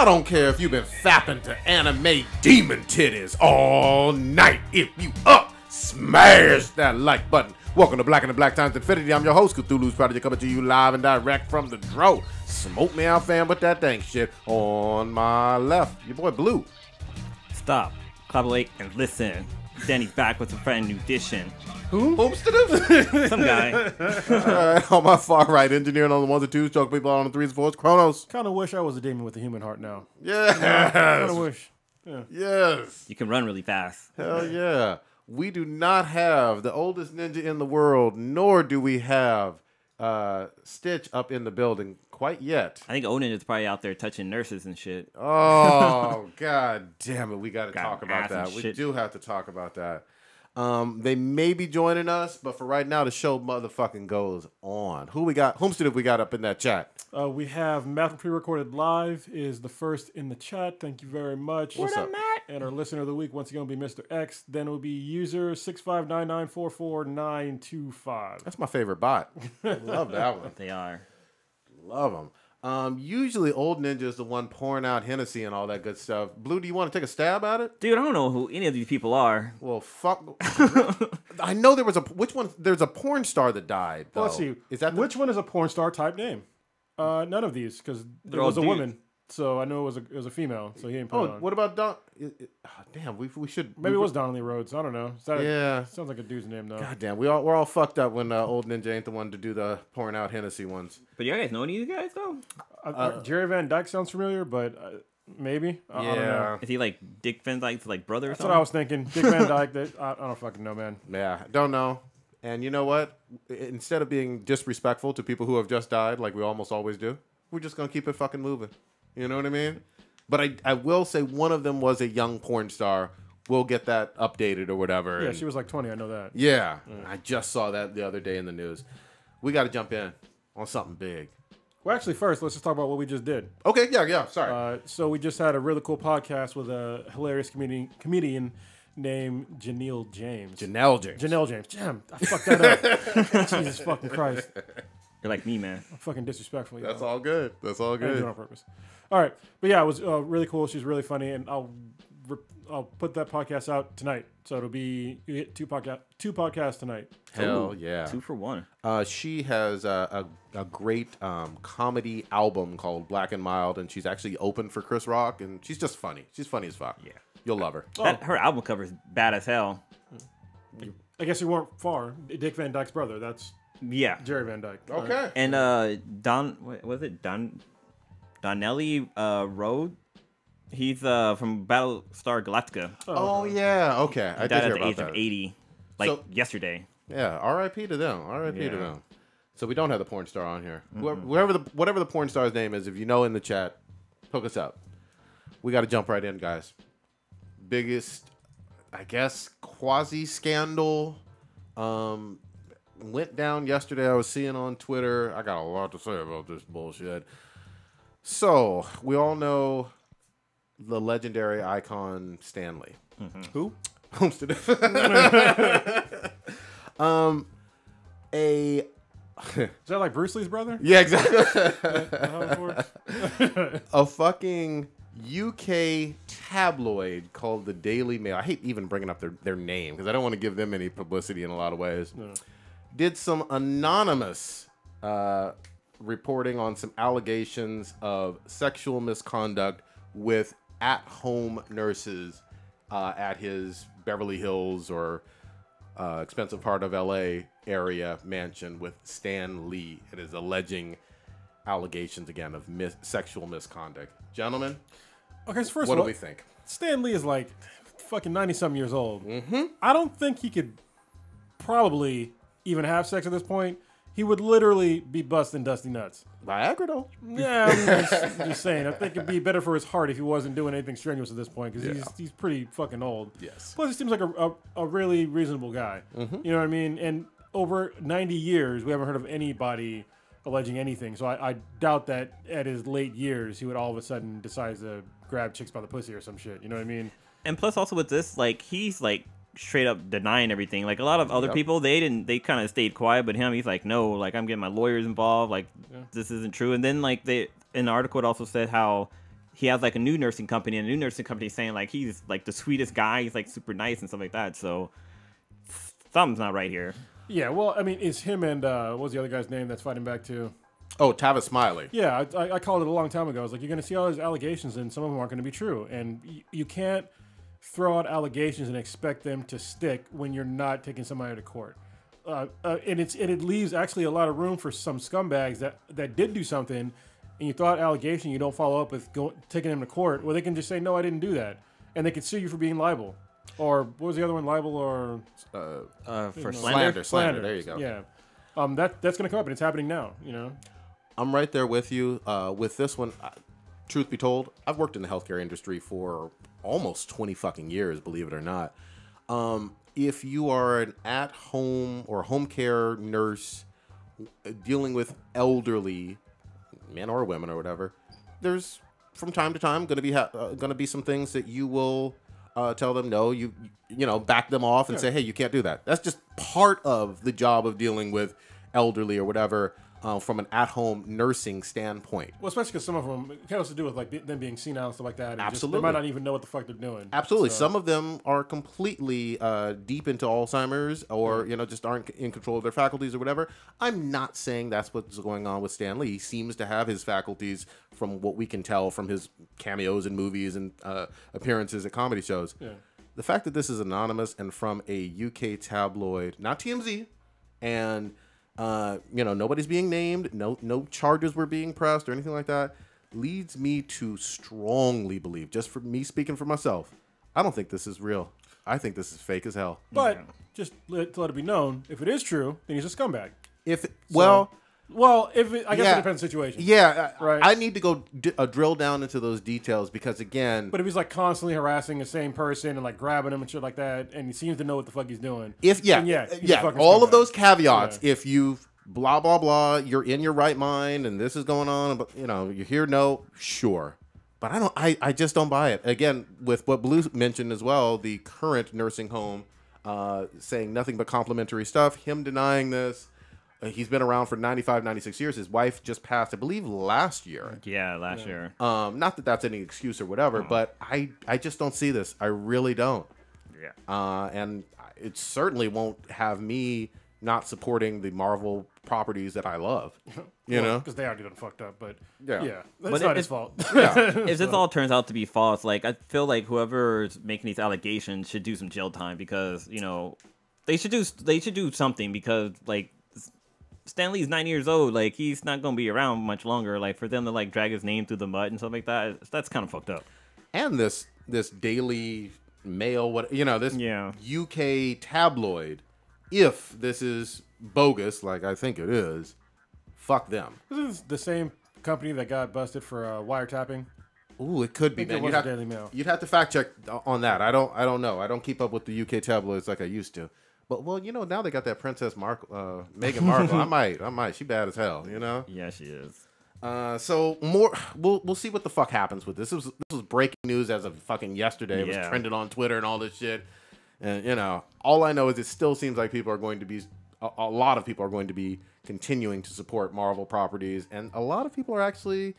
I don't care if you've been fapping to anime demon titties all night. If you up, smash that like button. Welcome to Black and the Black Times Infinity. I'm your host, Cthulhu's Prodigy, coming to you live and direct from the Dro. Smoke me out, fam, with that dang shit. On my left, your boy Blue. Stop, collaborate, and listen. Danny's back with a brand new edition. Who? Hoopster? Some guy. On my far right, engineering on the ones and twos, choke people on the threes and fours, Chronos. Kind of wish I was a demon with a human heart now. Yes. Kind of wish. Yeah. Yes. You can run really fast. Hell yeah. We do not have the oldest ninja in the world, nor do we have Stitch up in the building quite yet. I think Odin is probably out there touching nurses and shit. Oh, god damn it. We got to talk about ass and that. We shit. do have to talk about that. They may be joining us, but for right now, the show motherfucking goes on. Who we got? Whomstead have we got up in that chat? We have Matt from Pre-Recorded Live is the first in the chat. Thank you very much. What's up, Matt? And our listener of the week, once again, will be Mr. X. Then it will be user 659944925. That's my favorite bot. Love that one. They are. Love them. Usually old ninja is the one pouring out Hennessy and all that good stuff. Blue, do you want to take a stab at it? Dude, I don't know who any of these people are. Well, fuck. I know there was a which one? There's a porn star that died. Though. Well, let's see. Is that Which one is a porn star type name? None of these, because it all was a dudes. woman. So I know it was a female. So he didn't put it on. What about Don? Damn, we should. Maybe it was Donnelly Rhodes. I don't know. Is that Yeah. sounds like a dude's name though. God damn, we're all fucked up when old ninja ain't the one to do the pouring out Hennessy ones. But you guys know any of these guys, though? Jerry Van Dyke sounds familiar, but maybe. I don't know. Is he like Dick Van Dyke's like brother or That's something? what I was thinking. Dick Van Dyke. I don't fucking know, man. Yeah, don't know. And you know what? Instead of being disrespectful to people who have just died, like we almost always do, we're just gonna keep it fucking moving. You know what I mean? But I will say one of them was a young porn star. We'll get that updated or whatever. Yeah, she was like 20. I know that. Yeah, I just saw that the other day in the news. We got to jump in on something big. Well, actually, first, let's just talk about what we just did. Okay, yeah, sorry. So we just had a really cool podcast with a hilarious comedian named Janelle James. Janelle James. Janelle James. Damn, I fucked that up. Jesus fucking Christ. You're like me, man. I'm fucking disrespectful. That's all good. That's all I didn't do it good. on purpose. All right. But yeah, it was really cool. She's really funny. And I'll put that podcast out tonight. So it'll be, you get two podcasts tonight. Hell yeah. 2 for 1. She has a great comedy album called Black and Mild, and she's actually open for Chris Rock, and she's just funny. She's funny as fuck. Yeah. You'll love her. Her album cover is bad as hell. I guess you weren't far. Dick Van Dyke's brother. That's Yeah. Jerry Van Dyke. Okay. And Donnelly Road? He's from Battlestar Galactica. Oh, yeah. Okay. I He did died hear at the about age that. of 80, like So- yesterday. Yeah, R.I.P. to them. R.I.P. to Yeah. them. So we don't have the porn star on here. Whatever the porn star's name is, if you know in the chat, hook us up. We got to jump right in, guys. Biggest, I guess, quasi-scandal went down yesterday. I was seeing on Twitter. I got a lot to say about this bullshit. So we all know the legendary icon Stanley. Who? Homestead. Is that like Bruce Lee's brother? Yeah, exactly. How it works? A fucking UK tabloid called the Daily Mail. I hate even bringing up their name because I don't want to give them any publicity in a lot of ways. No. Did some anonymous reporting on some allegations of sexual misconduct with at-home nurses at his Beverly Hills or expensive part of LA area mansion with Stan Lee. It is alleging allegations again of sexual misconduct. Gentlemen, Okay, so first what of do all, we think? Stan Lee is like fucking 90-something years old. Mm-hmm. I don't think he could probably even have sex at this point. He would literally be busting Dusty nuts. Viagra, though. Yeah, I'm just saying. I think it'd be better for his heart if he wasn't doing anything strenuous at this point because he's pretty fucking old. Yes. Plus, he seems like a really reasonable guy. Mm-hmm. You know what I mean? And over 90 years, we haven't heard of anybody alleging anything. So I doubt that at his late years, he would all of a sudden decide to grab chicks by the pussy or some shit. You know what I mean? And plus, also with this, like, he's like straight up denying everything. Like a lot of other people, they kind of stayed quiet, but him, he's like, no, like I'm getting my lawyers involved. Like this isn't true. And then like in the article, it also said how he has like a new nursing company, and a new nursing company saying like he's like the sweetest guy, he's like super nice and stuff like that. So something's not right here. Yeah, well, I mean, it's him and what was the other guy's name that's fighting back too? Oh, Tavis Smiley. Yeah, I called it a long time ago. I was like, you're going to see all these allegations, and some of them aren't going to be true. And you can't throw out allegations and expect them to stick when you're not taking somebody to court. And it leaves actually a lot of room for some scumbags that did do something, and you throw out allegation, you don't follow up with taking them to court. Well, they can just say, no, I didn't do that, and they could sue you for being liable. Or what was the other one? Libel or For slander. There you go. Yeah, that's going to come up, and it's happening now. You know. I'm right there with you. With this one, truth be told, I've worked in the healthcare industry for almost 20 fucking years, believe it or not. If you are an at-home or home care nurse dealing with elderly men or women or whatever, there's from time to time going to be some things that you will tell them no. You back them off and say, hey, you can't do that. That's just part of the job of dealing with elderly or whatever. From an at-home nursing standpoint. Well, especially because some of them, it has to do with like them being senile and stuff like that. And Absolutely. They might not even know what the fuck they're doing. Absolutely. So. Some of them are completely deep into Alzheimer's or, just aren't in control of their faculties or whatever. I'm not saying that's what's going on with Stan Lee. He seems to have his faculties from what we can tell from his cameos in movies and appearances at comedy shows. Yeah. The fact that this is anonymous and from a UK tabloid, not TMZ, and... nobody's being named. No charges were being pressed or anything like that. Leads me to strongly believe, just for me speaking for myself, I don't think this is real. I think this is fake as hell. But just to let it be known, if it is true, then he's a scumbag. Well, I guess it depends on the situation. Yeah, right. I need to go drill down into those details because, again... But if he's, like, constantly harassing the same person and, like, grabbing him and shit like that, and he seems to know what the fuck he's doing... He's a all of those caveats, if you've blah, blah, blah, you're in your right mind and this is going on, but, you hear no, sure. But I just don't buy it. Again, with what Blue mentioned as well, the current nursing home saying nothing but complimentary stuff, him denying this... He's been around for 95, 96 years. His wife just passed, I believe, last year. Yeah, last year. Not that that's any excuse or whatever, but I just don't see this. I really don't. Yeah. And it certainly won't have me not supporting the Marvel properties that I love. You know? Because they already done fucked up, but yeah. That's not his fault. If this all turns out to be false, like, I feel like whoever's making these allegations should do some jail time because, they should do something because, like, Stan Lee's 90 years old. Like, he's not going to be around much longer. Like, for them to, like, drag his name through the mud and stuff like that, that's kind of fucked up. And this Daily Mail, this UK tabloid, if this is bogus, like I think it is, fuck them. This is the same company that got busted for wiretapping. Ooh, it could be, man. Daily Mail. You'd have to fact check on that. I don't know. I don't keep up with the UK tabloids like I used to. But now they got that Princess Meghan Markle. I might. She bad as hell, Yeah, she is. So more, we'll see what the fuck happens with this. This was breaking news as of fucking yesterday. It was trending on Twitter and all this shit. And all I know is it still seems like people are going to be, a lot of people are going to be continuing to support Marvel properties, and a lot of people are actually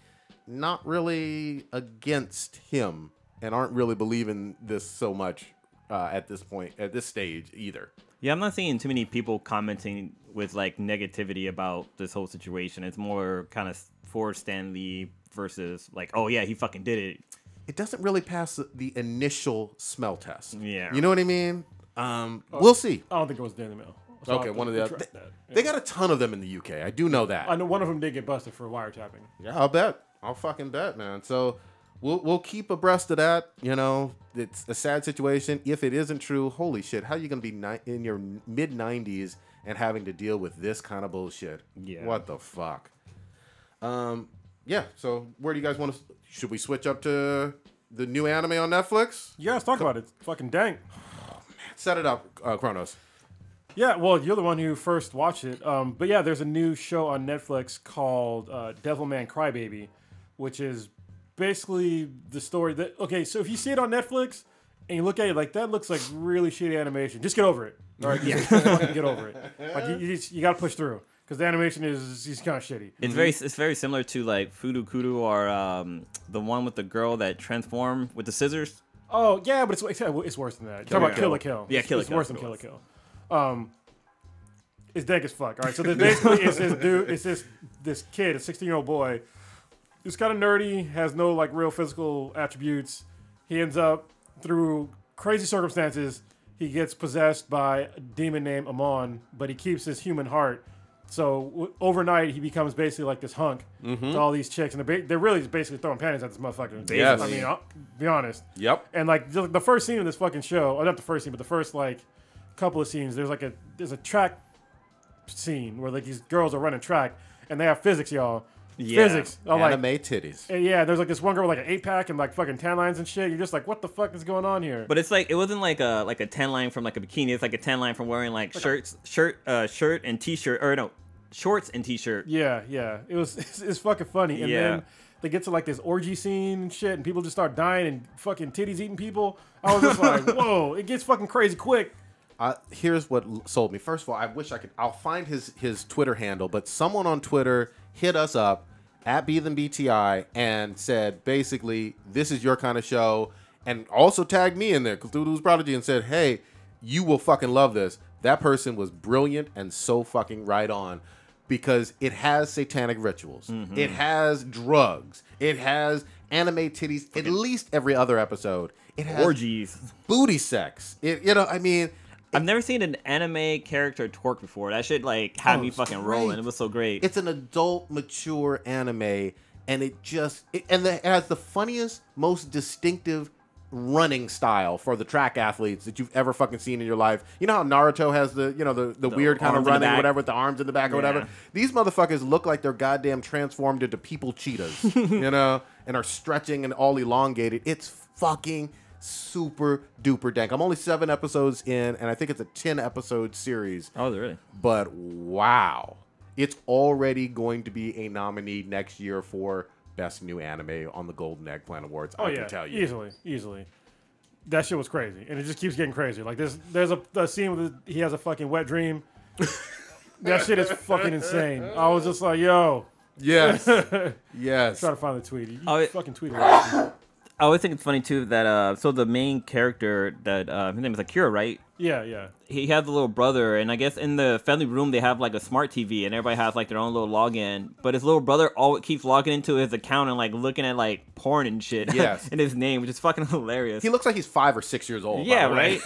not really against him and aren't really believing this so much at this point, at this stage either. Yeah, I'm not seeing too many people commenting with like negativity about this whole situation. It's more kind of for Stan Lee versus like, oh yeah, he fucking did it. It doesn't really pass the initial smell test. Yeah. You know what I mean? We'll see. I don't think it was Daily Mail. So okay, one of the other. They got a ton of them in the UK. I do know that. I know one of them did get busted for wiretapping. Yeah, I'll bet. I'll fucking bet, man. So we'll keep abreast of that. It's a sad situation. If it isn't true, holy shit, how are you going to be in your mid-90s and having to deal with this kind of bullshit? Yeah. What the fuck? Yeah, so where do you guys want to... Should we switch up to the new anime on Netflix? Yeah, let's talk about it. It's fucking dank. Oh, man. Set it up, Kronos. Yeah, well, you're the one who first watched it. But yeah, there's a new show on Netflix called Devilman Crybaby, which is basically the story that... Okay, so if you see it on Netflix and you look at it like, that looks like really shitty animation, just get over it. All right? Just fucking get over it. Like, you got to push through. because the animation is kind of shitty. It's very similar to like Fudu Kudu or the one with the girl that transformed with the scissors. Oh yeah, but it's worse than that. Talk about Kill la Kill. Yeah, Kill la It's Kill. worse than Kill la Kill. It's dank as fuck. All right, so basically it's this dude, this kid, a 16-year-old boy, who's kind of nerdy, has no like real physical attributes. He ends up through crazy circumstances. He gets possessed by a demon named Amon, but he keeps his human heart. So overnight, he becomes basically like this hunk to all these chicks, and they're really just basically throwing panties at this motherfucker. Yes. I mean, I'll be honest. Yep. And like the first scene of this fucking show, or not the first scene, but the first like couple of scenes, there's a track scene where like these girls are running track, and they have physics, y'all. Yeah. Physics. Anime titties. And yeah, there's like this one girl with like an 8-pack and like fucking tan lines and shit. You're just like, what the fuck is going on here? But it's like it wasn't like a tan line from like a bikini. It's like a tan line from wearing like shirt and t-shirt, or no, shorts and t-shirt. Yeah. It's fucking funny. And then they get to like this orgy scene and shit, and people just start dying and fucking titties eating people. I was just like, whoa, it gets fucking crazy quick. Here's what sold me. First of all, I wish I'll find his Twitter handle, but someone on Twitter hit us up at BTI and said, basically, this is your kind of show, and also tagged me in there, Cthulhu's Prodigy, and said, hey, you will fucking love this. That person was brilliant and so fucking right on, because it has satanic rituals. It has drugs. It has anime titties at least every other episode. It has orgies. Booty sex. I mean... I've never seen an anime character twerk before. That shit like had me fucking rolling. It was so great. It's an adult, mature anime, and it has the funniest, most distinctive running style for the track athletes that you've ever fucking seen in your life. You know how Naruto has the weird kind of running, whatever, with the arms in the back or whatever? These motherfuckers look like they're goddamn transformed into people cheetahs, and are stretching and all elongated. It's fucking super duper dank. I'm only 7 episodes in, and I think it's a 10-episode series. Oh, really? But wow, it's already going to be a nominee next year for Best New Anime on the Golden Eggplant Awards. I can tell you. Easily. That shit was crazy, and it just keeps getting crazier. Like there's a scene where he has a fucking wet dream. That shit is fucking insane. I was just like, yo. Yes. Yes. Trying to find the tweet. You fucking tweet it. I always think it's funny too that so the main character that his name is Akira, right? Yeah. He has a little brother, and I guess in the family room they have like a smart TV, and everybody has like their own little login. But his little brother always keeps logging into his account and like looking at like porn and shit. Yes. in his name, which is fucking hilarious. He looks like he's 5 or 6 years old. Yeah, right.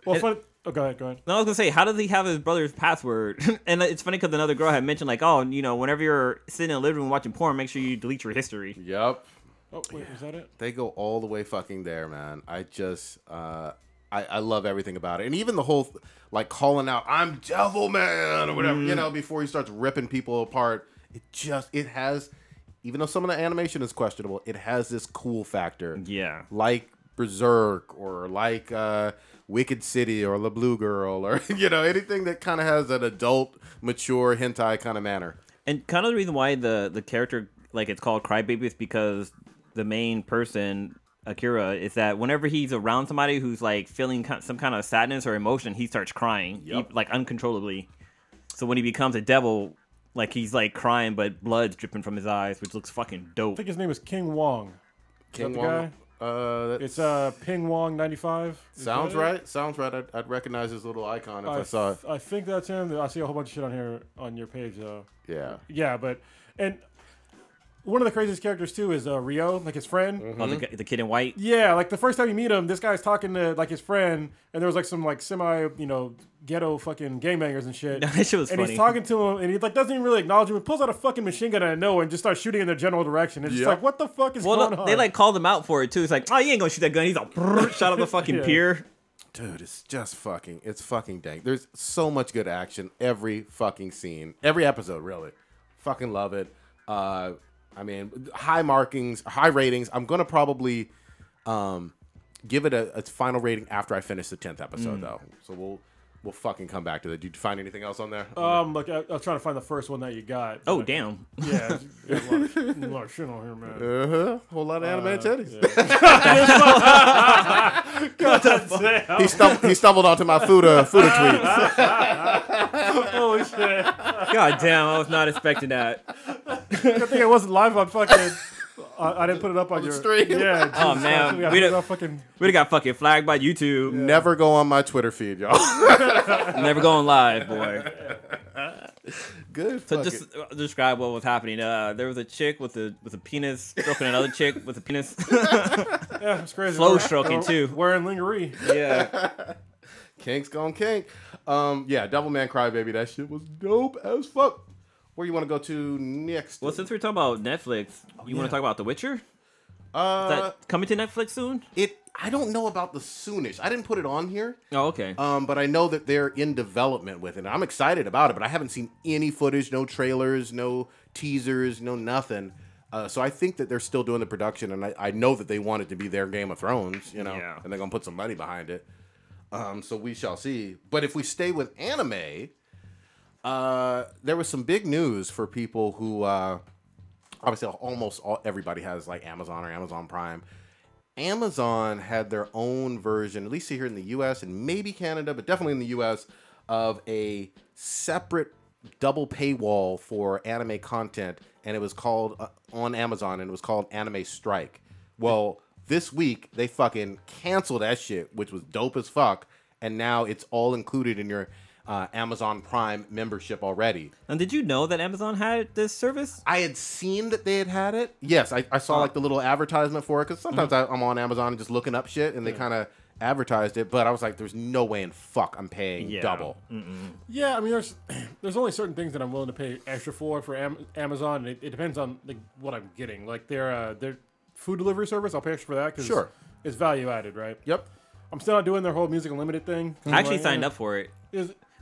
Well, go ahead. No, I was gonna say, how does he have his brother's password? And it's funny because another girl had mentioned like, oh, whenever you're sitting in the living room watching porn, make sure you delete your history. Yep. Oh, wait, is that it? They go all the way fucking there, man. I just, I love everything about it. And even the whole, like, calling out, I'm Devil Man, or whatever, before he starts ripping people apart. It has, even though some of the animation is questionable, it has this cool factor. Yeah. Like Berserk, or like Wicked City, or La Blue Girl, or, anything that kind of has an adult, mature, hentai kind of manner. And kind of the reason why the character, like, it's called Crybaby is because the main person, Akira, is that whenever he's around somebody who's like feeling some kind of sadness or emotion, he starts crying, like uncontrollably. So when he becomes a devil, like he's like crying, but blood's dripping from his eyes, which looks fucking dope. I think his name is King Wong. King Wong. It's Ping Wong 95. Sounds right. Sounds right. I'd recognize his little icon if I saw it. I think that's him. I see a whole bunch of shit on here on your page though. Yeah. Yeah, and one of the craziest characters too is Rio, like his friend. Mm-hmm. Oh, the kid in white. Yeah, like the first time you meet him, this guy's talking to like his friend, and there was like some like semi, ghetto fucking gangbangers and shit. That shit was and funny. He's talking to him, and he like doesn't even really acknowledge him. He pulls out a fucking machine gun out of nowhere and just starts shooting in their general direction. It's just like, what the fuck is going on? They like called him out for it too. It's like, oh, you ain't gonna shoot that gun. He's like, shot up the fucking pier. Dude, it's fucking dank. There's so much good action every fucking scene, every episode, really. Fucking love it. I mean, high ratings. I'm gonna probably give it a final rating after I finish the 10th episode, though. So we'll fucking come back to that. Did you find anything else on there? Look, I was trying to find the first one that you got. Oh, damn. Yeah, a lot of shit on here, man. Whole lot of anime titties. Yeah. damn. He stumbled onto my Fuda tweets. Holy shit. God damn, I was not expecting that. I think it wasn't live on fucking. I didn't put it up on the your stream? Yeah. Oh, Jesus, man. we We'd got have- fucking. We'd have got fucking flagged by YouTube. Never go on my Twitter feed, y'all. Never going live, boy. Good. So just describe what was happening. There was a chick with a penis stroking another chick with a penis. Yeah, it's crazy. Slow stroking, too. Wearing lingerie. Yeah. Kink's gone kink. Yeah, Devilman Crybaby. That shit was dope as fuck. Where you want to go to next? Well, since we're talking about Netflix, you want to talk about The Witcher? Is that coming to Netflix soon? I don't know about the soonish. I didn't put it on here. Oh, okay. But I know that they're in development with it. I'm excited about it, but I haven't seen any footage, no trailers, no teasers, no nothing. So I think that they're still doing the production, and I know that they want it to be their Game of Thrones, and they're gonna put some money behind it. So we shall see. But if we stay with anime, there was some big news for people who obviously everybody has like Amazon or Amazon Prime. Amazon had their own version, at least here in the U.S. and maybe Canada, but definitely in the U.S., of a separate double paywall for anime content, and it was called on Amazon, and it was called Anime Strike. Well, this week they fucking canceled that shit, which was dope as fuck, and now it's all included in your Amazon Prime membership already. And did you know that Amazon had this service? I had seen that they had it. Yes, I saw like the little advertisement for it, because sometimes I'm on Amazon and just looking up shit, and they kind of advertised it, but I was like, there's no way in fuck I'm paying double. Yeah, I mean, there's only certain things that I'm willing to pay extra for Amazon. It depends on what I'm getting. Like their food delivery service, I'll pay extra for that because it's value added, right? Yep. I'm still not doing their whole music unlimited thing. I actually signed up for it.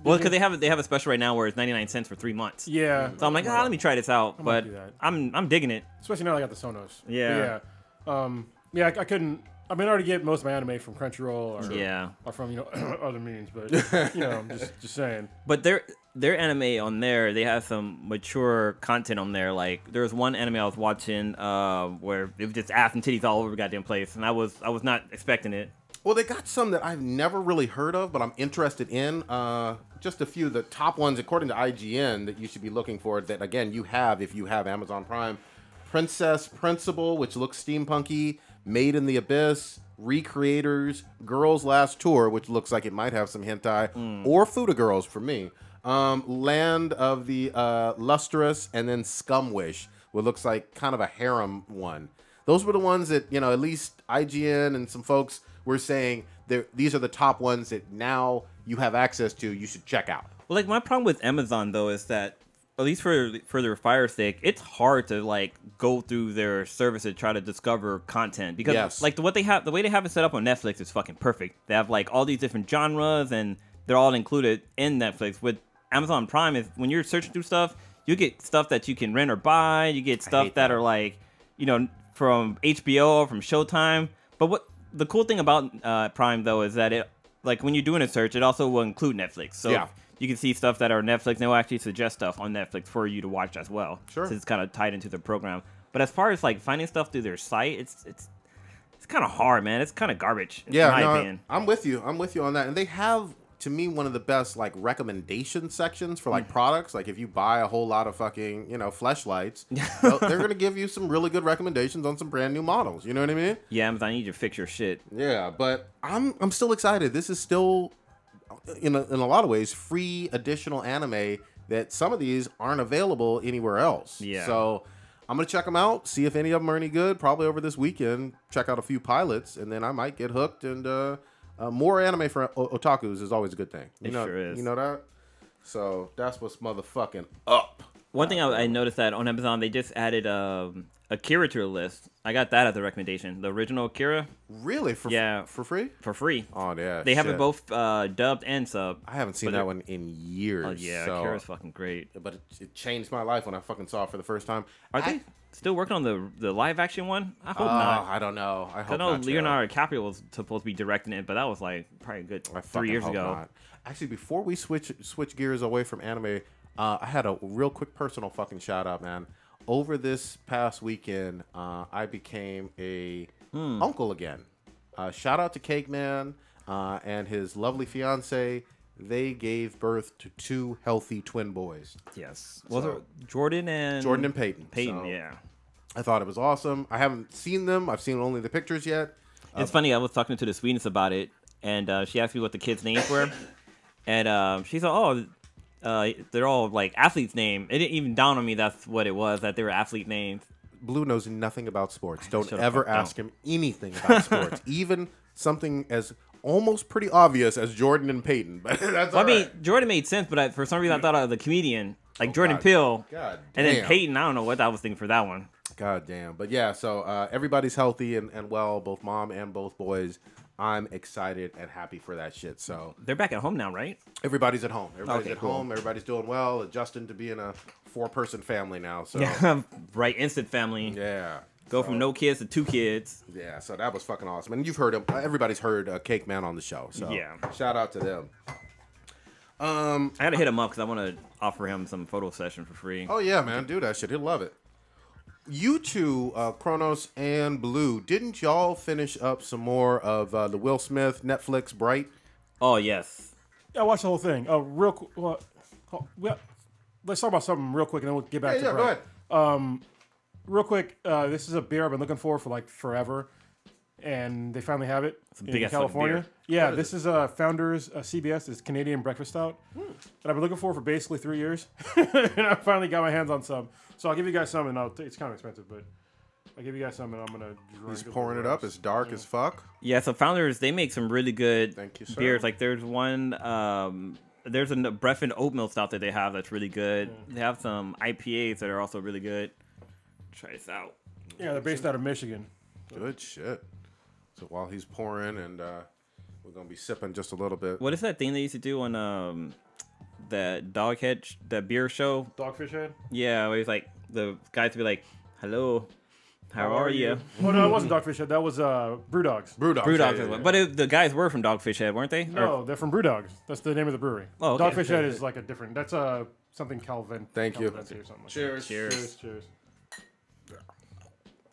Well, because they have a special right now where it's 99 cents for 3 months. Yeah. So I'm like, let me try this out. But I'm digging it. Especially now I got the Sonos. Yeah. Yeah. I couldn't. I mean, I already get most of my anime from Crunchyroll or from other means, but I'm just saying. But their anime on there, they have some mature content on there. Like there was one anime I was watching where it was just ass and titties all over the goddamn place, and I was not expecting it. Well, they got some that I've never really heard of, but I'm interested in. Just a few, the top ones, according to IGN, that you should be looking for, that, again, you have if you have Amazon Prime. Princess Principal, which looks steampunky. Made in the Abyss. Recreators. Girls Last Tour, which looks like it might have some hentai. Or Fuda Girls for me. Land of the Lustrous, and then Scumwish, what looks like kind of a harem one. Those were the ones that, at least IGN and some folks were saying these are the top ones that now you have access to, you should check out. Well, like my problem with Amazon though is that, at least for their Fire Stick, it's hard to like go through their service to try to discover content because like the way they have it set up on Netflix is fucking perfect. They have like all these different genres and they're all included in Netflix. With Amazon Prime, is when you're searching through stuff, you get stuff that you can rent or buy. You get stuff that are like from HBO or from Showtime. But what the cool thing about Prime though is that it, like when you're doing a search, it also will include Netflix. So you can see stuff that are Netflix, and they'll actually suggest stuff on Netflix for you to watch as well. Sure. So it's kind of tied into the program. But as far as like finding stuff through their site, it's kind of hard, man. It's kind of garbage. In my opinion. I'm with you. I'm with you on that. And they have, to me, one of the best like recommendation sections for like products. Like if you buy a whole lot of fucking fleshlights, they're gonna give you some really good recommendations on some brand new models. You know what I mean? Yeah, Amazon, I need you to fix your shit. Yeah, but I'm still excited. This is still in a lot of ways free additional anime that some of these aren't available anywhere else. Yeah. So I'm gonna check them out, see if any of them are any good. Probably over this weekend, check out a few pilots, and then I might get hooked. And more anime for otakus is always a good thing. Sure is. You know that? So that's what's motherfucking up. One thing I noticed that on Amazon, they just added Akira to the list. I got that as a recommendation. The original Akira. Really? For free? For free. Oh, yeah. They have it both dubbed and sub. I haven't seen that one in years. Oh, yeah. So, Akira's fucking great. But it changed my life when I fucking saw it for the first time. Are they still working on the live action one? I hope not. I don't know. I hope know not. Leonardo DiCaprio was supposed to be directing it, but that was like probably a good 3 years ago. Not. Actually, before we switch gears away from anime, I had a real quick personal fucking shout out, man. Over this past weekend, I became a uncle again. Shout out to Cake Man and his lovely fiance. They gave birth to 2 healthy twin boys. Yes. Was it Jordan and Peyton? Peyton, So, yeah. I thought it was awesome. I haven't seen them. I've seen only the pictures yet. It's funny. I was talking to the Sweetness about it, and she asked me what the kids' names were, and she said, "Oh, they're all like athletes' name." It didn't even dawn on me that's what it was, that they were athlete names. Blue knows nothing about sports. Don't Shut the ever fuck ask him anything about sports, even something as almost pretty obvious as Jordan and Peyton. But that's Well, all I mean, right. Jordan made sense, but for some reason I thought of the comedian, like Jordan God. Peele, God and then damn. Peyton. I don't know what I was thinking for that one. God damn. But yeah, so everybody's healthy and well, both mom and both boys. I'm excited and happy for that shit. So They're back at home now, right? everybody's at home. Everybody's Okay, at cool. home. Everybody's doing well, adjusting to being a 4-person family now. So Yeah, right. Instant family. yeah. Go from no kids to 2 kids. Yeah, so that was fucking awesome. And you've heard him. Everybody's heard Cake Man on the show. So Yeah. shout out to them. I gotta hit him up because I want to offer him some photo session for free. Oh yeah, man, do that shit. He'll love it. You two, Kronos and Blue, didn't y'all finish up some more of the Will Smith Netflix Bright? Oh yes. Yeah, I watched the whole thing. Real quick. Let's talk about something real quick, and then we'll get back to Yeah, go Brett. ahead. Real quick, this is a beer I've been looking for like forever, and they finally have it a in big-ass fucking California. beer. Yeah, What is this is CBS. It's Canadian Breakfast Stout that I've been looking for basically 3 years, and I finally got my hands on some. So I'll give you guys some, and it's kind of expensive, but I'll give you guys some, and I'm gonna drink. He's pouring it up. It's dark as fuck. Yeah. So Founders, they make some really good Thank you, sir. beers. Like there's one. There's a breath and oatmeal stout that they have that's really good. They have some IPAs that are also really good. Try this out. Yeah, they're based out of Michigan. Good shit. So while he's pouring, and we're gonna be sipping just a little bit. What is that thing they used to do on that Doghead, that beer show? Dogfish Head. Yeah, where it's like the guys would be like, "Hello, how are you?" Oh no, it wasn't Dogfish Head. That was Brewdogs. Brewdog. Brewdogs, Yeah, yeah, yeah. but the guys were from Dogfish Head, weren't they? No, they're from Brewdogs. That's the name of the brewery. Oh, okay. Dogfish Head is like a different. That's something Calvin. Thank you. Calventi or something like Cheers. Cheers, that. Cheers.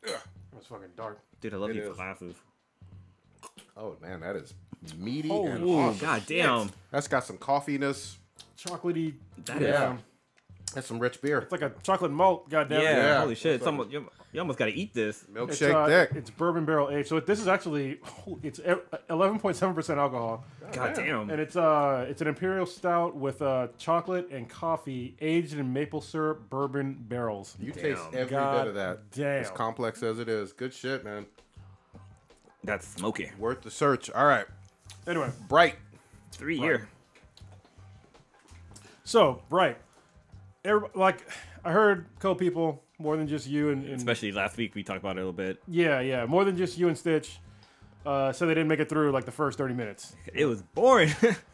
That's fucking dark. dude. I love It these is. glasses. Oh man, that is meaty Holy and Ooh, awesome. god damn. That's got some coffeeness. Chocolatey. That Yeah. is- That's some rich beer. It's like a chocolate malt. Goddamn. Yeah, Yeah. holy shit! You almost got to eat this. Milkshake thick. It's bourbon barrel aged. So this is actually it's 11.7% alcohol, God damn. and it's an imperial stout with chocolate and coffee aged in maple syrup bourbon barrels. You Damn. taste every God bit of that. damn. As complex as it is. Good shit, man. That's smoky. Worth the search. All right. Anyway, Bright. 3 year. so right, like I heard people more than just you and Especially last week, we talked about it a little bit. yeah, more than just you and Stitch. So they didn't make it through like the first 30 minutes. It was boring.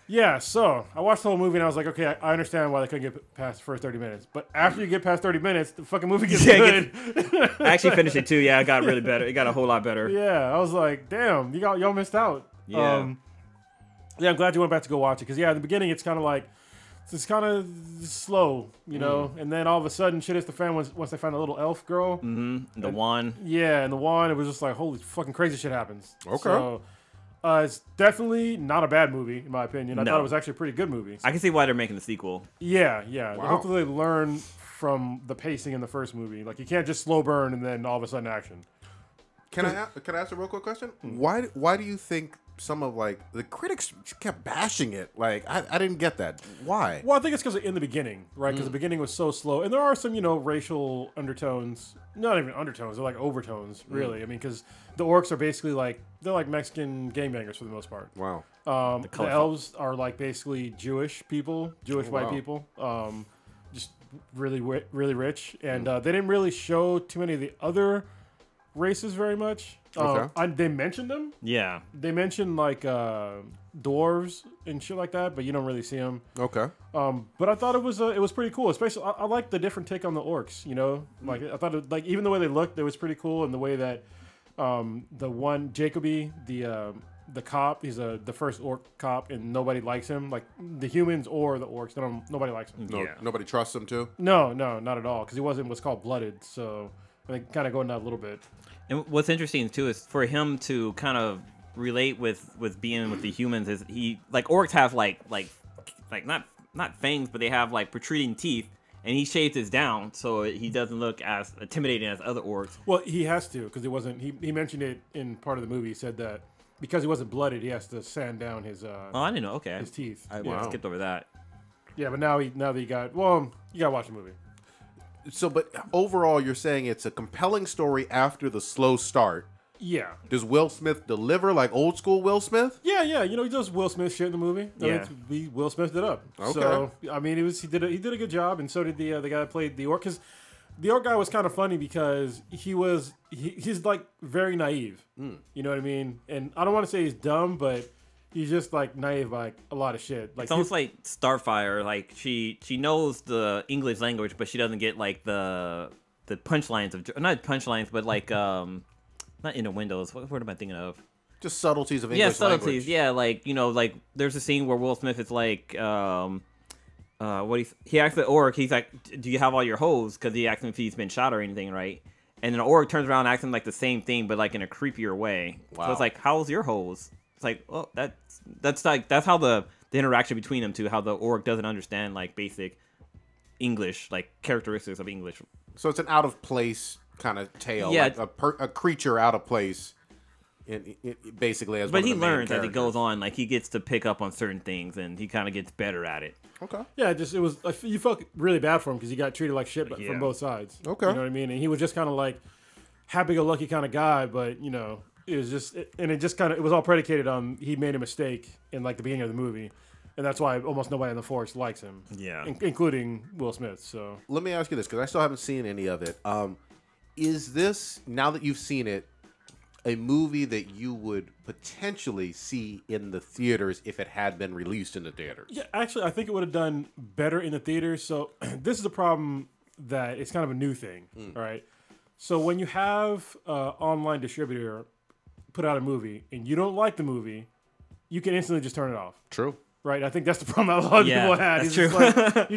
Yeah, so I watched the whole movie and I was like, okay, I understand why they couldn't get past the first 30 minutes. But after you get past 30 minutes, the fucking movie gets Yeah, good. I actually finished it too. Yeah, it got really better. It got a whole lot better. Yeah, I was like, damn, y'all missed out. Yeah. Yeah, I'm glad you went back to go watch it because yeah, in the beginning it's kind of like it's kind of slow, you know, and then all of a sudden shit hits the fan once they find a little elf girl. The wand. Yeah, and the wand, it was just like holy fucking crazy shit happens. Okay. So, it's definitely not a bad movie in my opinion. I No. thought it was actually a pretty good movie. I can see why they're making the sequel. Yeah. Wow. Hopefully they learn from the pacing in the first movie. Like you can't just slow burn and then all of a sudden action. Can I ask a real quick question? Why do you think some of like the critics kept bashing it? Like I didn't get that. Why? Well, I think it's because in the beginning, right? Because the beginning was so slow, and there are some, racial undertones. Not even undertones; they're like overtones, really. I mean, because the orcs are basically they're like Mexican gangbangers for the most part. Wow. The colorful- elves are like basically Jewish people, Jewish white wow. people, just really really rich, and they didn't really show too many of the other races very much. Okay. They mentioned them. Yeah. They mentioned like dwarves and shit like that, but you don't really see them. Okay. But I thought it was pretty cool. Especially, I like the different take on the orcs. Like I thought it, like even the way they looked, it was pretty cool, and the way that the one Jacoby, the cop, he's the first orc cop, and nobody likes him. Like the humans or the orcs, nobody likes him. No, Yeah. nobody trusts them too. No, not at all, because he wasn't what's called blooded. So I think kind of going that a little bit. And what's interesting too is for him to kind of relate with being with the humans is he like orcs have like not fangs, but they have like protruding teeth, and he shaves his down so he doesn't look as intimidating as other orcs. Well, he has to because it wasn't. He mentioned it in part of the movie. He said that because he wasn't blooded, he has to sand down his. Oh, I didn't know. Okay, his teeth. I skipped over that. Yeah, but now that he got you gotta watch the movie. So, but overall, you're saying it's a compelling story after the slow start. Yeah. Does Will Smith deliver like old school Will Smith? Yeah. You know, he does Will Smith shit in the movie. Yeah. Will Smith it up. Okay. So I mean, he did a good job, and so did the guy that played the orc. Because the orc guy was kind of funny because he's like very naive. You know what I mean? And I don't want to say he's dumb, but he's just like naive by like, a lot of shit. Like it's almost like Starfire. Like she knows the English language, but she doesn't get like the punchlines of not punchlines, but like not inner windows. What word am I thinking of? Just subtleties of English subtleties. language. Yeah, like like there's a scene where Will Smith is like he asked the orc. He's like, "Do you have all your hoes?" Because he asked him if he's been shot or anything, right? And then the orc turns around and asks him like the same thing, but like in a creepier way. Wow. So it's like, "How's your hose?" It's like, oh, that's how the interaction between them two, how the orc doesn't understand like basic English, like characteristics of English. So it's an out of place kind of tale. Yeah. Like a creature out of place. Basically, as but one he of the main learns as he characters. goes on. Like he gets to pick up on certain things, and he kind of gets better at it. Okay. Yeah, you felt really bad for him because he got treated like shit Yeah. from both sides. Okay. You know what I mean? And he was just kind of like happy-go-lucky kind of guy, but you know, it was just, it was all predicated on he made a mistake in like the beginning of the movie, and that's why almost nobody in the force likes him. Yeah. Including Will Smith. So Let me ask you this, because I still haven't seen any of it. Is this, now that you've seen it, a movie that you would potentially see in the theaters if it had been released in the theaters? yeah, actually, I think it would have done better in the theaters. So this is a problem that it's kind of a new thing, all right? So when you have an online distributor put out a movie and you don't like the movie, you can instantly just turn it off. True. Right, I think that's the problem that a lot of Yeah, people had. that's It's true.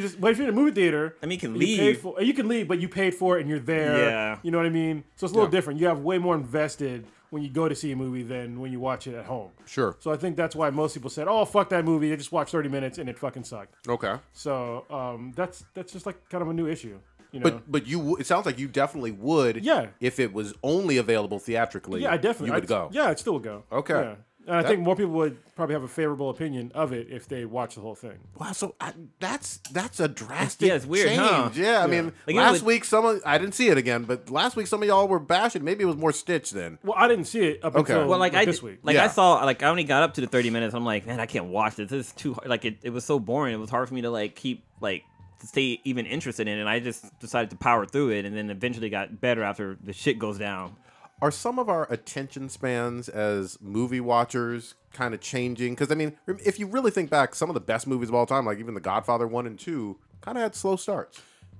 just like, but if you're in a movie theater, I mean, you can and you paid leave. you can leave, but you paid for it and you're there. Yeah. You know what I mean? So it's a little Yeah. different. You have way more invested when you go to see a movie than when you watch it at home. Sure. So I think that's why most people said, "Oh, fuck that movie." They just watched 30 minutes and it fucking sucked. Okay. So that's just like kind of a new issue. You know? But it sounds like you definitely would. Yeah. If it was only available theatrically. Yeah, I definitely You would go. Yeah, I'd still go. Okay. Yeah. And I think more people would probably have a favorable opinion of it if they watch the whole thing. Wow. So that's a drastic Yeah, it's weird, change. huh? Yeah. I mean, Like, last week I didn't see it again, but last week some of y'all were bashing. Maybe it was more Stitch then. Well, I didn't see it up Okay. until Well, like this week. like Yeah. I saw, like I only got up to the 30 minutes. I'm like, man, I can't watch this. This is too hard. Like it was so boring. It was hard for me to like keep like to stay even interested in it. And I just decided to power through it, and then eventually got better after the shit goes down. Are some of our attention spans as movie watchers kind of changing? Because, I mean, if you really think back, some of the best movies of all time, like even The Godfather 1 and 2, kind of had slow starts.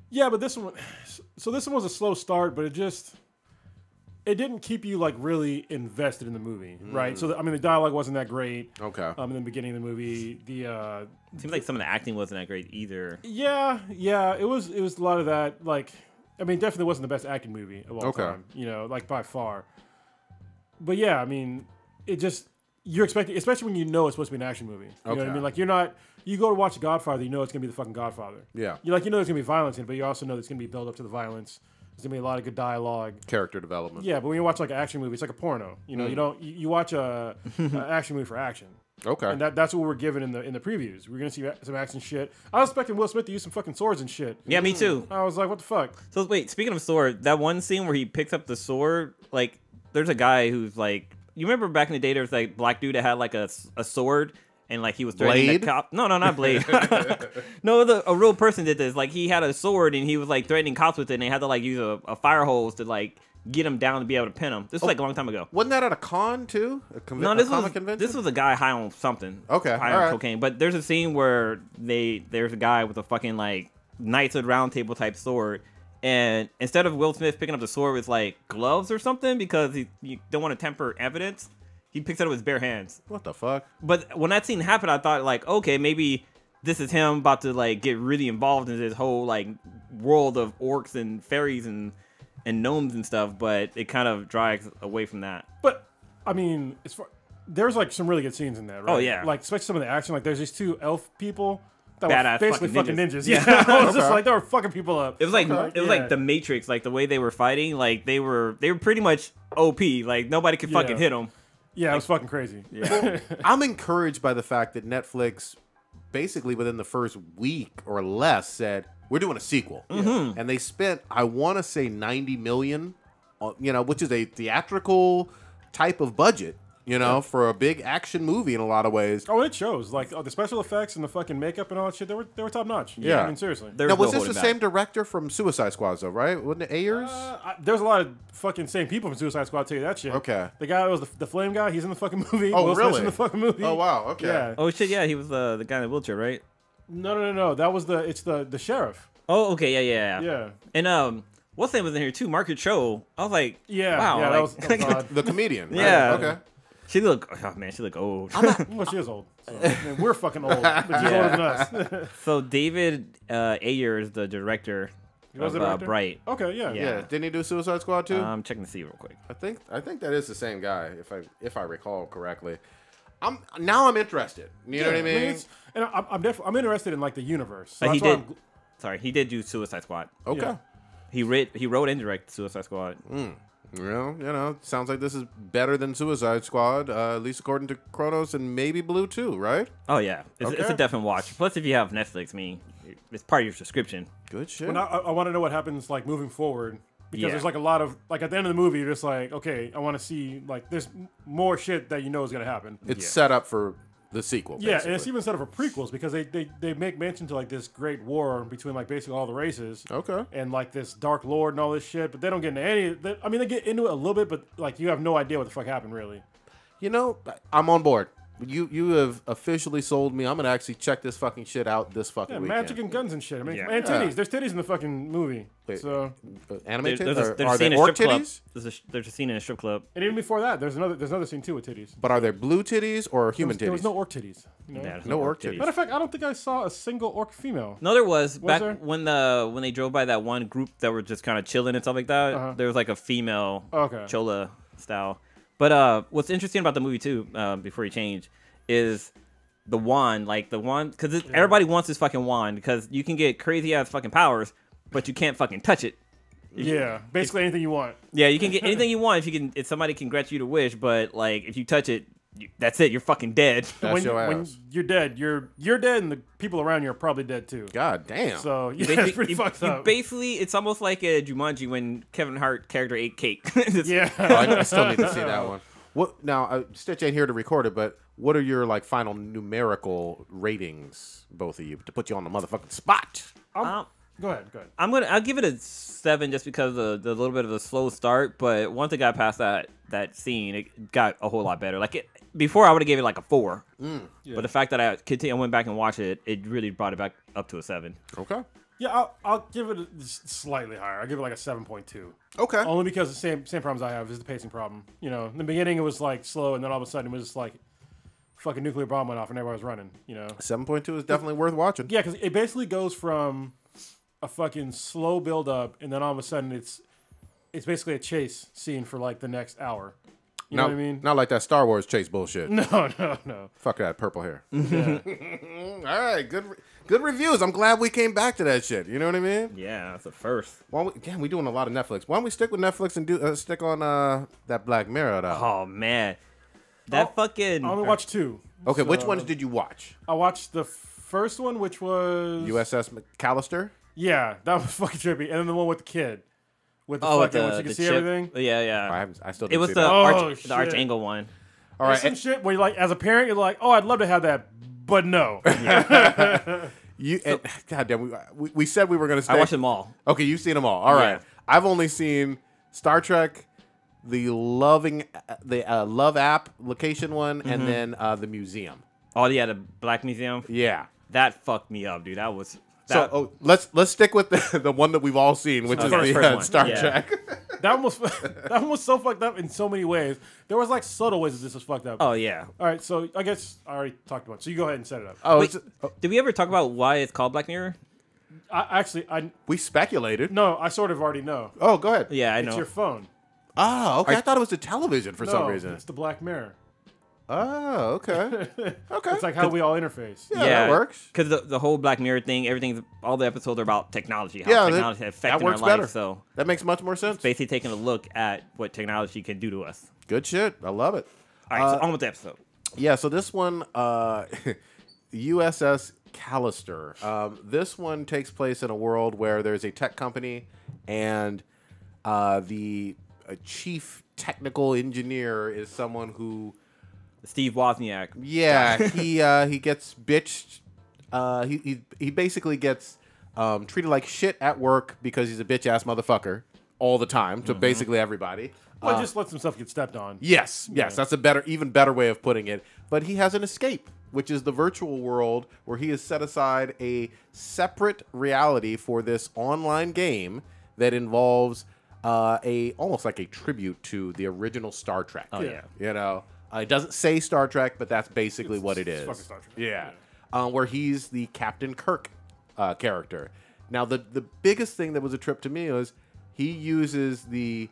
Yeah, but this one was a slow start, but it didn't keep you like really invested in the movie, right? So I mean, the dialogue wasn't that great. Okay. In the beginning of the movie, Seems like some of the acting wasn't that great either. yeah, it was a lot of that. Like, I mean, definitely wasn't the best acting movie of all time, you know, like by far. But yeah, I mean, you're expecting, especially when you know it's supposed to be an action movie. You know what I Okay. mean? Like you go to watch The Godfather, you know it's gonna be the fucking Godfather. Yeah. You know there's gonna be violence in it, but you also know there's gonna be build up to the violence. There's gonna be a lot of good dialogue. Character development. Yeah, but when you watch like an action movie, it's like a porno. You know, you watch a action movie for action. Okay. And that's what we're given in the previews. We're gonna see some action shit. I was expecting Will Smith to use some fucking swords and shit. Yeah, me too. I was like, what the fuck? So wait, speaking of sword, that one scene where he picks up the sword, like there's a guy who's like, you remember back in the day there was like black dude that had like a sword and like he was threatening Blade? the cop. No, not Blade. No, a real person did this. Like he had a sword and he was like threatening cops with it, and they had to like use a fire hose to like get him down to be able to pin him. This was like a long time ago. Wasn't that at a con, too? No, a comic convention? this was a guy high on something. Okay, high on alright. cocaine. But there's a scene where there's a guy with a fucking like Knights of the Round Table type sword, and instead of Will Smith picking up the sword with like gloves or something because you don't want to temper evidence, he picks it up with his bare hands. What the fuck? But when that scene happened, I thought like, okay, maybe this is him about to like get really involved in this whole like world of orcs and fairies and gnomes and stuff. But it kind of drags away from that. But I mean, there's like some really good scenes in that, right? Oh, yeah. Like especially some of the action. Like there's these two elf people that Badass were basically fucking fucking ninjas. ninjas. Yeah, I was just like they were fucking people up. It was like Okay. like the Matrix, like the way they were fighting, like they were pretty much OP. Like nobody could fucking hit them. Yeah, it was fucking crazy. Yeah. I'm encouraged by the fact that Netflix, basically within the first week or less, said we're doing a sequel, and they spent, I want to say, $90 million, which is a theatrical type of budget, for a big action movie in a lot of ways. Oh, it shows. Like the special effects and the fucking makeup and all that shit, they were top notch. Yeah. I mean, seriously. There Now, was no this the holding same back. director from Suicide Squad, though, right? Wasn't it Ayers? There's a lot of fucking same people from Suicide Squad. I'll tell you that shit. Okay. The guy that was the flame guy. He's in the fucking movie. Oh, Will Smith's really? in the fucking movie. Oh, wow. Okay. Yeah. Oh shit, yeah, he was the guy in the wheelchair, right? No. That was the sheriff. Oh, okay, yeah. Yeah. And what's name was in here too? Margaret Cho. I was like, Yeah. wow, Yeah. like, That was odd. The comedian. Right? Yeah. Okay. she look old. Well, she is old. So, man, we're fucking old, but she's older than us. So David Ayer is the director was of the director? Bright. Okay. Yeah. Yeah. Didn't he do Suicide Squad too? I'm checking to see real quick. I think that is the same guy, if I recall correctly. I'm interested. You know what I mean? it's- and I'm interested in like the universe. So He that's why did. Sorry, he did do Suicide Squad. Okay. Yeah. He wrote and directed Suicide Squad. Well, sounds like this is better than Suicide Squad, at least according to Kronos and maybe Blue too, right? Oh yeah, it's a Okay. definite watch. Plus, if you have Netflix, it's part of your subscription. Good shit. Well, now I want to know what happens like moving forward because Yeah. there's like a lot of like at the end of the movie you're just like, okay, I want to see like there's more shit that you know is gonna happen. It's set up for the sequel. Yeah, and basically. it's even set up for prequels because they make mention to like this great war between like basically all the races. Okay. And like this Dark Lord and all this shit, but they don't get into any. They get into it a little bit, but like you have no idea what the fuck happened really. I'm on board. You have officially sold me. I'm gonna actually check this fucking shit out this fucking Yeah, weekend. magic and guns and shit. I mean, Yeah. and Yeah. titties. There's titties in the fucking movie. Wait. So, Anime There's titties? a Are scene they in a orc strip club. titties? There's a scene in a strip club. and even before that, there's another scene too with titties. But are there blue titties or human There was titties? no orc titties. You know? Yeah, there's No orc titties. Matter of fact, I don't think I saw a single orc female. No, there was back there? when they drove by that one group that were just kind of chilling and stuff like that. There was like a female Okay. chola style. But what's interesting about the movie too, before you change, is the wand. Like the wand, because everybody wants this fucking wand because you can get crazy ass fucking powers, but you can't fucking touch it. Yeah, basically anything you want. Yeah, you can get anything you want if somebody can grant you the wish, but like if you touch it, that's it. You're fucking dead. That's your when ass. you're dead, you're dead, and the people around you are probably dead too. God damn. So yeah, it's pretty fucked up. Basically, it's almost like a Jumanji when Kevin Hart character ate cake. It's- Yeah. Oh, I still need to see that one. What now? Stitch ain't here to record it, but what are your like final numerical ratings, both of you, to put you on the motherfucking spot? Go ahead. I'll give it a 7 just because of the little bit of a slow start, but once it got past that scene, it got a whole lot better. Before I would have gave it like a 4, but the fact that I went back and watched it, it really brought it back up to a 7. Okay. Yeah, I'll give it slightly higher. I'll give it like a 7.2. Okay. Only because the same problems I have is the pacing problem. You know, in the beginning it was like slow, and then all of a sudden it was just like fucking nuclear bomb went off and everybody was running. You know. 7.2 is definitely worth watching. Yeah, because it basically goes from a fucking slow build up, and then all of a sudden it's basically a chase scene for like the next hour. You know what I mean? Not like that Star Wars chase bullshit. No. Fuck that purple hair. All right, good reviews. I'm glad we came back to that shit. You know what I mean? Yeah, that's a first. We're doing a lot of Netflix. Why don't we stick with Netflix and stick on that Black Mirror though? Oh man, that fucking. I only watched 2. Okay, which So, ones did you watch? I watched the first one, which was USS McAllister. Yeah, that was fucking trippy, and then the one with the kid, with the with fucking when she can see chip. everything. Yeah. I still. It Didn't was see the that. Oh, the shit. arch angle one. All There's right. some shit where you like, as a parent, you're like, oh, I'd love to have that, but no. God damn, we said we were gonna stay. I watched them all. Okay, you've seen them all. All right. Yeah. I've only seen Star Trek, the Love app location one, and then the museum. Oh yeah, the Black Museum. Yeah. That fucked me up, dude. That was. So let's stick with the one that we've all seen, which is first the one. Star Yeah. Trek. that one was so fucked up in so many ways. There was like subtle ways that this was fucked up. Oh yeah. All right, so I guess I already talked about it. So you go ahead and set it up. Oh, Wait, did we ever talk about why it's called Black Mirror? I we speculated. no, I sort of already know. Oh, go ahead. Yeah, I It's know. your phone. Oh, okay. I thought it was the television for some No, reason. it's the Black Mirror. Oh, okay. Okay. It's like how we all interface. Yeah, that works. Because the whole Black Mirror thing, all the episodes are about technology, how Yeah, technology is affecting our works life. better. So That makes much more sense. basically taking a look at what technology can do to us. Good shit. I love it. All right, so on with the episode. Yeah, so this one, USS Callister. This one takes place in a world where there's a tech company and the chief technical engineer is someone who... Steve Wozniak. Yeah, he gets bitched. He basically gets treated like shit at work because he's a bitch-ass motherfucker all the time to basically everybody. Well, just lets himself get stepped on. Yes, that's a even better way of putting it. But he has an escape, which is the virtual world where he has set aside a separate reality for this online game that involves almost like a tribute to the original Star Trek. Oh, yeah. You know, it doesn't say Star Trek, but that's basically what it is. Fucking Star Trek. Yeah. Where he's the Captain Kirk character. Now, the biggest thing that was a trip to me was he uses the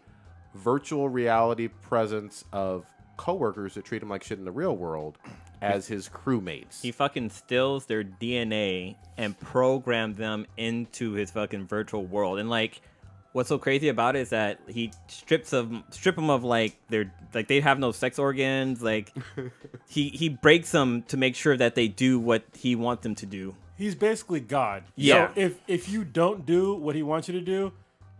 virtual reality presence of coworkers that treat him like shit in the real world as his crewmates. He fucking steals their DNA and programs them into his fucking virtual world. And like, what's so crazy about it is that he strip them of like they have no sex organs. Like he breaks them to make sure that they do what he wants them to do. He's basically God. Yeah. So if you don't do what he wants you to do,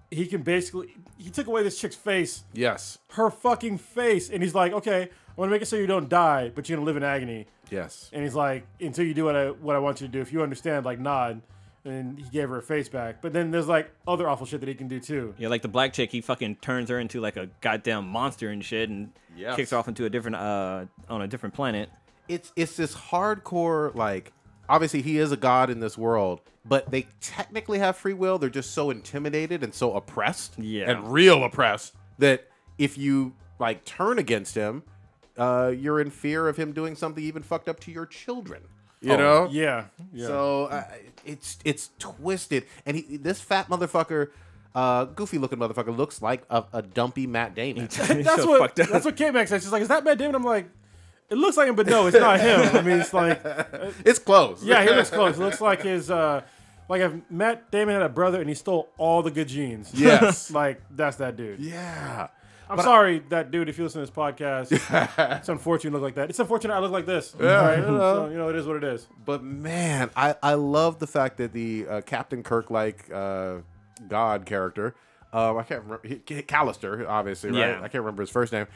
he took away this chick's face. Yes. Her fucking face. And he's like, okay, I'm going to make it so you don't die, but you're going to live in agony. Yes. And he's like, until you do what I want you to do. If you understand, like, nod. And he gave her her face back. But then there's, like, other awful shit that he can do, too. Yeah, like the black chick, he fucking turns her into like a goddamn monster and shit and kicks her off into a different, on a different planet. It's this hardcore, like, obviously he is a god in this world, but they technically have free will. They're just so intimidated and so oppressed. Yeah. And real oppressed that if you, like, turn against him, you're in fear of him doing something even fucked up to your children. You know? Yeah. So it's twisted, and this fat motherfucker, goofy looking motherfucker, looks like a dumpy Matt Damon. That's what K-Max said. She's like, is that Matt Damon? I'm like, it looks like him, but no, it's not him. I mean, it's like... It's close. Yeah, he looks close. It looks like his... like if Matt Damon had a brother and he stole all the good genes. Yes. Like, that's that dude. Yeah. I'm sorry, that dude, if you listen to this podcast, it's unfortunate you look like that. It's unfortunate I look like this. Yeah, right? So, it is what it is. But man, I love the fact that the Captain Kirk-like God character, I can't remember, Callister, obviously, right? Yeah. I can't remember his first name.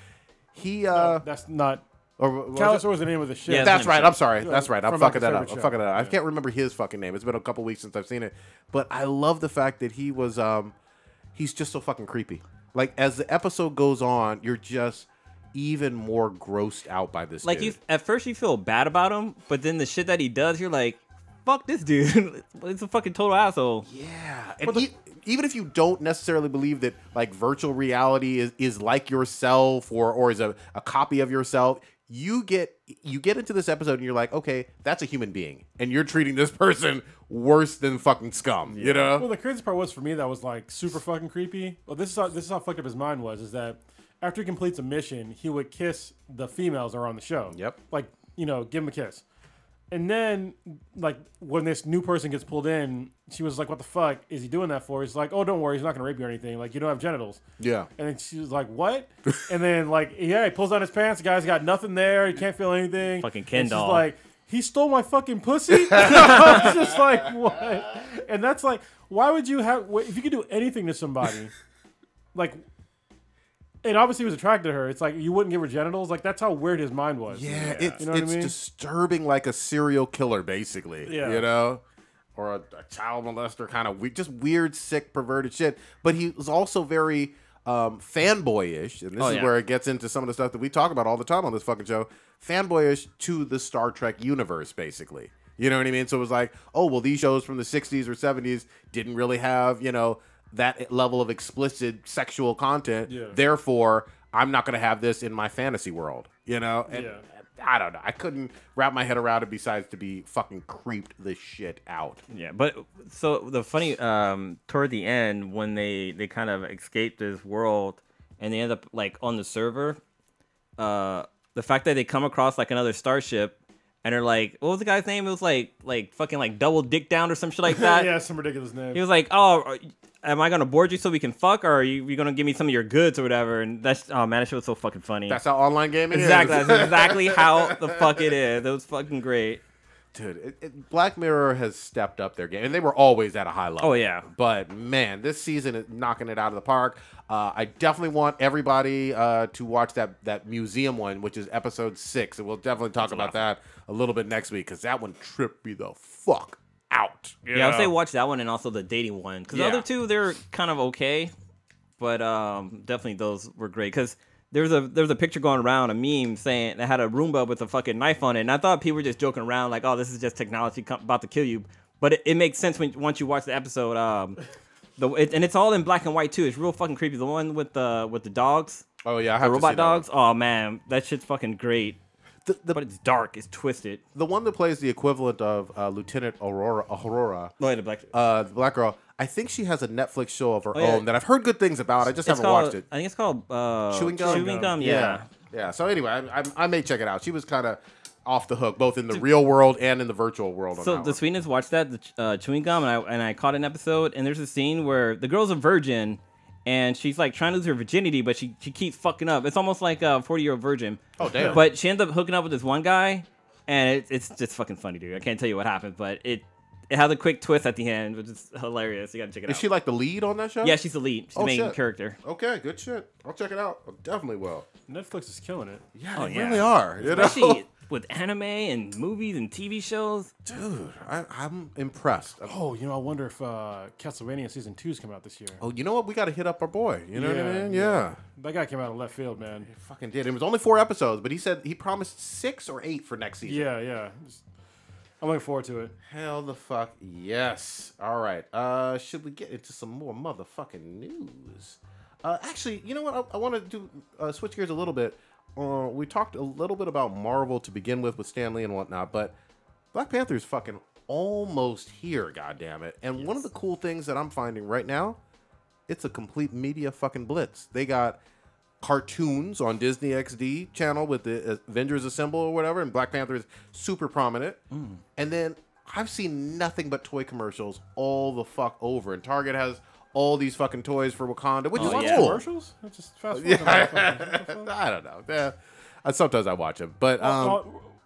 He, that's not... Callister was the name of the ship. Yeah, that's right. I'm sorry. Yeah, That's right. I'm from fucking my that up. favorite I'm show. fucking that up. I Yeah. can't remember his fucking name. It's been a couple weeks since I've seen it. But I love the fact that he was, he's just so fucking creepy. Like, as the episode goes on, you're just even more grossed out by this dude. At first you feel bad about him, but then the shit that he does, you're like, fuck this dude. It's a fucking total asshole. Yeah. And even if you don't necessarily believe that, like, virtual reality is like yourself or is a copy of yourself, you get into this episode and you're like, okay, that's a human being, and you're treating this person worse than fucking scum. You know? Well, the crazy part was for me that was like super fucking creepy. Well, this is how fucked up his mind was. Is that after he completes a mission, he would kiss the females that are on the show. Yep. Like, give him a kiss. And then, like, when this new person gets pulled in, she was like, what the fuck is he doing that for? He's like, oh, don't worry, he's not gonna rape you or anything. Like, you don't have genitals. Yeah. And then she was like, what? And then, like, yeah, he pulls down his pants. The guy's got nothing there. He can't feel anything. Fucking Ken and she's doll. like, he stole my fucking pussy? I was just like, what? And that's like, why would you have, if you could do anything to somebody, like, and obviously he was attracted to her. It's like, you wouldn't give her genitals? Like, that's how weird his mind was. Yeah, You know what I mean? disturbing, like a serial killer, basically. Yeah. You know? Or a child molester, kind of just weird, sick, perverted shit. But he was also very fanboyish, and this is where it gets into some of the stuff that we talk about all the time on this fucking show. Fanboyish to the Star Trek universe, basically. You know what I mean? So it was like, oh, well, these shows from the 60s or 70s didn't really have, that level of explicit sexual content. Yeah. Therefore, I'm not going to have this in my fantasy world, And I don't know. I couldn't wrap my head around it besides to be fucking creeped the shit out. Yeah, but so the funny toward the end when they kind of escape this world and they end up like on the server, the fact that they come across like another starship and they're like, what was the guy's name? It was like fucking like double dick down or some shit like that. Yeah, some ridiculous name. He was like, oh, am I gonna board you so we can fuck, or are you gonna give me some of your goods or whatever? And that's, oh man, that shit was so fucking funny. That's how online gaming exactly, is. That's exactly how the fuck it is. It was fucking great. Dude, Black Mirror has stepped up their game, and they were always at a high level. Oh yeah, but man, this season is knocking it out of the park. I definitely want everybody to watch that museum one, which is episode 6, and we'll definitely talk about that a little bit next week because that one tripped me the fuck out. Yeah, I would say watch that one and also the dating one because the other two they're kind of okay, but definitely those were great because. There's a picture going around, a meme saying that had a Roomba with a fucking knife on it, and I thought people were just joking around like, "Oh, this is just technology about to kill you." But it makes sense once you watch the episode. And it's all in black and white too. It's real fucking creepy. The one with the dogs. Oh yeah, I have the robot to see dogs. That one. Oh man, that shit's fucking great. But it's dark. It's twisted. The one that plays the equivalent of Lieutenant Aurora. Oh, yeah, the black girl. I think she has a Netflix show of her own that I've heard good things about. I just haven't watched it. I think it's called Chewing Gum. Chewing Gum. Yeah. So anyway, I may check it out. She was kind of off the hook, both in the real world and in the virtual world. So the sweetness watched that, the Chewing Gum, and I caught an episode, and there's a scene where the girl's a virgin, and she's like trying to lose her virginity, but she keeps fucking up. It's almost like a 40-year-old virgin. Oh damn! But she ends up hooking up with this one guy, and it's just fucking funny, dude. I can't tell you what happened, but it has a quick twist at the end, which is hilarious. You gotta check it out. Is she like the lead on that show? Yeah, she's the lead. She's the main character. Okay, good shit. I'll check it out. I definitely will. Netflix is killing it. Yeah, they really are. Especially with anime and movies and TV shows. Dude, I'm impressed. Oh, I wonder if Castlevania Season 2 is coming out this year. Oh, you know what? We got to hit up our boy. You know what I mean? Yeah. That guy came out of left field, man. He fucking did. It was only 4 episodes, but he said he promised 6 or 8 for next season. Yeah. I'm looking forward to it. Hell the fuck yes. All right. Should we get into some more motherfucking news? Actually, you know what? I want to do switch gears a little bit. We talked a little bit about Marvel to begin with Stan Lee and whatnot, but Black Panther's fucking almost here, goddammit. And one of the cool things that I'm finding right now, it's a complete media fucking blitz. They got cartoons on Disney XD channel with the Avengers Assemble or whatever, and Black Panther is super prominent. And then I've seen nothing but toy commercials all the fuck over, and Target has all these fucking toys for Wakanda, which is cool. Commercials? That's just fast forward. I don't know. Yeah. Sometimes I watch them, but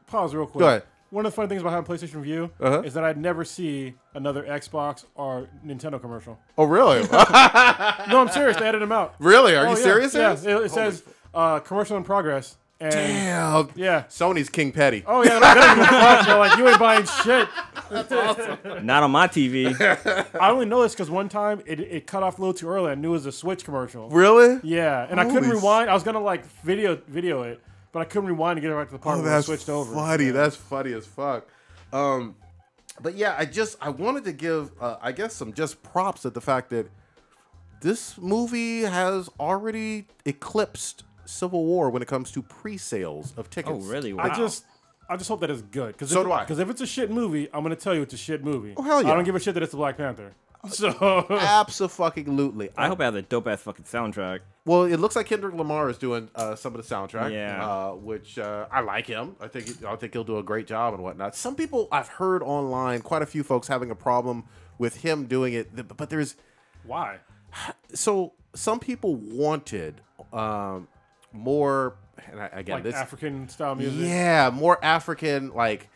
pause real quick. Go ahead. One of the funny things about having PlayStation View is that I'd never see another Xbox or Nintendo commercial. Oh, really? No, I'm serious. They added them out. Really? Are you serious? Yeah. It says commercial in progress. And damn. Yeah. Sony's King Petty. Oh, yeah. They don't give a fuck. They're like, you ain't buying shit. That's awesome. Not on my TV. I only know this because one time it cut off a little too early. I knew it was a Switch commercial. Really? Yeah. And I couldn't rewind. I was going to like video it, but I couldn't rewind to get it right to the part where it switched over. Funny. Yeah. That's funny as fuck. But yeah, I wanted to give, I guess, some just props at the fact that this movie has already eclipsed Civil War when it comes to pre-sales of tickets. Oh, really? Wow. I just hope that it's good. So do I. Because if it's a shit movie, I'm going to tell you it's a shit movie. Oh, hell yeah. I don't give a shit that it's a Black Panther. So Abso-fucking-lutely. I hope it has a dope-ass fucking soundtrack. Well, it looks like Kendrick Lamar is doing some of the soundtrack. Yeah. Which I like him. I think he'll do a great job and whatnot. Some people I've heard online, quite a few folks having a problem with him doing it. But there's... Why? So some people wanted... more, and again, like this African style music. Yeah, more African, like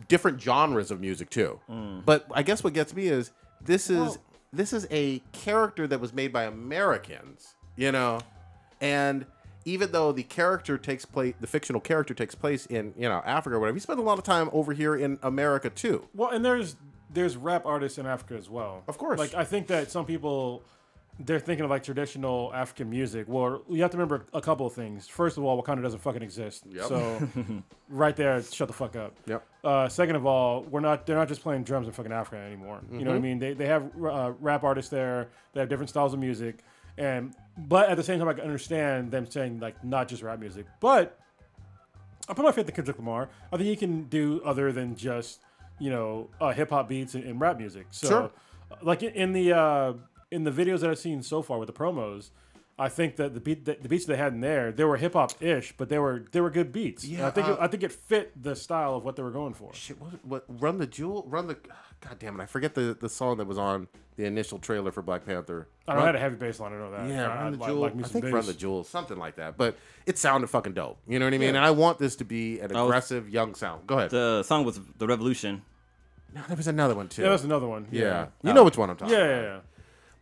different genres of music too. But I guess what gets me is this is a character that was made by Americans, and even though the fictional character takes place in Africa or whatever, he spent a lot of time over here in America too. Well, and there's rap artists in Africa as well. Of course. Like I think that some people. They're thinking of like traditional African music. Well, you have to remember a couple of things. First of all, Wakanda doesn't fucking exist. Yep. So right there, shut the fuck up. Yep. Second of all, they're not just playing drums in fucking Africa anymore. You know what I mean? They have rap artists there. They have different styles of music. But at the same time, I can understand them saying like not just rap music. But I put my faith in Kendrick Lamar. I think he can do other than just hip hop beats and rap music. So sure. Like in the videos that I've seen so far with the promos, I think that the beats they had in there, they were hip hop ish, but they were good beats. Yeah, And I think it fit the style of what they were going for. Shit, what Run the Jewel? God damn it, I forget the song that was on the initial trailer for Black Panther. I know, I had a heavy bass line, I know that. Yeah, Run the Jewel. Like me I some think bass. Run the Jewel, something like that. But it sounded fucking dope. You know what I mean? And I want this to be an aggressive young sound. Go ahead. The song was The Revolution. No, there was another one too. Yeah, that's another one. Yeah. You know which one I'm talking about. Yeah.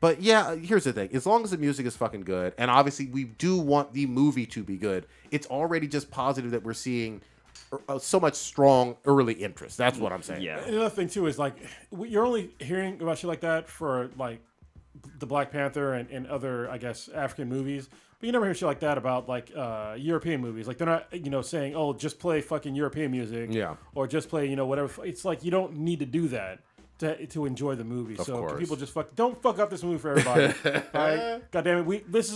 But yeah, here's the thing. As long as the music is fucking good, and obviously we do want the movie to be good, it's already just positive that we're seeing so much strong early interest. That's what I'm saying. Yeah. And another thing too is like you're only hearing about shit like that for like the Black Panther and other, I guess, African movies. But you never hear shit like that about like European movies. Like they're not, saying, "Oh, just play fucking European music," or just play, whatever. It's like you don't need to do that to enjoy the movie. Of So course. people just don't fuck up this movie for everybody. All right? God damn it, this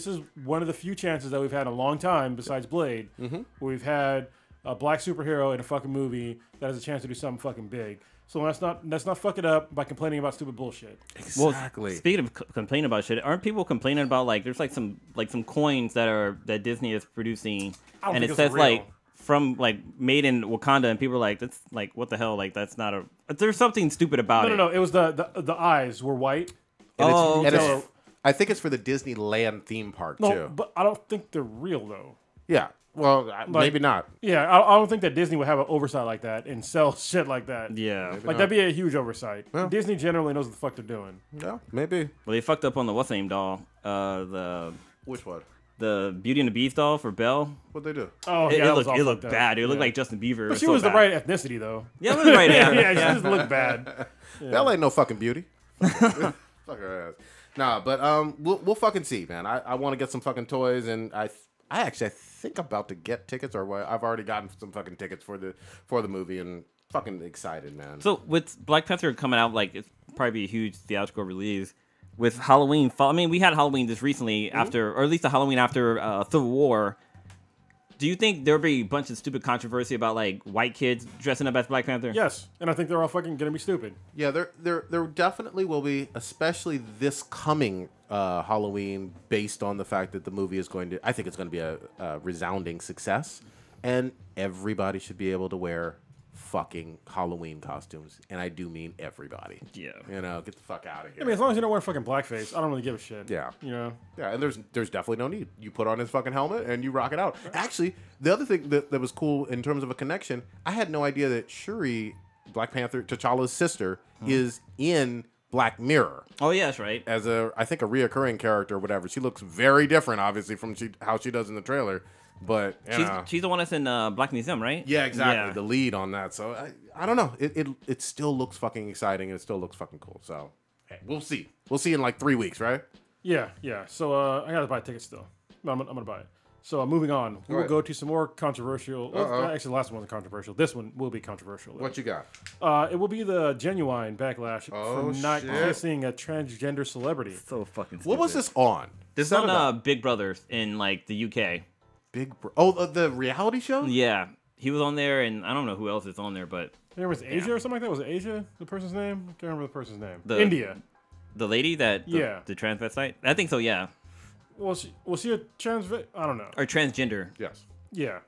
is one of the few chances that we've had in a long time besides Blade, where we've had a black superhero in a fucking movie that has a chance to do something fucking big. So let's not fuck it up by complaining about stupid bullshit. Exactly. Well, speaking of complaining about shit, aren't people complaining about like there's like some coins that Disney is producing, I don't and think it it's says real. like from like made in Wakanda, and people are like, that's like what the hell? Like that's not a. There's something stupid about it. No. It was the eyes were white. And Oh, and okay. I think it's for the Disneyland theme park No, too. but I don't think they're real though. Yeah. Well, maybe not. Yeah, I don't think that Disney would have an oversight like that and sell shit like that. Yeah. Like that'd be a huge oversight. Yeah. Disney generally knows what the fuck they're doing. Yeah, maybe. Well, they fucked up on the what's name doll, the Which one? Beauty and the Beast doll for Belle. What'd they do? Oh, It, yeah, that was all looked fucked up. bad. It looked Yeah. like Justin Bieber. But she so was the bad. right ethnicity though. Yeah, it was right. Yeah, Yeah, she just looked bad. That ain't no fucking beauty. Fuck her ass. Nah, but we'll fucking see, man. I want to get some fucking toys, and I think I'm about to get tickets, or I've already gotten some fucking tickets for the movie, and fucking excited, man. So with Black Panther coming out, like it's probably be a huge theatrical release. With Halloween, I mean, we had Halloween just recently after, or at least the Halloween after Civil War. Do you think there'll be a bunch of stupid controversy about like white kids dressing up as Black Panther? Yes, and I think they're all fucking gonna be stupid. Yeah, there definitely will be, especially this coming Halloween, based on the fact that the movie is going to. I think it's going to be a resounding success, and everybody should be able to wear fucking Halloween costumes, and I do mean everybody. Yeah. Get the fuck out of here. I mean, as long as you don't wear fucking blackface, I don't really give a shit. Yeah. Yeah, and there's definitely no need. You put on his fucking helmet and you rock it out. Actually, the other thing that was cool in terms of a connection, I had no idea that Shuri, Black Panther, T'Challa's sister, is in Black Mirror Oh yeah, that's right. as I think a reoccurring character or whatever. She looks very different, obviously, from how she does in the trailer. But She's the one that's in Black Museum, right? yeah, exactly. Yeah. The lead on that. So I don't know. It still looks fucking exciting, and it still looks fucking cool. So hey, we'll see. We'll see in like 3 weeks, right? yeah. So I gotta buy tickets still. I'm gonna buy it. So moving on, we will right. go to some more controversial. Actually, the last one was controversial. This one will be controversial. though. What you got? It will be the genuine backlash Oh, from not shit. kissing a transgender celebrity. So fucking stupid. What was this on? This Set it on up. Big Brother in like the UK. The reality show? Yeah, he was on there, and I don't know who else is on there, but There was Asia or something like that. Was it Asia the person's name? I can't remember the person's name. The- India. the lady that Yeah. the transvestite. I think so. Yeah, Was she a I don't know. or transgender. Yes. Yeah.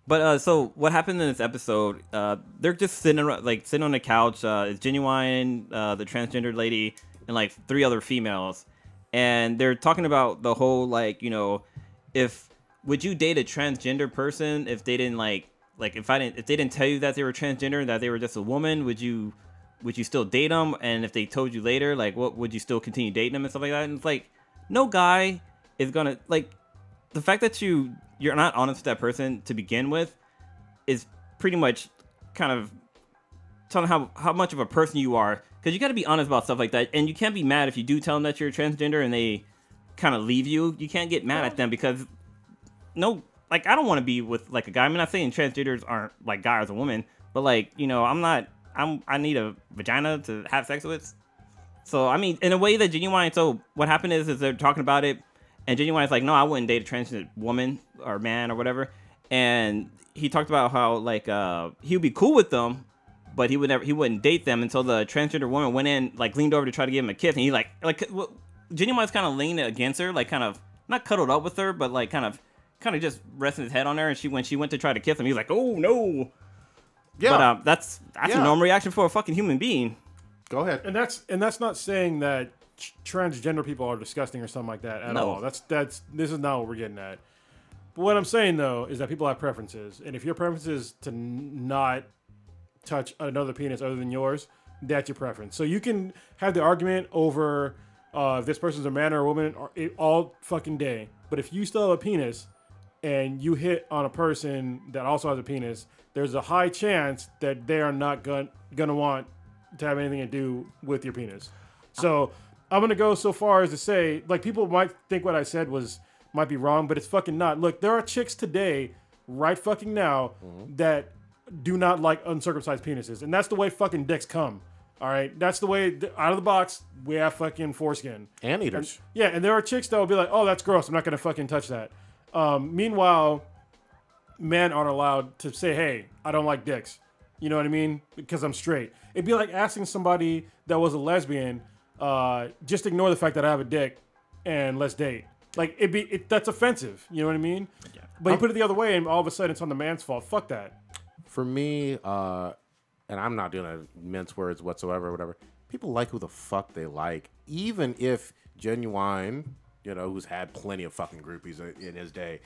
But so what happened in this episode? They're just sitting on the couch. It's Genuine, the transgender lady, and like 3 other females, and they're talking about the whole if would you date a transgender person if they didn't if they didn't tell you that they were transgender, that they were just a woman, would you still date them? And if they told you later, what would you still continue dating them and stuff like that? And it's like no guy is gonna the fact that you're not honest with that person to begin with is pretty much kind of telling how much of a person you are, because you got to be honest about stuff like that, and you can't be mad if you do tell them that you're transgender and they kind of leave you. You can't get mad at them because I don't want to be with a guy. I'm not saying transgenders aren't like guy or a woman, but I need a vagina to have sex with. So I mean, in a way that Genuine. So what happened is they're talking about it, and Genuine's like, no, I wouldn't date a transgender woman or man or whatever. And he talked about how he would be cool with them, but he wouldn't date them until the transgender woman went in, leaned over to try to give him a kiss, and he Genuine's kind of leaned against her, kind of not cuddled up with her, but like kind of just resting his head on her. And when she went to try to kiss him, he was like, "Oh no." Yeah. But that's a normal reaction for a fucking human being. Go ahead. And that's not saying that transgender people are disgusting or something like that at all. This is not what we're getting at. But what I'm saying though is that people have preferences, and if your preference is to not touch another penis other than yours, that's your preference. So you can have the argument over if this person's a man or a woman all fucking day, but if you still have a penis and you hit on a person that also has a penis, there's a high chance that they are not gonna want to have anything to do with your penis. So I'm gonna go so far as to say, like, people might think what I said might be wrong, but it's fucking not. Look, there are chicks today, right fucking now, that do not like uncircumcised penises, and that's the way fucking dicks come. All right, that's the way out of the box. We have fucking foreskin. Anteaters. And there are chicks that will be like, "Oh, that's gross. I'm not gonna fucking touch that." Meanwhile, men aren't allowed to say, "Hey, I don't like dicks." You know what I mean? Because I'm straight. It'd be like asking somebody that was a lesbian, just ignore the fact that I have a dick and let's date. Like, that's offensive. You know what I mean? Yeah. But you put it the other way, and all of a sudden it's on the man's fault. Fuck that. For me, and I'm not doing a mince words whatsoever, or whatever. People like who the fuck they like, even if Genuine, who's had plenty of fucking groupies in his day,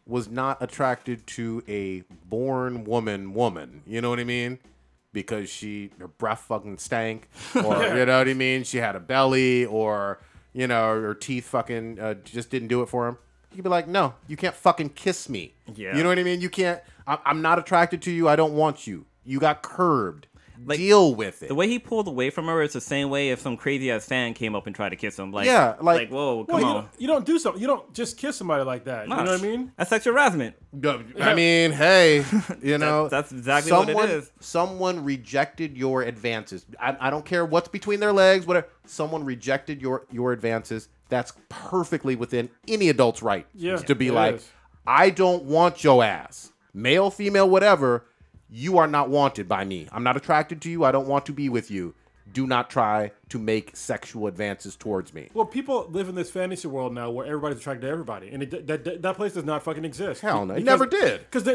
was not attracted to a born woman. You know what I mean? Because her breath fucking stank, or you know what I mean? She had a belly, or her teeth fucking just didn't do it for him. You'd be like, no, you can't fucking kiss me. Yeah. You know what I mean? You can't. I'm not attracted to you. I don't want you. You got curbed. Like, deal with it. The way he pulled away from her is the same way if some crazy ass fan came up and tried to kiss him. Like, whoa, come on. You don't do something. You don't just kiss somebody like that. You know what I mean? That's sexual harassment. I mean, hey, that's exactly what it is. Someone rejected your advances. I don't care what's between their legs, whatever. Someone rejected your advances. That's perfectly within any adult's right to be like, I don't want your ass. Male, female, whatever. You are not wanted by me. I'm not attracted to you. I don't want to be with you. Do not try to make sexual advances towards me. Well, people live in this fantasy world now where everybody's attracted to everybody, and that place does not fucking exist. Hell no, it never did. Because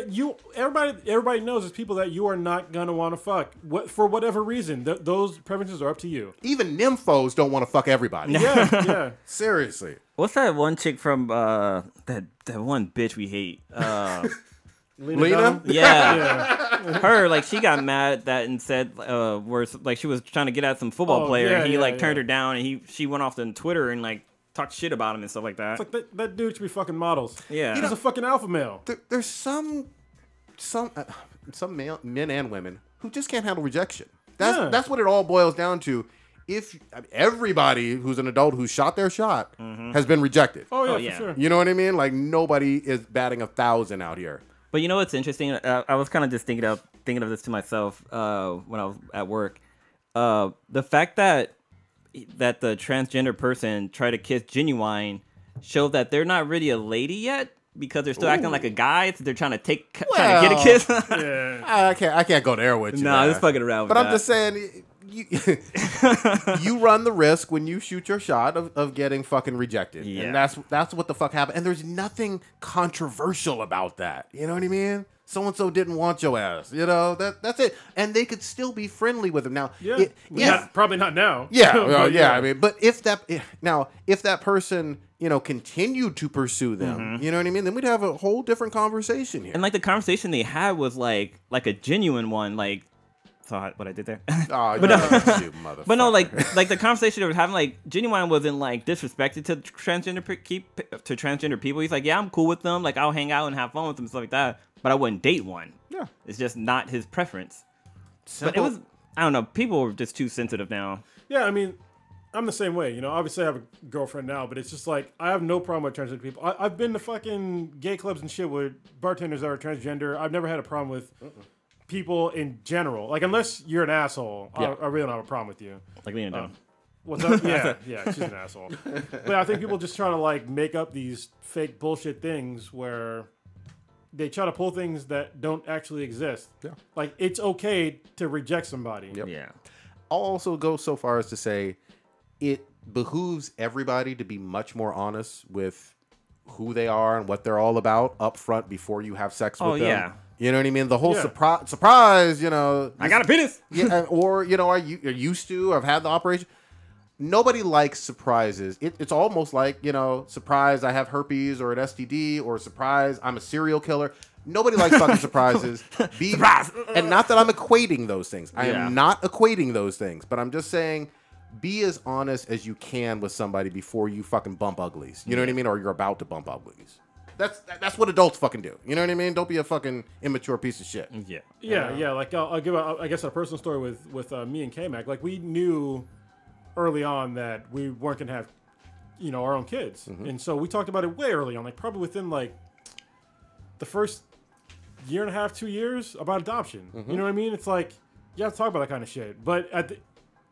everybody knows there's people that you are not gonna want to fuck for whatever reason. Those preferences are up to you. Even nymphos don't want to fuck everybody. Yeah. Seriously. What's that one chick from that one bitch we hate? Lena? Yeah. Her, like, she got mad at that and said, she was trying to get at some football player, and he turned her down, and she went off on Twitter and like talked shit about him and stuff like that. It's like that dude should be fucking models. Yeah. He's a fucking alpha male. There's some men and women who just can't handle rejection. That's what it all boils down to. Everybody who's an adult who shot their shot has been rejected. Oh yeah, for sure. You know what I mean? Like, nobody is batting 1,000 out here. But you know what's interesting? I was kind of just thinking of this to myself when I was at work. The fact that the transgender person tried to kiss Genuine showed that they're not really a lady yet because they're still acting like a guy. So they're trying to get a kiss. I can't go there with you. No, just fucking around with that. But I'm just saying, you run the risk when you shoot your shot of getting fucking rejected. Yeah. And that's what the fuck happened. And there's nothing controversial about that. You know what I mean? So-and-so didn't want your ass. That's it. And they could still be friendly with him. Now, probably not now. Yeah. I mean, but if that person, continued to pursue them, you know what I mean? Then we'd have a whole different conversation here. And like the conversation they had was like a genuine one, like, saw what I did there. Oh, but motherfucker. But no, like the conversation they were having, like, Genuine wasn't like disrespected to transgender people. He's like, yeah, I'm cool with them. Like, I'll hang out and have fun with them and stuff like that. But I wouldn't date one. Yeah, it's just not his preference. Simple. But it was, I don't know. People are just too sensitive now. Yeah, I mean, I'm the same way. Obviously I have a girlfriend now, but it's just like I have no problem with transgender people. I've been to fucking gay clubs and shit with bartenders that are transgender. I've never had a problem with people in general. Like, unless you're an asshole, I really don't have a problem with you. Like Lena Dunham. What's up? Yeah, she's an asshole. But I think people just try to like make up these fake bullshit things where they try to pull things that don't actually exist. Yeah. Like, it's okay to reject somebody. Yep. Yeah. I'll also go so far as to say it behooves everybody to be much more honest with who they are and what they're all about up front before you have sex with them. Yeah. You know what I mean? The whole surprise, you know. I got a penis. Yeah, or, you know, are used to, or have had the operation. Nobody likes surprises. It's almost like, you know, surprise, I have herpes or an STD, or surprise, I'm a serial killer. Nobody likes fucking surprises. Surprise! And not that I'm equating those things. I am not equating those things. But I'm just saying, be as honest as you can with somebody before you fucking bump uglies. You know what I mean? Or you're about to bump uglies. That's what adults fucking do. You know what I mean? Don't be a fucking immature piece of shit. Yeah. Like I'll give, I guess, a personal story with me and K-Mac. Like, we knew early on that we weren't gonna have, you know, our own kids, and so we talked about it way early on, like probably within like the first year and a half, 2 years, about adoption. You know what I mean? It's like you have to talk about that kind of shit. But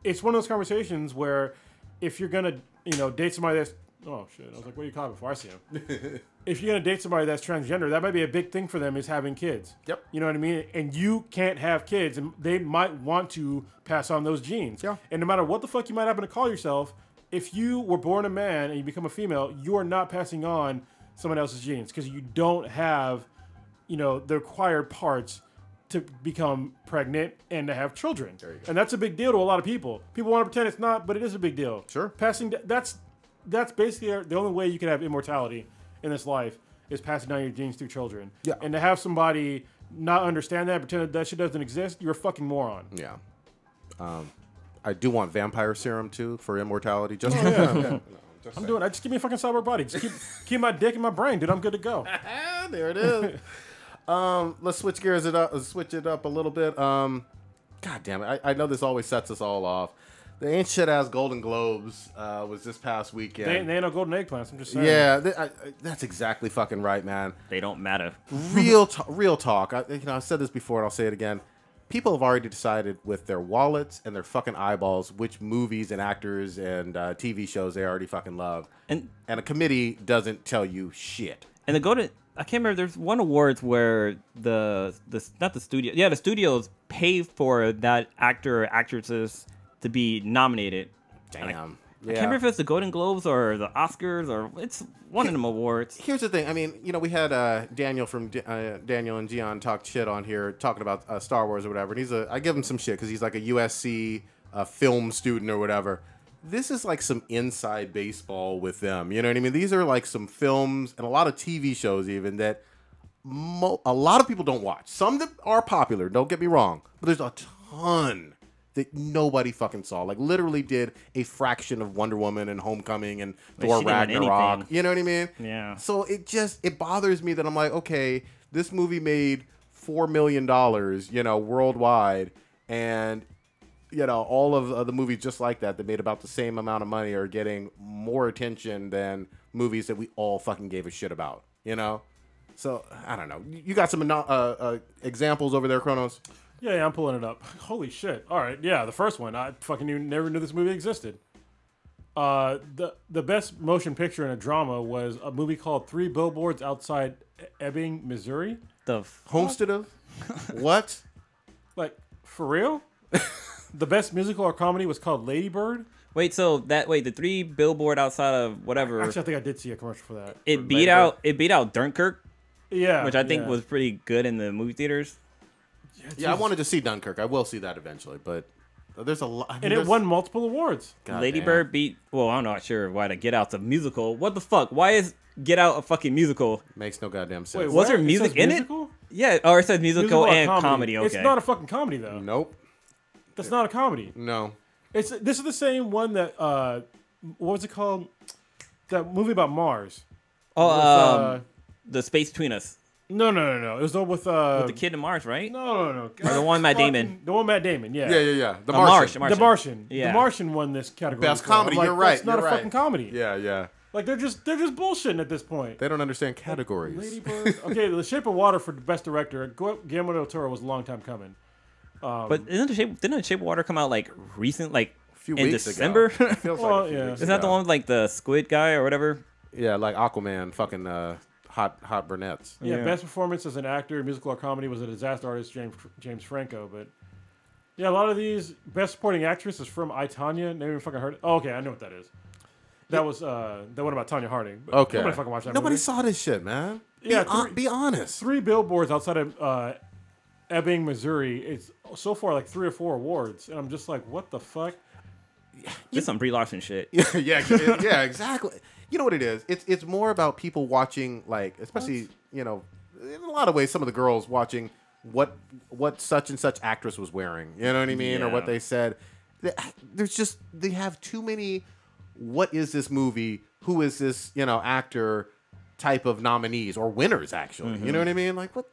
it's one of those conversations where if you're gonna, you know, date somebody that's oh shit, I was like, what are you calling before I see him? If you're gonna date somebody that's transgender, that might be a big thing for them, is having kids. Yep. You know what I mean? And you can't have kids, and they might want to pass on those genes. Yeah. And no matter what the fuck you might happen to call yourself, if you were born a man and you become a female, you are not passing on someone else's genes because you don't have, you know, the required parts to become pregnant and to have children. There you go. And that's a big deal to a lot of people. People want to pretend it's not, but it is a big deal. Sure. That's basically the only way you can have immortality in this life, is passing down your genes through children. Yeah. And to have somebody not understand that, pretend that shit doesn't exist, you're a fucking moron. Yeah. I do want vampire serum too for immortality. Just Just give me a fucking cyborg body. Just keep my dick in my brain, dude. I'm good to go. There it is. Let's switch gears. Switch it up a little bit. God damn it! I know this always sets us all off. The ain't shit ass Golden Globes was this past weekend. They ain't no golden eggplants. I'm just saying. Yeah, that's exactly fucking right, man. They don't matter. Real talk. I've said this before and I'll say it again. People have already decided with their wallets and their fucking eyeballs which movies and actors and TV shows they already fucking love. And a committee doesn't tell you shit. And I can't remember. There's one awards where the studios pay for that actor or actresses to be nominated. Damn. I can't remember if it's the Golden Globes or the Oscars, or it's one of them awards. Here's the thing. I mean, you know, we had Daniel from Daniel and Gian talk shit on here talking about Star Wars or whatever. And I give him some shit because he's like a USC film student or whatever. This is like some inside baseball with them. You know what I mean? These are like some films and a lot of TV shows even that a lot of people don't watch. Some that are popular, don't get me wrong. But there's a ton that nobody fucking saw. Like, literally did a fraction of Wonder Woman and Homecoming and Thor Ragnarok. You know what I mean? Yeah. So it bothers me that I'm like, okay, this movie made $4 million, you know, worldwide, and you know, all of the movies just like that made about the same amount of money are getting more attention than movies that we all fucking gave a shit about, you know? So, I don't know. You got some examples over there, Kronos? Yeah, I'm pulling it up. Holy shit. All right, yeah, the first one. I fucking never knew this movie existed. The best motion picture in a drama was a movie called 3 Billboards Outside Ebbing, Missouri. The Homestead of? What? Like, for real? The best musical or comedy was called Lady Bird. Wait, the 3 Billboard outside of whatever. Actually, I think I did see a commercial for that. It beat out Dunkirk. Yeah, which I think was pretty good in the movie theaters. Yeah, I wanted to see Dunkirk. I will see that eventually, but there's a lot. And it won multiple awards. Lady Bird beat. Well, I'm not sure why Get Out's a musical. What the fuck? Why is Get Out a fucking musical? Makes no goddamn sense. Wait, was there music in it? Yeah, or it says musical and comedy. Okay, it's not a fucking comedy though. Nope. That's not a comedy. No. This is the same one that what was it called? That movie about Mars. Oh, The Space Between Us. No. It was the one with the kid in Mars, right? No. Or the one Matt Damon. The one Matt Damon, yeah. Yeah. The Martian. The Martian. Yeah. The Martian won this category. Best comedy. You're right. It's not a fucking comedy. Yeah. Like they're just bullshitting at this point. They don't understand categories. Lady Bird. Okay, The Shape of Water for the best director. Guillermo del Toro was a long time coming. But didn't the Shape of Water come out like recent, like a few in weeks December? Ago. Feels like a few weeks Isn't that the one with like the squid guy or whatever? Yeah, like Aquaman, fucking hot brunettes. Yeah, best performance as an actor, musical or comedy was a Disaster Artist, James Franco. But Yeah, a lot of these Best Supporting Actress is from I, Tonya. Never even fucking heard it. Oh, okay, I know what that is. That was that one about Tonya Harding. But Okay. nobody fucking watched that Nobody movie. saw this shit, man. Yeah, Be honest. 3 billboards outside of Ebbing, Missouri. It's so far like 3 or 4 awards, and I'm just like, what the fuck? This some Brie Larson shit. yeah, exactly. You know what it is? It's more about people watching, like, especially, you know, in a lot of ways, some of the girls watching what such and such actress was wearing. You know what I mean? Or what they said. There's just, they have too many, what is this movie? Who is this, you know, actor type of nominees or winners, actually. You know what I mean? Like, what?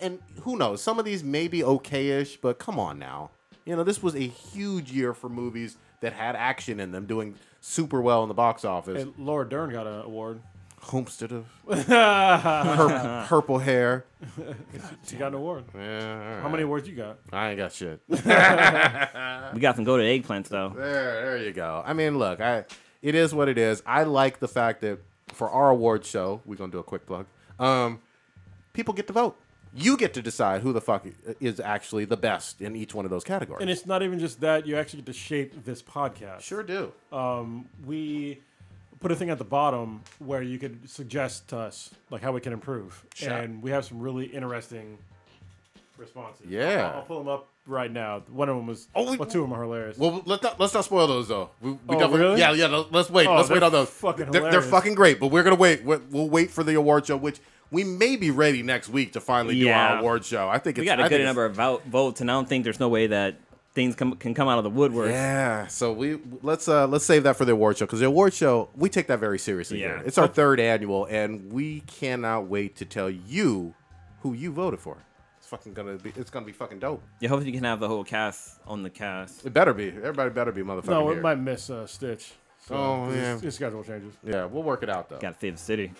And who knows? Some of these may be okay-ish, but come on now. You know, this was a huge year for movies that had action in them, doing super well in the box office. And Laura Dern got an award. Homestead of purple hair. She got an award. Yeah, all right. How many awards you got? I ain't got shit. We got some golden eggplants though. There you go. I mean, look, it is what it is. I like the fact that for our award show, we're gonna do a quick plug. People get to vote. You get to decide who the fuck is actually the best in each one of those categories. And it's not even just that. You actually get to shape this podcast. Sure do. We put a thing at the bottom where you could suggest to us like how we can improve. Sure. And we have some really interesting responses. Yeah. I'll pull them up right now. One of them was, two of them are hilarious. Well, let's not spoil those though. We really? Yeah. Let's wait. Oh, Let's wait they're on those. fucking They're hilarious. fucking great, but we're gonna wait. We'll wait for the award show, which we may be ready next week to finally do our award show. I think we got a good number of votes, and I don't think there's no way that things can come out of the woodwork. Yeah, so let's save that for the award show, because the award show, we take that very seriously. Yeah. Here. It's our 3rd annual, and we cannot wait to tell you who you voted for. It's gonna be fucking dope. Yeah, hopefully you can have the whole cast on the cast. It better be. Everybody better be motherfucking No, here. it might miss Stitch. So yeah. His schedule changes. Yeah, we'll work it out though. Got to save the city.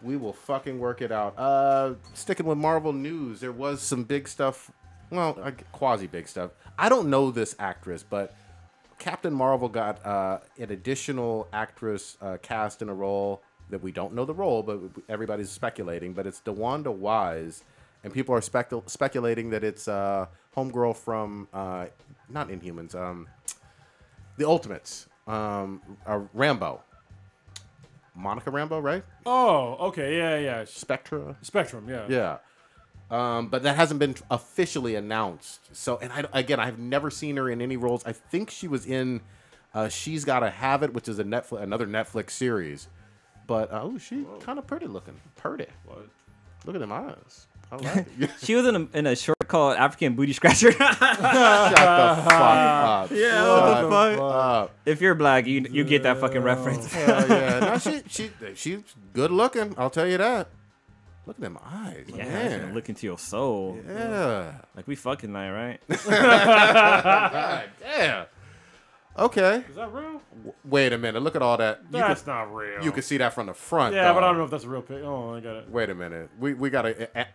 We will fucking work it out. Sticking with Marvel news, there was some big stuff. Well, quasi big stuff. I don't know this actress, but Captain Marvel got an additional actress cast in a role that we don't know the role, but everybody's speculating. But it's DeWanda Wise, and people are speculating that it's homegirl from not Inhumans, the Ultimates, Rambo. Monica Rambeau, right? Oh, okay, yeah. Spectrum, yeah. yeah. But that hasn't been officially announced. So, and I've never seen her in any roles. I think she was in She's Gotta Have It, which is another Netflix series. But she kind of pretty looking. Pretty. What? Look at them eyes. I like it. She was in a short called African Booty Scratcher. Shut the fuck up. Yeah, Shut what the fuck? up. If you're black, you get that fucking reference. Hell yeah. No, she's good looking. I'll tell you that. Look at them eyes. Yeah, Man. look into your soul. Yeah. Like we fucking night, right? God damn. Okay. Is that real? Wait a minute. Look at all that. That's not real. You can see that from the front. Yeah, dog. but I don't know if that's a real pic. Oh, I got it. Wait a minute. We got to. It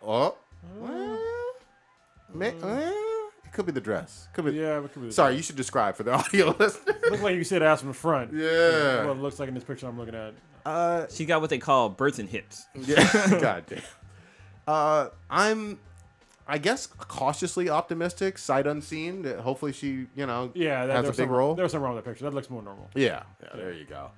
could be the dress. Could be. Yeah, it could be. Sorry, you should describe for the audio listeners. Looks like you said ass from the front. Yeah. What it looks like in this picture I'm looking at. She got what they call birds and hips. Yeah. God damn. I'm, I guess, cautiously optimistic, sight unseen, that hopefully she, has a big role. There's something wrong with that picture. That looks more normal. Yeah, there you go.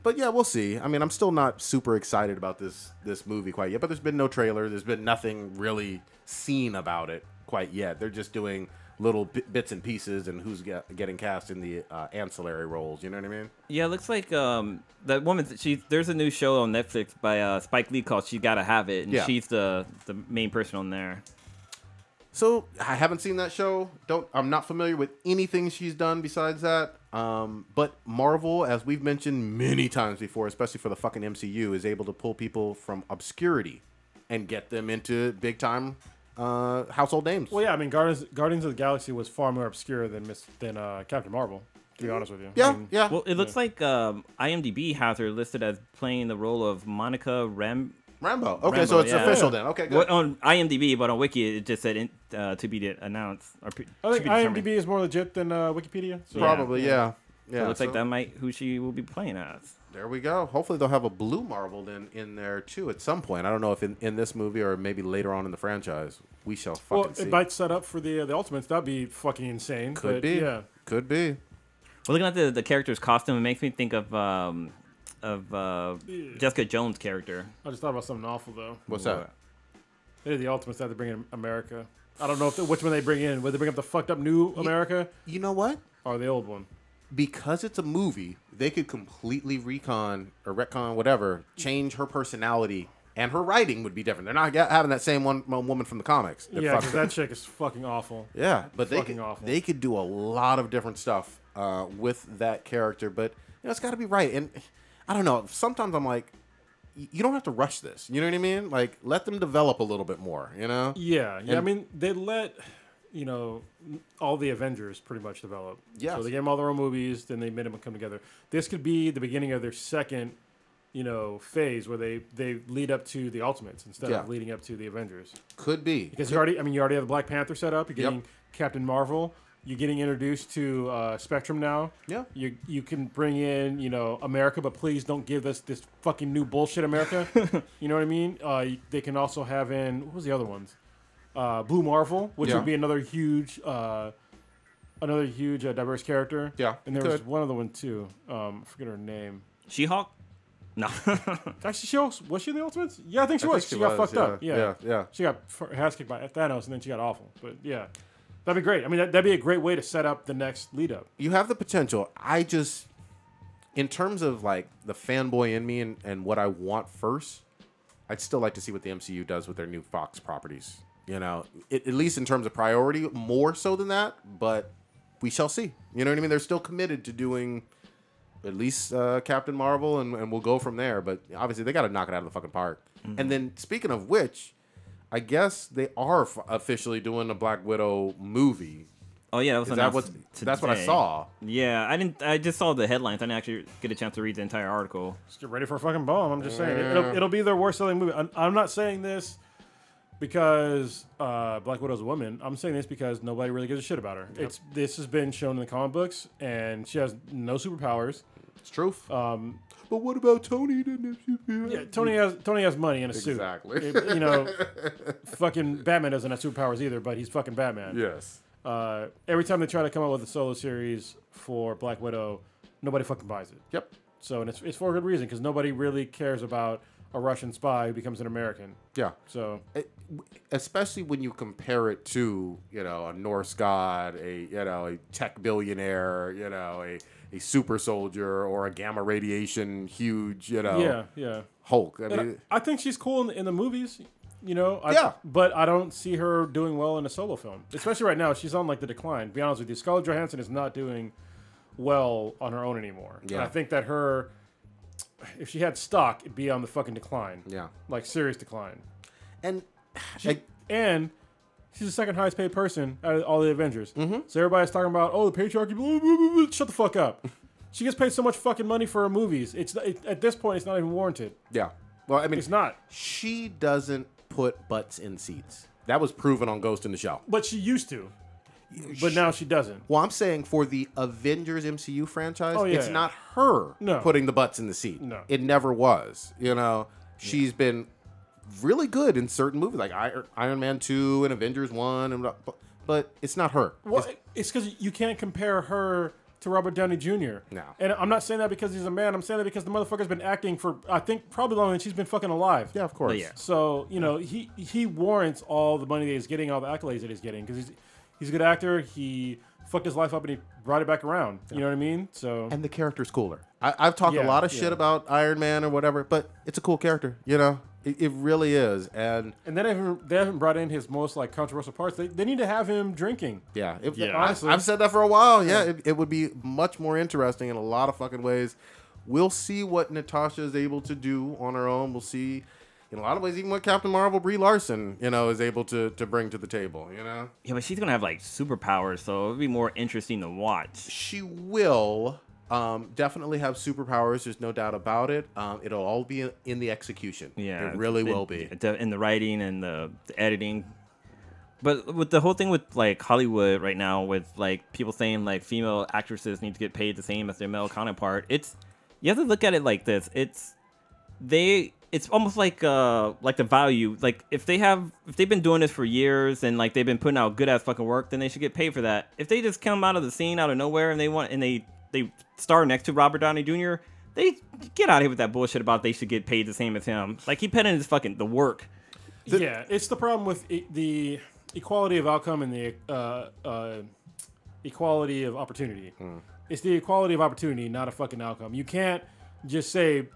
But yeah, we'll see. I mean, I'm still not super excited about this movie quite yet, but there's been no trailer. There's been nothing really seen about it quite yet. They're just doing little bits and pieces and who's getting cast in the ancillary roles. You know what I mean? Yeah, it looks like that woman. There's a new show on Netflix by Spike Lee called "She Gotta Have It," and she's the main person on there. So I haven't seen that show. I'm not familiar with anything she's done besides that. But Marvel, as we've mentioned many times before, especially for the fucking MCU, is able to pull people from obscurity and get them into big time household names. Well, yeah, I mean, Guardians of the Galaxy was far more obscure than Captain Marvel. To be honest with you. Yeah, I mean, yeah. Well, it looks like IMDb has her listed as playing the role of Monica Rambo. Okay, Rambo, so it's yeah. official then. Okay, good. Well, on IMDb, but on Wiki it just said to be announced. I think IMDb is more legit than Wikipedia. So Probably, yeah. So it looks like that might who she will be playing as. There we go. Hopefully they'll have a blue Marvel in there too at some point. I don't know if in this movie or maybe later on in the franchise. We shall fucking see. Well, it might set up for the Ultimates. That'd be fucking insane. Could be. Yeah. Could be. Well, looking at the character's costume, it makes me think of Jessica Jones' character. I just thought about something awful though. What's that? They did the Ultimates that they bring in America. I don't know which one they bring in. Would they bring up the fucked up new America You know what? or the old one? Because it's a movie, they could completely retcon, whatever, change her personality, and her writing would be different. They're not having that same one woman from the comics. Yeah, because that chick is fucking awful. Yeah, but Awful. they could do a lot of different stuff with that character, but it's got to be right. And I don't know. Sometimes I'm like, you don't have to rush this. You know what I mean? Like, let them develop a little bit more. You know? Yeah. I mean, they let all the Avengers pretty much develop. Yes. So they gave them all their own movies, then they made them come together. This could be the beginning of their second, phase where they lead up to the Ultimates instead of leading up to the Avengers. Could be. Because you already have the Black Panther set up. You're getting Captain Marvel. You're getting introduced to Spectrum now. Yeah. You can bring in, America, but please don't give us this fucking new bullshit America. You know what I mean? They can also have in, what was the other ones? Blue Marvel, which would be another huge diverse character. Yeah. And there was one other one too. I forget her name. She-Hulk? No. Actually, was she in the Ultimates? Yeah, I think she was. She got fucked up. Yeah. She got her ass kicked by Thanos, and then she got awful. But yeah. That'd be great. I mean, that'd be a great way to set up the next lead up. You have the potential. In terms of like the fanboy in me and what I want first, I'd still like to see what the MCU does with their new Fox properties. At least in terms of priority, more so than that. But we shall see. You know what I mean? They're still committed to doing at least Captain Marvel, and we'll go from there. But obviously, they got to knock it out of the fucking park. Mm-hmm. And then, speaking of which, I guess they are officially doing a Black Widow movie. Oh yeah, that's what I saw. Yeah, I didn't. I just saw the headlines. I didn't actually get a chance to read the entire article. Just get ready for a fucking bomb. I'm just saying it'll be their worst selling movie. I'm not saying this because Black Widow's a woman. I'm saying this because nobody really gives a shit about her. Yep. This has been shown in the comic books, and she has no superpowers. It's truth. But what about Tony? Yeah, Tony has money in a suit. Exactly. Fucking Batman doesn't have superpowers either, but he's fucking Batman. Yes. Every time they try to come up with a solo series for Black Widow, nobody fucking buys it. Yep. So, and it's for a good reason, because nobody really cares about a Russian spy who becomes an American. Yeah. So, especially when you compare it to, a Norse god, a tech billionaire, a super soldier, or a gamma radiation huge, Hulk. I think she's cool in the movies. Yeah. But I don't see her doing well in a solo film, especially right now. She's on like the decline. To be honest with you, Scarlett Johansson is not doing well on her own anymore. Yeah. And I think that if she had stock, it'd be on the fucking decline. Yeah. Like serious decline. And she's the second highest paid person out of all the Avengers. Mm-hmm. So everybody's talking about, the patriarchy. Blah, blah, blah, blah. Shut the fuck up. She gets paid so much fucking money for her movies. At this point, it's not even warranted. Yeah. Well, I mean, it's not. She doesn't put butts in seats. That was proven on Ghost in the Shell. But she used to. But now she doesn't. Well, I'm saying for the Avengers MCU franchise, it's not her putting the butts in the seat. No. It never was. She's been really good in certain movies, like Iron Man 2 and Avengers 1, but it's not her. Well, it's because you can't compare her to Robert Downey Jr. No. And I'm not saying that because he's a man. I'm saying that because the motherfucker's been acting for, I think, probably longer than she's been fucking alive. Yeah, of course. Yeah. So, he warrants all the money that he's getting, all the accolades that he's getting, because he's a good actor. He fucked his life up and he brought it back around. You know what I mean? So. And the character's cooler. I've talked a lot of shit about Iron Man or whatever, but it's a cool character, It really is, and they haven't brought in his most controversial parts. They need to have him drinking. Yeah, honestly, I've said that for a while. Yeah, it would be much more interesting in a lot of fucking ways. We'll see what Natasha is able to do on her own. We'll see, in a lot of ways, even what Captain Marvel, Brie Larson, is able to bring to the table. Yeah, but she's gonna have superpowers, so it'll be more interesting to watch. She will. Definitely have superpowers. There's no doubt about it. It'll all be in the execution. Yeah, it really will be in the writing and the editing. But with the whole thing with like Hollywood right now, with like people saying like female actresses need to get paid the same as their male counterpart, you have to look at it like this. It's almost like the value. Like if they've been doing this for years and like they've been putting out good ass fucking work, then they should get paid for that. If they just come out of the scene out of nowhere and they star next to Robert Downey Jr., they get out of here with that bullshit about they should get paid the same as him. Like he put in his fucking the work. Yeah, it's the problem with the equality of outcome and the equality of opportunity. It's the equality of opportunity, not a fucking outcome. You can't just say,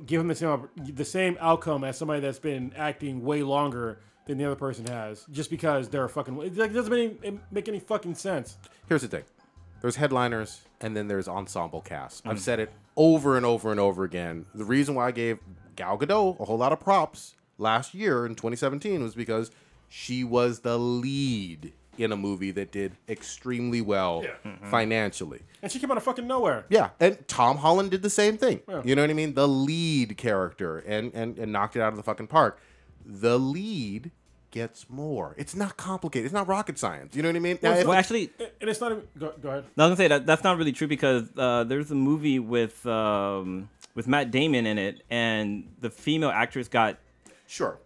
give them the same outcome as somebody that's been acting way longer than the other person has, just because they're a fucking. It doesn't make any fucking sense. Here's the thing: there's headliners, and then there's ensemble cast. I've said it over and over and over again. The reason why I gave Gal Gadot a whole lot of props last year in 2017 was because she was the lead in a movie that did extremely well financially. And she came out of fucking nowhere. Yeah, and Tom Holland did the same thing. Yeah. You know what I mean? The lead character and knocked it out of the fucking park. The lead gets more. It's not complicated. It's not rocket science. You know what I mean? Well, actually, and it's not even. Go ahead. I was gonna say that's not really true because there's a movie with Matt Damon in it, and the female actress got. Sure.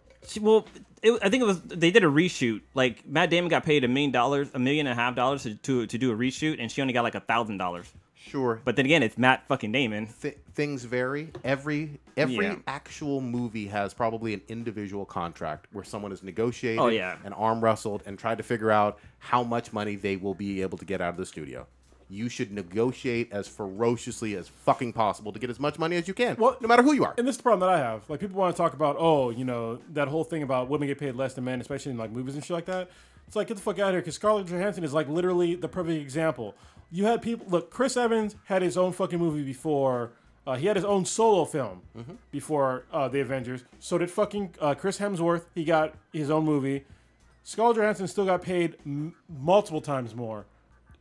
I think they did a reshoot. Like Matt Damon got paid $1 million, $1.5 million to do a reshoot, and she only got like $1,000. Sure. But then again, it's Matt fucking Damon. Things vary. Every actual movie has probably an individual contract where someone has negotiated and arm wrestled and tried to figure out how much money they will be able to get out of the studio. You should negotiate as ferociously as fucking possible to get as much money as you can, no matter who you are. And this is the problem that I have. Like, people want to talk about, that whole thing about women get paid less than men, especially in, like, movies and shit like that. It's like, get the fuck out of here, because Scarlett Johansson is, like, literally the perfect example. You had people... Look, Chris Evans had his own fucking movie before... he had his own solo film before The Avengers. So did fucking Chris Hemsworth. He got his own movie. Scarlett Johansson still got paid multiple times more.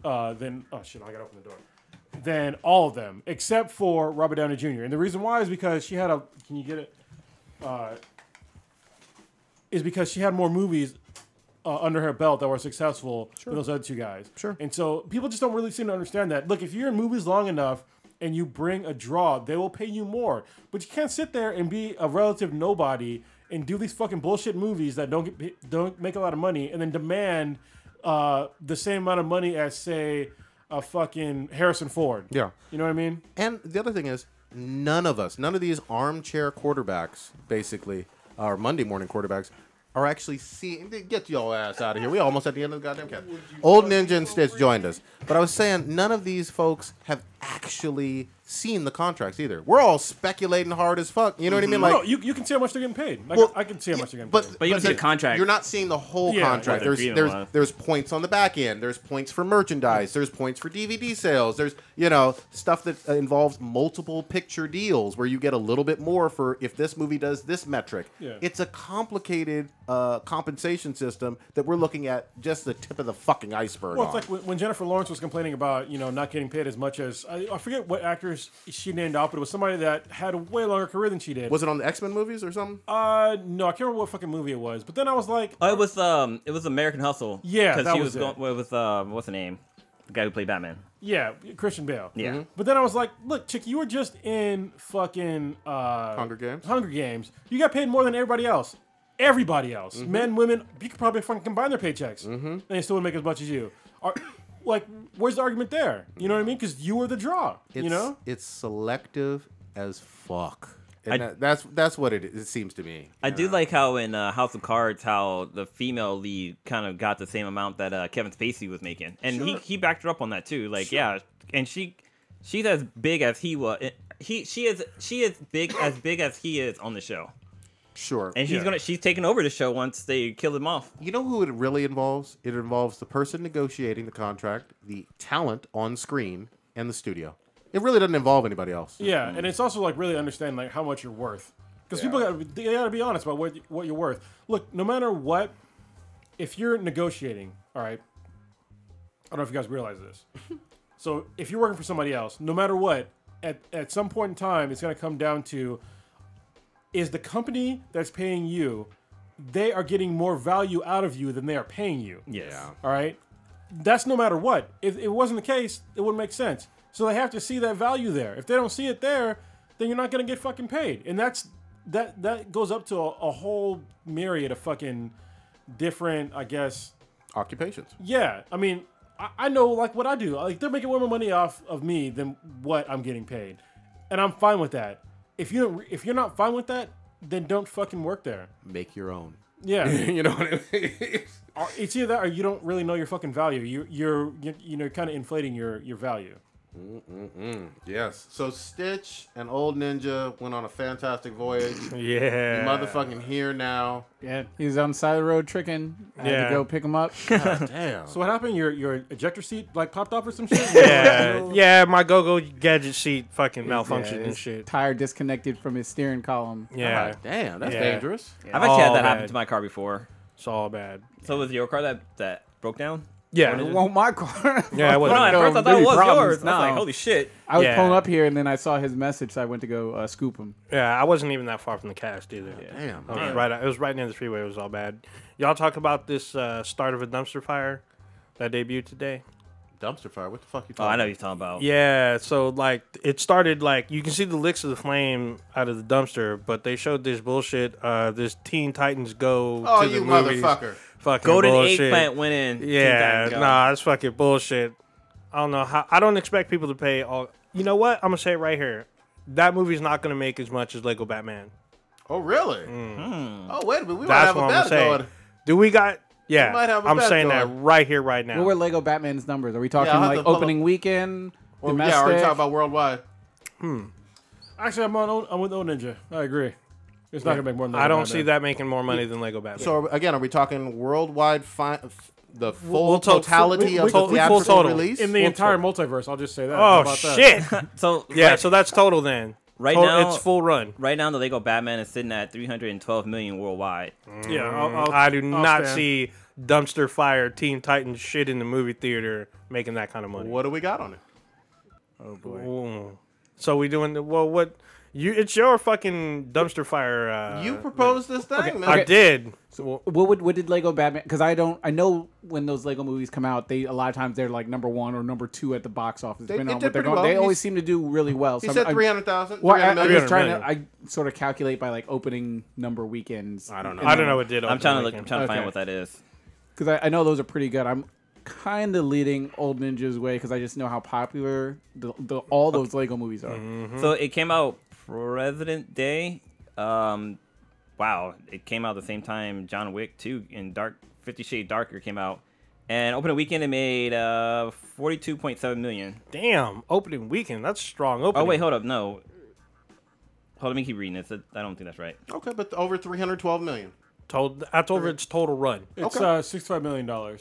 Than I gotta open the door. Than all of them, except for Robert Downey Jr. And the reason why is because she had can you get it? Is because she had more movies under her belt that were successful than those other two guys. Sure. And so people just don't really seem to understand that. Look, if you're in movies long enough and you bring a draw, they will pay you more. But you can't sit there and be a relative nobody and do these fucking bullshit movies that don't make a lot of money and then demand the same amount of money as, say, a fucking Harrison Ford. Yeah. You know what I mean? And the other thing is, none of these armchair quarterbacks, basically, or Monday morning quarterbacks, are actually seeing... Get your ass out of here. We almost at the end of the goddamn cast. Old Ninja and Stitch joined us. But I was saying, none of these folks have actually seen the contracts either. We're all speculating hard as fuck. You know what I mean? Like, no, you can see how much they're getting paid. Like, I can see how much they're getting paid. But you can see the contract. You're not seeing the whole contract. Yeah, there's points on the back end. There's points for merchandise. There's points for DVD sales. There's stuff that involves multiple picture deals where you get a little bit more for if this movie does this metric. Yeah. It's a complicated compensation system that we're looking at just the tip of the fucking iceberg. Well, it's like when Jennifer Lawrence was complaining about not getting paid as much as I forget what actors she named off, but it was somebody that had a way longer career than she did. Was it on the X-Men movies or something? No, I can't remember what fucking movie it was. But then I was like, it was American Hustle. Yeah, because he was going with what's the name? The guy who played Batman. Yeah, Christian Bale. Yeah. Mm-hmm. But then I was like, look, chick, you were just in fucking Hunger Games. Hunger Games. You got paid more than everybody else. Everybody else, men, women, you could probably fucking combine their paychecks, and they still wouldn't make as much as you. Like, where's the argument there? You know what I mean? Because you were the draw. It's selective as fuck, and that's what it seems to me. I do like how in House of Cards, how the female lead kind of got the same amount that Kevin Spacey was making, and he backed her up on that too. Like, and she's as big as he was. She is big as he is on the show. Sure. And she's taking over the show once they kill him off. You know who it really involves? It involves the person negotiating the contract, the talent on screen, and the studio. It really doesn't involve anybody else. Yeah, and it's also like really understanding like how much you're worth. Because people gotta be honest about what you're worth. Look, no matter what, if you're negotiating, all right, I don't know if you guys realize this. So if you're working for somebody else, no matter what, at some point in time, it's gonna come down to, is the company that's paying you they are getting more value out of you than they are paying you. Yes. Yeah. All right? That's no matter what. If it wasn't the case, it wouldn't make sense. So they have to see that value there. If they don't see it there, then you're not going to get fucking paid. And that goes up to a whole myriad of fucking different, I guess. Occupations. Yeah. I mean, I know like what I do. Like they're making way more money off of me than what I'm getting paid. And I'm fine with that. If you're not fine with that, then don't fucking work there. Make your own. Yeah. You know what I mean? It's either that or you don't really know your fucking value. You're kind of inflating your value. Yes. So Stitch and Old Ninja went on a fantastic voyage. Yeah. You're motherfucking here now. Yeah, he was on the side of the road tricking. I had Yeah. to go pick him up. God damn. So what happened? Your ejector seat like popped off or some shit? Yeah, yeah, my go-go gadget seat fucking malfunctioned Yeah, and his shit. Tire disconnected from his steering column. Yeah, God damn. That's Yeah. dangerous. I've actually had All that happen bad. to my car before. It's all bad. So was your car that broke down? Yeah, It won't my car. Yeah, it Well, no, wasn't. at No, first I thought it really was problems yours. I was like, now. holy shit. I was Yeah. pulling up here and then I saw his message, so I went to go scoop him. Yeah, I wasn't even that far from the cast either. Damn. I was right. It was right near the freeway. It was all bad. Y'all talk about this start of a dumpster fire that debuted today. Dumpster fire. What the fuck you Oh, talking I know about? what you're talking about. Yeah, so like it started like you can see the licks of the flame out of the dumpster, but they showed this bullshit. This Teen Titans Go. Oh, to you the movies. motherfucker. Fucking Golden bullshit. eggplant went in. Yeah, Teen nah, that's fucking bullshit. I don't know how. I don't expect people to pay all. You know what? I'm gonna say it right here. That movie's not gonna make as much as Lego Batman. Oh, really? Oh, wait a minute. We might That's have what a I'm gonna bet say. going. Do we got? Yeah, might have a I'm bet saying that going. right here, right now. What were Lego Batman's numbers? Are we talking I'll have like to pull opening weekend, Or, domestic? yeah, are we talking about worldwide? Actually, I'm with Old Ninja. I agree. It's not gonna make more than I don't Batman. see that making more money than Lego Batman. So, again, are we talking worldwide the full We'll talk- totality we- of we- the full theatrical total. release? in the entire multiverse. I'll just say that. oh How about that? shit! So Yeah, right, so that's total then. Right Total- now- it's full run. right now the Lego Batman is sitting at 312 million worldwide. Yeah, I do I'll not stand. see dumpster fire Teen Titans shit in the movie theater making that kind of money. What do we got on it? Oh boy. Ooh. So we doing the what? It's your fucking dumpster fire. You proposed this thing, man. I did. So what did Lego Batman? Because I know when those Lego movies come out, a lot of times they're like number 1 or number 2 at the box office. It depending on did what they're pretty going. well. They He's- always seem to do really well. He So said I'm- 300,000. Well, I 300 was million. trying to. I sort of calculate by like opening number weekends. I don't know. I don't know what did. I'm trying to look. I'm opening trying to find Okay. what that is. Because I know those are pretty good. I'm kind of leading Old Ninja's way because I just know how popular all those Lego movies are. So it came out President Day. Wow, it came out the same time John Wick 2 and 50 Shades Darker came out. And opening weekend it made 42.7 million. Damn, opening weekend. That's strong. Oh Opening. wait, hold up, no. Hold on, let me keep reading this. I don't think that's right. Okay, but over 312 million. That's over its total run. It's Okay. $65 million.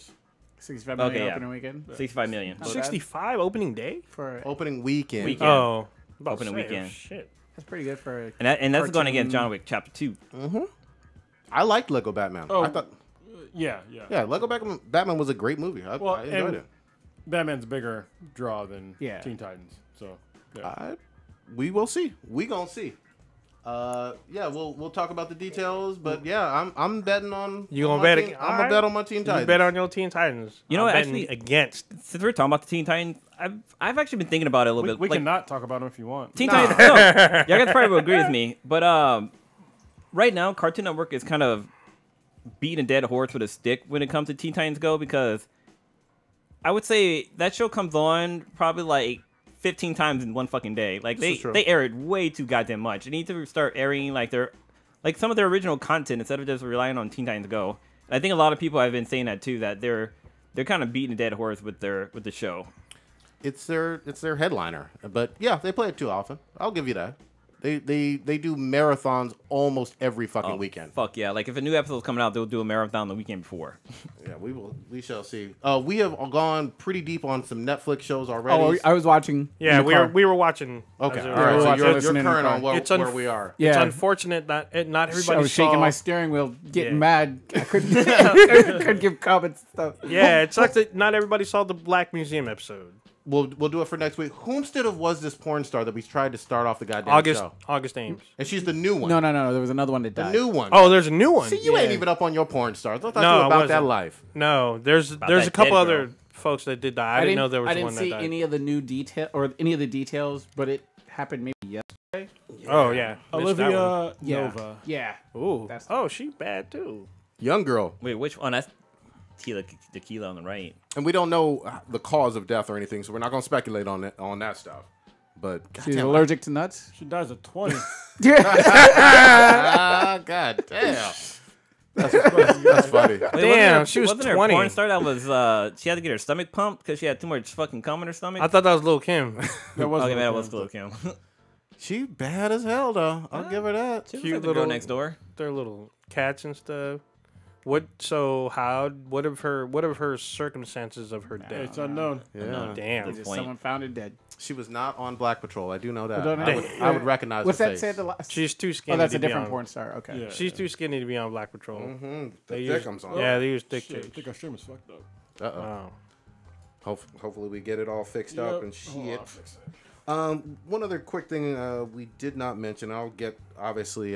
65 million Okay, yeah. opening weekend 65 million. bad. 65 opening day. for Opening weekend. Weekend. Oh, about Opening to say, weekend. Shit. that's pretty good for. And that's going against Cartoon. John Wick Chapter 2. I liked Lego Batman. Oh. I thought, Yeah. yeah, Lego Batman was a great movie. I enjoyed and it. Batman's a bigger draw than Yeah. Teen Titans. So yeah. We will see. We gonna see. Yeah, we'll talk about the details, but yeah, I'm betting on. You on gonna my bet? team. I'm gonna bet on my Teen Titans. You bet on your Teen Titans. You know I'm what, betting actually- against. Since we're talking about the Teen Titans, I've actually been thinking about it a little We, bit. we like, can not talk about them if you want. Teen Titans. No, y'all guys probably will agree with me, but right now Cartoon Network is kind of beating a dead horse with a stick when it comes to Teen Titans Go, because I would say that show comes on probably like 15 times in one fucking day. Like is true. they air it way too goddamn much. They need to start airing like some of their original content instead of just relying on Teen Titans Go. And I think a lot of people have been saying that too, that they're kind of beating a dead horse with the show. It's their headliner, but yeah, they play it too often. I'll give you that. They do marathons almost every fucking weekend. Fuck yeah! Like if a new episode's coming out, they'll do a marathon the weekend before. Yeah, we shall see. We have gone pretty deep on some Netflix shows already. Oh, I was watching. Yeah, in the we car. were watching. Okay, as all it right. was. So watching you're listening in the current car. on It's where we are. It's Yeah. unfortunate that not everybody I was shaking saw. my steering wheel, getting Yeah. mad. I couldn't, I couldn't give comments and stuff. Yeah, it sucks that not everybody saw the Black Museum episode. we'll do it for next week. Whomstead was this porn star that we tried to start off the goddamn show? August Ames. And she's the new one. No. There was another one that The died. new one. Oh, there's a new one. See, you ain't even up on your porn stars. I thought No, you were I about that wasn't. life. No, there's About a that couple dead other girl. folks that did die. I didn't know there was I one didn't that see died. any of the new detail or any of the details, but it happened maybe yesterday. Oh yeah, Missed that one. Olivia Yeah. Nova. Yeah. Ooh. That's- Oh, she bad too. Young girl. Wait, which one? That's tequila on the right. And we don't know the cause of death or anything, so we're not going to speculate on that stuff. But She's goddamn, allergic to nuts. She dies at 20. God damn. That's funny. Wait, Damn, she was wasn't there 20. a porn star that was she had to get her stomach pumped because she had too much fucking cum in her stomach. I thought that was Lil Kim. That was okay, man, it Lil was Kim. Lil Kim. She bad as hell, though. I'll give her that. She was Cute like the girl little- next door. They're little cats and stuff. What of her circumstances of her death? It's unknown. Yeah. Damn. Just point. someone found her dead. She was not on Black Patrol. I do know that. Don't know. I would recognize What's the that face. say at the last? She's too skinny. Oh, that's to a be different on- porn star. Okay. Yeah. She's too skinny to be on Black Patrol. Mm-hmm. They The use- thickums on. Yeah, they use thick Shit, I chicks. think our stream is fucked up. Uh-oh. Oh. Hopefully we get it all fixed up and Hold on, shit. I'll fix it. One other quick thing we did not mention. I'll get obviously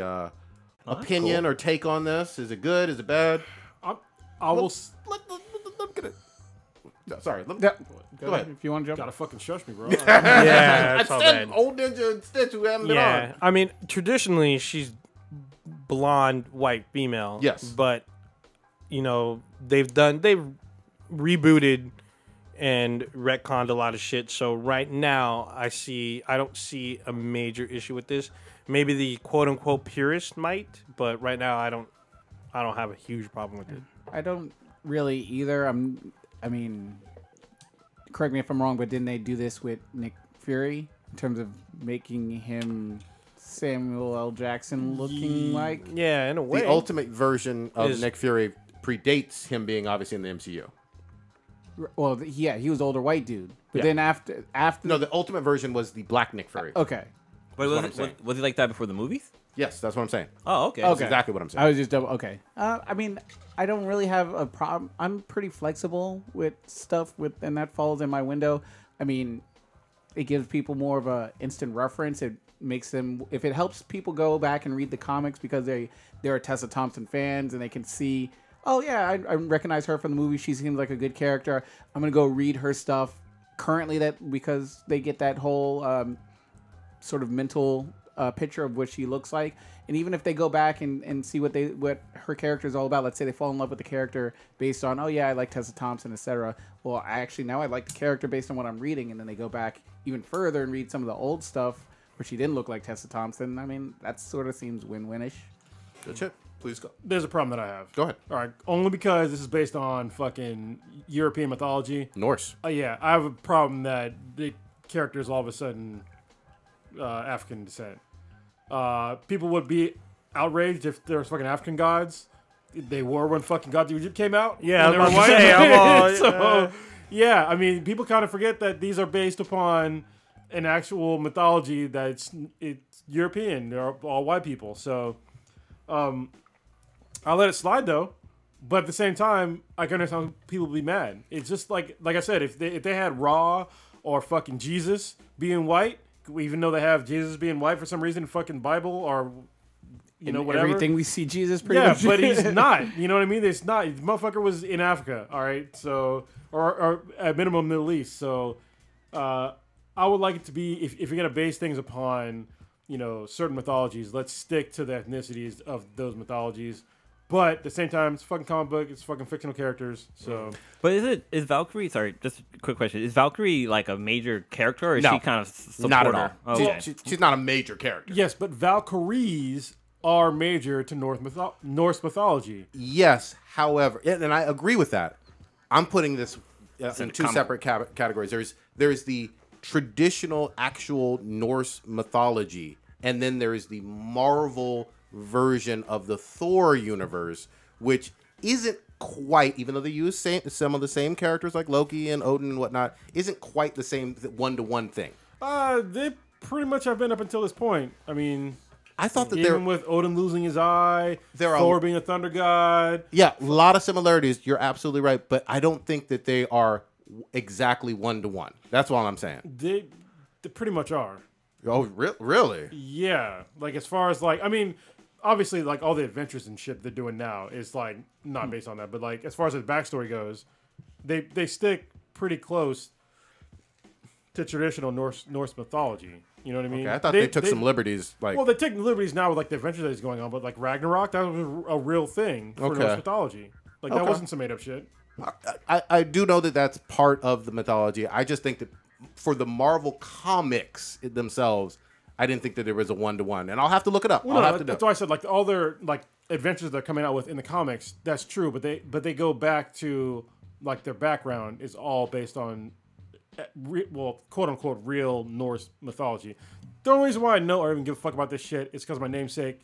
opinion or take on this. Is it good? Is it bad? I will. Let me get it. No, sorry. Yeah. Go ahead. If you want to jump. Gotta fucking shush me, bro. Yeah, I that's all said bad. old ninja and Stitch who haven't been Yeah, on. I mean, traditionally she's blonde, white, female. Yes. but you know they've rebooted and retconned a lot of shit. So right now, I don't see a major issue with this. Maybe the quote unquote purist might, but right now I don't have a huge problem with it. I don't really either. I mean, correct me if I'm wrong, but didn't they do this with Nick Fury in terms of making him Samuel L. Jackson looking like? Yeah, in a way. The ultimate version of Is- Nick Fury predates him being obviously in the MCU. Well, yeah, he was older white dude. But Yeah. then after No, the ultimate version was the black Nick Fury. okay. But what I'm was, saying. was he like that before the movies? Yes, that's what I'm saying. Oh, okay. Okay. Exactly what I'm saying. I was just double. Okay. I mean, I don't really have a problem. I'm pretty flexible with stuff and that falls in my window. I mean, it gives people more of a instant reference. It makes them, if it helps people go back and read the comics because they're Tessa Thompson fans and they can see, oh yeah, I recognize her from the movie. She seems like a good character. I'm gonna go read her stuff currently because they get that whole sort of mental picture of what she looks like. And even if they go back and see what her character is all about, let's say they fall in love with the character based on, oh yeah, I like Tessa Thompson, etc. Well, now I like the character based on what I'm reading, and then they go back even further and read some of the old stuff where she didn't look like Tessa Thompson. I mean, that sort of seems win-winish. Good shit. Please go. There's a problem that I have. Go ahead. All right, only because this is based on fucking European mythology. Norse. Yeah, I have a problem that the character is all of a sudden African descent. People would be outraged if there was fucking African gods. They were when fucking God of Egypt came out. Yeah, I when was they about were to say, I'm all- white. So, yeah, I mean, people kind of forget that these are based upon an actual mythology that's it's European. They're all white people. So, I'll let it slide though. But at the same time, I can understand people be mad. It's just like I said, if they had Ra or fucking Jesus being white, even though they have Jesus being white for some reason, fucking Bible or whatever. Everything we see Jesus pretty Yeah, much. but he's not. You know what I mean? It's not. The motherfucker was in Africa. All right, so or at minimum Middle East. So I would like it to be if you're gonna base things upon certain mythologies, let's stick to the ethnicities of those mythologies. But at the same time, it's a fucking comic book. It's fucking fictional characters. So, But is Valkyrie? Sorry, just a quick question. Is Valkyrie like a major character, or is No. she kind of supporter? Not at all. Okay. She's not a major character. yes, but Valkyries are major to Norse mythology. Yes, however, and I agree with that. I'm putting this in in two comic. separate categories. There's the traditional, actual Norse mythology, and then there is the Marvel version of the Thor universe, which isn't quite, even though they use some of the same characters like Loki and Odin and whatnot, isn't quite the same one-to-one thing. They pretty much have been up until this point. I mean, I thought that even with Odin losing his eye, There are- Thor being a thunder god. yeah, a lot of similarities. You're absolutely right, but I don't think that they are exactly 1-to-1. That's all I'm saying. They pretty much are. Oh, really? Yeah, like as far as like, I mean, obviously like all the adventures and shit they're doing now is like not based on that, but like as far as the backstory goes, they stick pretty close to traditional Norse mythology. You know what I mean? Okay, I thought they took some liberties. Like, well, they take liberties now with like the adventure that is going on, but like Ragnarok, that was a real thing for Norse mythology. Like that wasn't some made up shit. I do know that that's part of the mythology. I just think that for the Marvel comics themselves, I didn't think that there was a 1-to-1, and I'll have to look it up. Well, that's why I said like all their like adventures they're coming out with in the comics. That's true, but they go back to like their background is all based on quote unquote real Norse mythology. The only reason why I know or even give a fuck about this shit is because my namesake.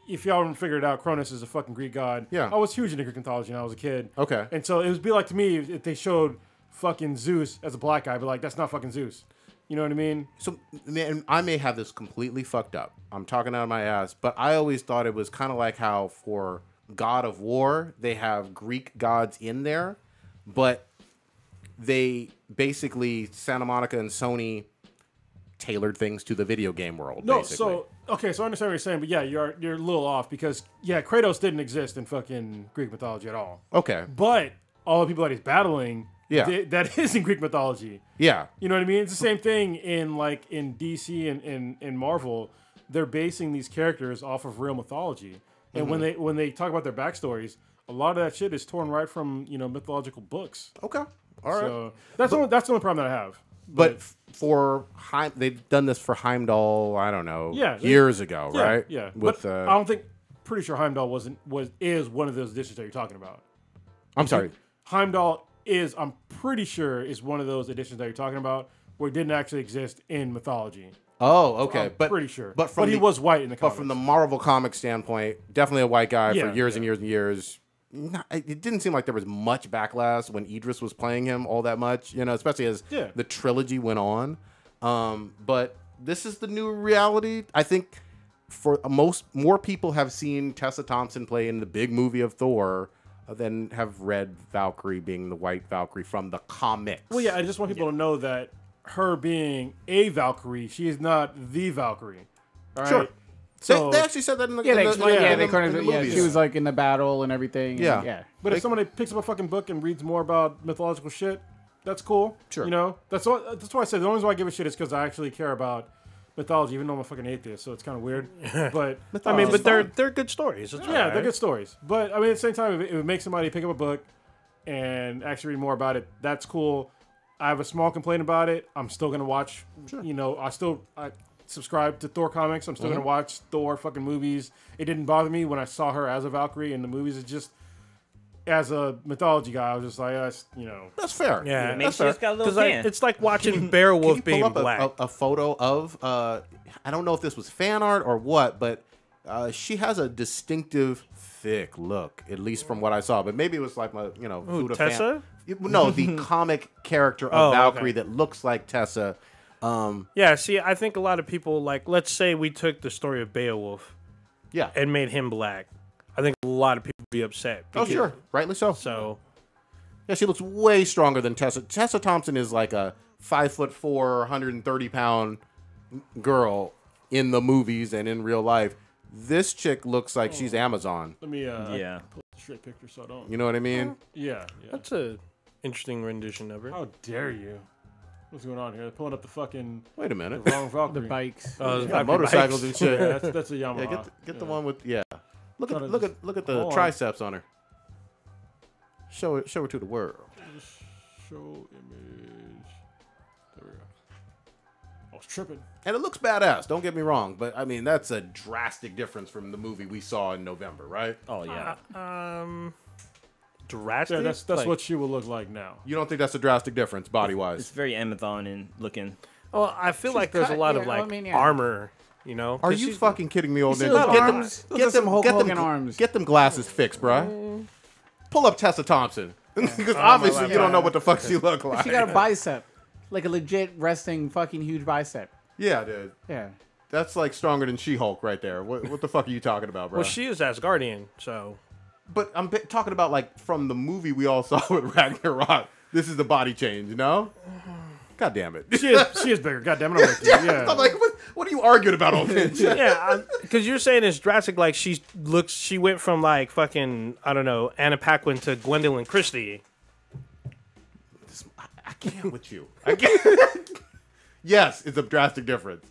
If y'all haven't figured it out, Cronus is a fucking Greek god. Yeah. I was huge into Greek mythology when I was a kid. Okay. And so it would be like to me if they showed fucking Zeus as a black guy, but like that's not fucking Zeus. You know what I mean? So, man, I may have this completely fucked up. I'm talking out of my ass, but I always thought it was kind of like how for God of War, they have Greek gods in there, but they basically, Santa Monica and Sony tailored things to the video game world. No, basically. so okay, so I understand what you're saying, but yeah, you're a little off because Kratos didn't exist in fucking Greek mythology at all. Okay. But all the people that he's battling, Yeah. that is in Greek mythology. Yeah. You know what I mean? It's the same thing in like in DC and in Marvel. They're basing these characters off of real mythology, and when they talk about their backstories, a lot of that shit is torn right from mythological books. Okay. All right. So that's the only problem that I have. But for they've done this for Heimdall, I don't know, years ago, Yeah, right? Yeah. With but I don't think. Pretty sure Heimdall is one of those editions that you're talking about. I'm sorry. Heimdall is. I'm pretty sure is one of those editions that you're talking about where it didn't actually exist in mythology. Oh, okay. I'm pretty sure. But he was white in the comics. But from the Marvel comic standpoint, definitely a white guy for years and yeah. years and years. It didn't seem like there was much backlash when Idris was playing him all that much, especially as the trilogy went on. But this is the new reality. I think for more people have seen Tessa Thompson play in the big movie of Thor than have read Valkyrie being the white Valkyrie from the comics. Well, yeah, I just want people to know that her being a Valkyrie, she is not the Valkyrie. All right? Sure. So, they actually said that in the Yeah, they explained. in Yeah, the- they kind in the of. Yeah, movies. she was like in the battle and everything. Yeah. And, yeah. but if somebody picks up a fucking book and reads more about mythological shit, that's cool. Sure. That's why I said the only reason why I give a shit is because I actually care about mythology, even though I'm a fucking atheist. So it's kind of weird. But I mean, but they're good stories. That's yeah, right. they're good stories. But I mean, at the same time, if it would make somebody pick up a book and actually read more about it, that's cool. I have a small complaint about it. I'm still gonna watch. Sure. I subscribe to Thor comics. I'm still gonna watch Thor fucking movies. It didn't bother me when I saw her as a Valkyrie in the movies. It's just as a mythology guy, I was just like, That's fair. Yeah, Maybe she just got a little tan. it's like watching Beowulf Can you pull being up black. a photo of I don't know if this was fan art or what, but she has a distinctive thick look, at least from what I saw. But maybe it was like Fuda Tessa? No, the comic character of Valkyrie that looks like Tessa. Yeah, see, I think a lot of people, like, let's say we took the story of Beowulf Yeah. and made him black. I think a lot of people would be upset. Oh, sure. Rightly so. So, Yeah, she looks way stronger than Tessa. Tessa Thompson is like a 5'4", 130-pound girl in the movies and in real life. This chick looks like she's Amazon. let me pull Yeah. the straight picture so I don't. You know what I mean? Yeah. that's a interesting rendition of her. How dare you? What's going on here? They're pulling up the fucking Wait a minute. wrong Valkyrie. The bikes. Yeah, motorcycles and shit. Yeah, that's a Yamaha. Yeah, get the one with Look Trying at to look at the hold on. triceps on her. Show her to the world. Show image. There we go. I was tripping. And it looks badass. Don't get me wrong, but I mean that's a drastic difference from the movie we saw in November, right? Oh yeah. Drastic? Yeah, that's Like- what she will look like now. You don't think that's a drastic difference body It's wise? very Amazon and looking. Well, I feel like there's a cut, lot of yeah, I like mean, yeah. armor, you know? Are 'Cause you she's- fucking kidding me, old see nigga? those Get arms? Those are some Hulk Hogan arms. Get them glasses fixed, bruh. Pull up Tessa Thompson. Because obviously you don't know what the fuck she look like. She got a bicep, like a legit resting fucking huge bicep. Yeah, dude. Yeah. That's like stronger than She-Hulk right there. What the fuck are you talking about, bro? Well, she is Asgardian, so. But I'm talking about like from the movie we all saw with Ragnarok. This is the body change, you know? God damn it. She is bigger. God damn it, I'm with you. Yeah. I'm like, what are you arguing about all this? Yeah, because you're saying it's drastic. Like she went from like fucking I don't know Anna Paquin to Gwendolyn Christie. I can't with you. I can't. Yes, it's a drastic difference.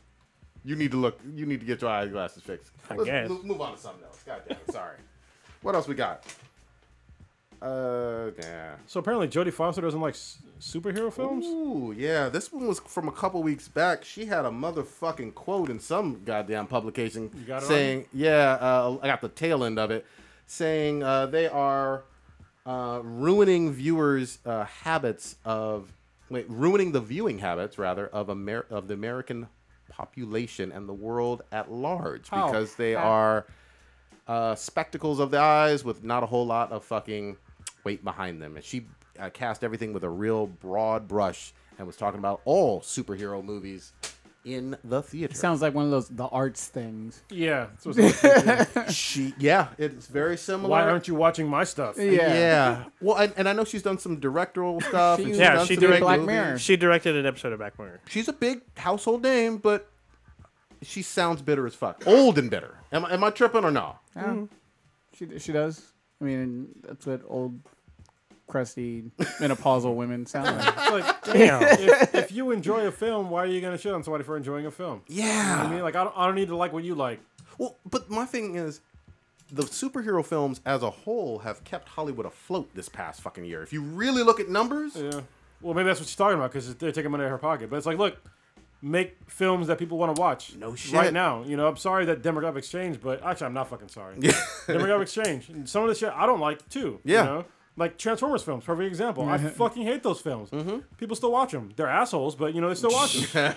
You need to look. You need to get your eyeglasses fixed. guess. Move on to something else. God damn it. Sorry. What else we got? Yeah. So apparently Jodie Foster doesn't like superhero films? Ooh, yeah. This one was from a couple weeks back. She had a motherfucking quote in some goddamn publication got it saying, I got the tail end of it, saying they are ruining viewers' habits of, ruining the viewing habits, rather, of the American population and the world at large. How? Because they are spectacles of the eyes with not a whole lot of fucking weight behind them. And she cast everything with a real broad brush and was talking about all superhero movies in the theater. Sounds like one of the arts things. Yeah. That's what it's like. It's very similar. Why aren't you watching my stuff? Yeah. Well, and I know she's done some directorial stuff. She and was- she's Yeah, done she some did big Black movies. Mirror. She directed an episode of Black Mirror. She's a big household name, but she sounds bitter as fuck. Old and bitter. Am I tripping or no? Yeah. She does. I mean, that's what old, crusty, menopausal women sound like. It's like, damn. if you enjoy a film, why are you going to shit on somebody for enjoying a film? You know what I mean? Like, I don't need to like what you like. Well, but my thing is, the superhero films as a whole have kept Hollywood afloat this past fucking year. If you really look at numbers, Yeah. Well, maybe that's what she's talking about because they're taking money out of her pocket. But it's like, look, make films that people want to watch. No shit. Right now. You know, I'm sorry that demographics changed, but actually, I'm not fucking sorry. Demographics change. And some of the shit I don't like, too. Yeah. You know? Like Transformers films, perfect example. I fucking hate those films. People still watch them. They're assholes, but, you know, they still watch them.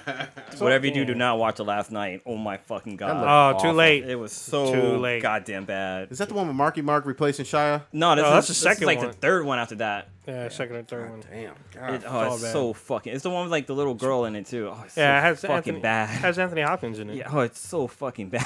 Whatever you do not watch it last night. Oh my fucking god! Oh, too awful. late. It was so Too late. goddamn bad. is that the one with Marky Mark replacing Shia? No, that's the this second is like one. the third one after that. Yeah, second and third one. Damn. God. It's bad. so fucking. It's the one with like the little girl in it too. Oh, it's Yeah, it so has fucking Anthony, bad. has Anthony Hopkins in it. Yeah, oh, it's so fucking bad.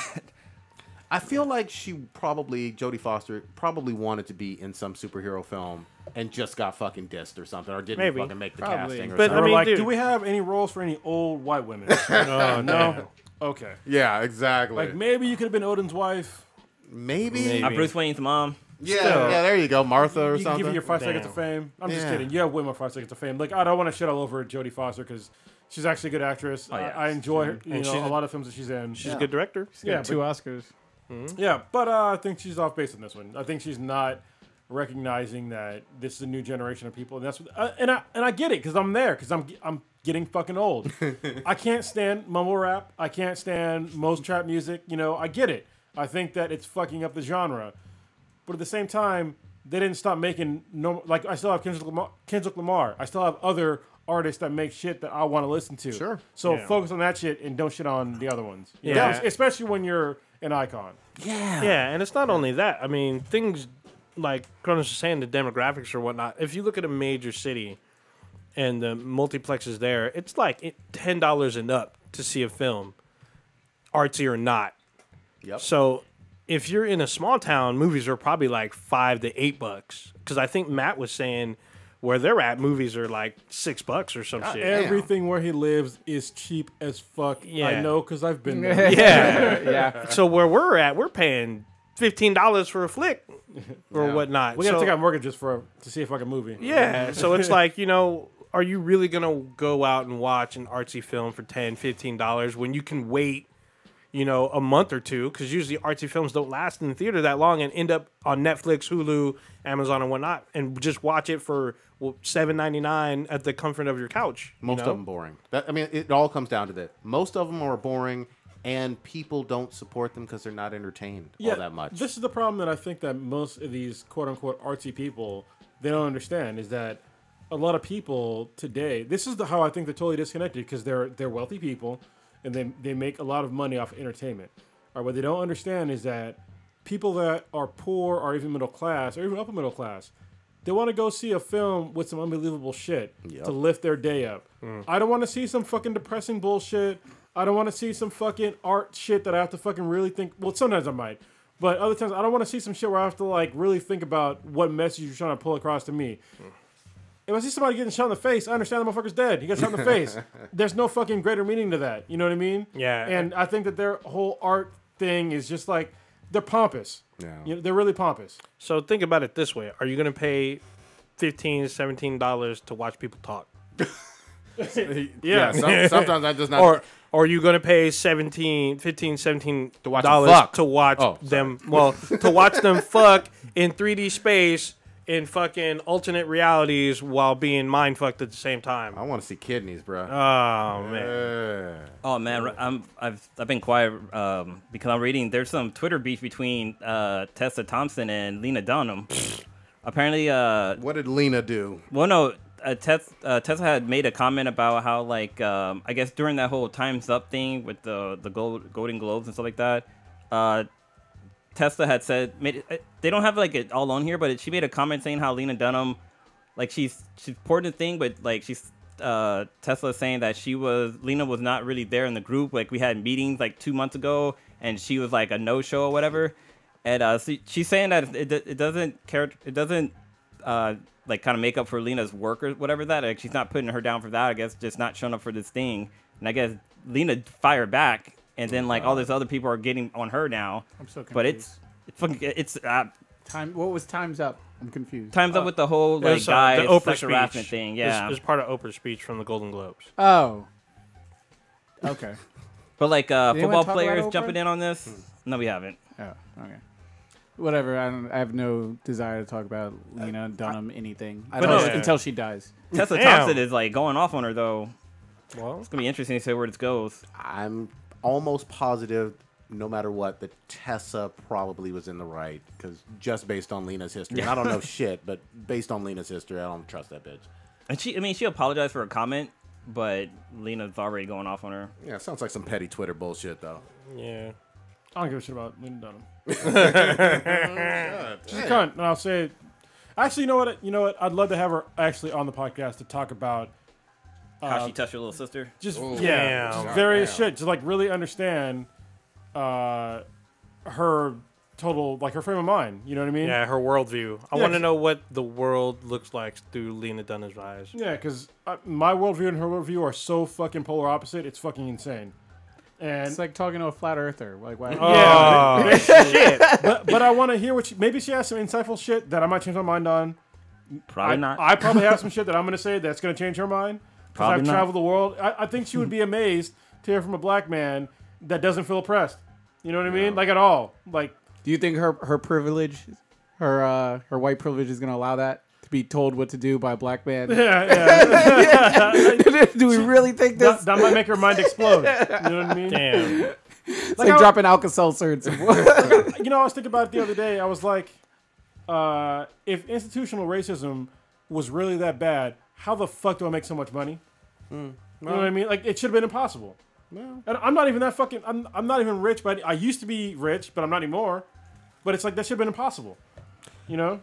I feel like Jodie Foster probably wanted to be in some superhero film and just got fucking dissed or something, or didn't Maybe. fucking make the Probably. casting or But, something. Or I mean, like, dude. do we have any roles for any old white women? No. Okay. Yeah, exactly. Like, maybe you could have been Odin's wife. maybe? Maybe. Bruce Wayne's mom. Yeah, Still. yeah, there you go. Martha or You can something. give you your 5 Damn. seconds of fame. I'm just Yeah. kidding. You have way more 5 seconds of fame. Like, I don't want to shit all over Jodie Foster because she's actually a good actress. yeah. I enjoy her, And she's a lot of films that she's in. She's a good director. yeah, Two but, Oscars. yeah, but I think she's off base on this one. I think she's not recognizing that this is a new generation of people, and that's what, and I get it because I'm there because I'm getting fucking old. I can't stand mumble rap. I can't stand most trap music. You know, I get it. I think that it's fucking up the genre, but at the same time, they didn't stop making like I still have Kendrick Lamar. I still have other artists that make shit that I want to listen to. Sure. So Yeah. focus on that shit and don't shit on the other ones. You Yeah. know, especially when you're an icon. Yeah, and it's not only that. I mean, things like Cronus was saying, the demographics or whatnot. If you look at a major city and the multiplexes there, it's like $10 and up to see a film, artsy or not. Yep. So if you're in a small town, movies are probably like $5 to $8. Because I think Matt was saying where they're at, movies are like $6 or some shit. Everything where he lives is cheap as fuck. Yeah. I know because I've been there. Yeah. Yeah. So where we're at, we're paying $15 for a flick or Yeah. whatnot. We gotta So- take out mortgages to see a fucking movie. Yeah, so it's like, you know, are you really going to go out and watch an artsy film for $10, $15 when you can wait, you know, a month or two? Because usually artsy films don't last in the theater that long and end up on Netflix, Hulu, Amazon, and whatnot, and just watch it for $7.99 at the comfort of your couch. you Most know? of them boring. I mean, it all comes down to that. Most of them are boring, and people don't support them because they're not entertained all that much. This is the problem that I think that most of these quote unquote artsy people they don't understand is that a lot of people today. This is how I think they're totally disconnected because they're wealthy people and they make a lot of money off entertainment. Or what they don't understand is that people that are poor or even middle class or even upper middle class, they want to go see a film with some unbelievable shit to lift their day up. I don't want to see some fucking depressing bullshit. I don't want to see some fucking art shit that I have to fucking really think. Well, sometimes I might, but other times I don't want to see some shit where I have to like really think about what message you're trying to pull across to me. if I see somebody getting shot in the face, I understand the motherfucker's dead. He got shot in the face. There's no fucking greater meaning to that. You know what I mean? Yeah. And I think that their whole art thing is just like, they're pompous. Yeah. You know, they're really pompous. So think about it this way: are you going to pay $15, $17 to watch people talk, Yeah. Sometimes I just not. or are you going to pay $15, $17 To watch them fuck. to watch them? Well, to watch them fuck in 3D space in fucking alternate realities while being mind fucked at the same time. I want to see kidneys, bro. Oh man. Oh man, I've been quiet because I'm reading. There's some Twitter beef between Tessa Thompson and Lena Dunham. Apparently, What did Lena do? well, no, Tessa had made a comment about how, like, I guess during that whole Time's Up thing with the Golden Globes and stuff like that, Tessa had said, they don't have like it all on here, but she made a comment saying how Lena Dunham, like, she's supporting the thing, but like Tesla saying that Lena was not really there in the group. Like, we had meetings like 2 months ago, and she was like a no-show or whatever. And so she's saying that it doesn't like kind of make up for Lena's work or whatever that. Like, she's not putting her down for that. I guess just not showing up for this thing. And I guess Lena fired back, and then like all these other people are getting on her now. I'm so confused. But it's Time. What was Time's Up? I'm confused. Time's up with the whole It like was, guy the Oprah sex speech. harassment thing. Yeah, It was part of Oprah's speech from the Golden Globes. Oh. Okay. but like anyone football talk about players Oprah? jumping in on this. No, we haven't. Oh. Okay. Whatever. I have no desire to talk about Lena Dunham anything until she dies. Tessa Damn. Thompson is like going off on her though. Well, It's gonna be interesting to see where this goes. I'm almost positive, no matter what, that Tessa probably was in the right, because just based on Lena's history, and I don't know shit, but based on Lena's history, I don't trust that bitch. And she apologized for a comment, but Lena's already going off on her. Yeah, sounds like some petty Twitter bullshit, though. yeah. I don't give a shit about Lena Dunham. God, She's a cunt, and I'll say it. Actually, you know what? I'd love to have her actually on the podcast to talk about How she touched her little sister. just Ooh. yeah, Damn. just various Damn. shit. Just like really understand her total, like her frame of mind. You know what I mean? Yeah, her worldview. I Yeah, want to 'cause- know what the world looks like through Lena Dunham's eyes. Yeah, because my worldview and her worldview are so fucking polar opposite. It's fucking insane. And It's like talking to a flat earther. Like, why? Oh, shit. but I want to hear what maybe she has some insightful shit that I might change my mind on. Probably not. I probably have some shit that I'm going to say that's going to change her mind. Because Probably I've not. traveled the world. I think she would be amazed to hear from a black man that doesn't feel oppressed. You know what I mean? Like, at all. Like, Do you think her privilege, her white privilege, is going to allow that to be told what to do by a black man? yeah. Do we really think this? that might make her mind explode. You know what I mean? Damn. It's like dropping Alka-Seltzer. And some- You know, I was thinking about it the other day. I was like, if institutional racism was really that bad, how the fuck do I make so much money? You know what I mean? Like, it should have been impossible. And I'm not even that fucking. I'm not even rich, but I used to be rich, but I'm not anymore. But it's like that should have been impossible. You know?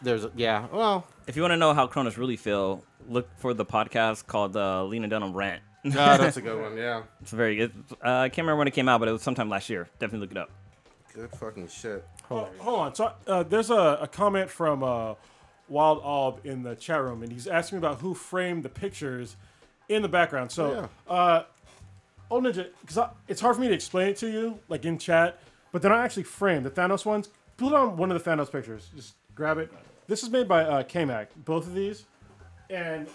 Well, If you want to know how Cronus really feel, look for the podcast called Lena Dunham Rant. that's a good one, yeah. It's I can't remember when it came out, but it was sometime last year. Definitely look it up. Good fucking shit. Hold on. So there's a comment from Wild Alb in the chat room, and he's asking about who framed the pictures in the background. So, Old Ninja, because it's hard for me to explain it to you, like in chat, but they're not actually framed. The Thanos ones, put on one of the Thanos pictures. Just grab it. This is made by K-Mac, both of these. And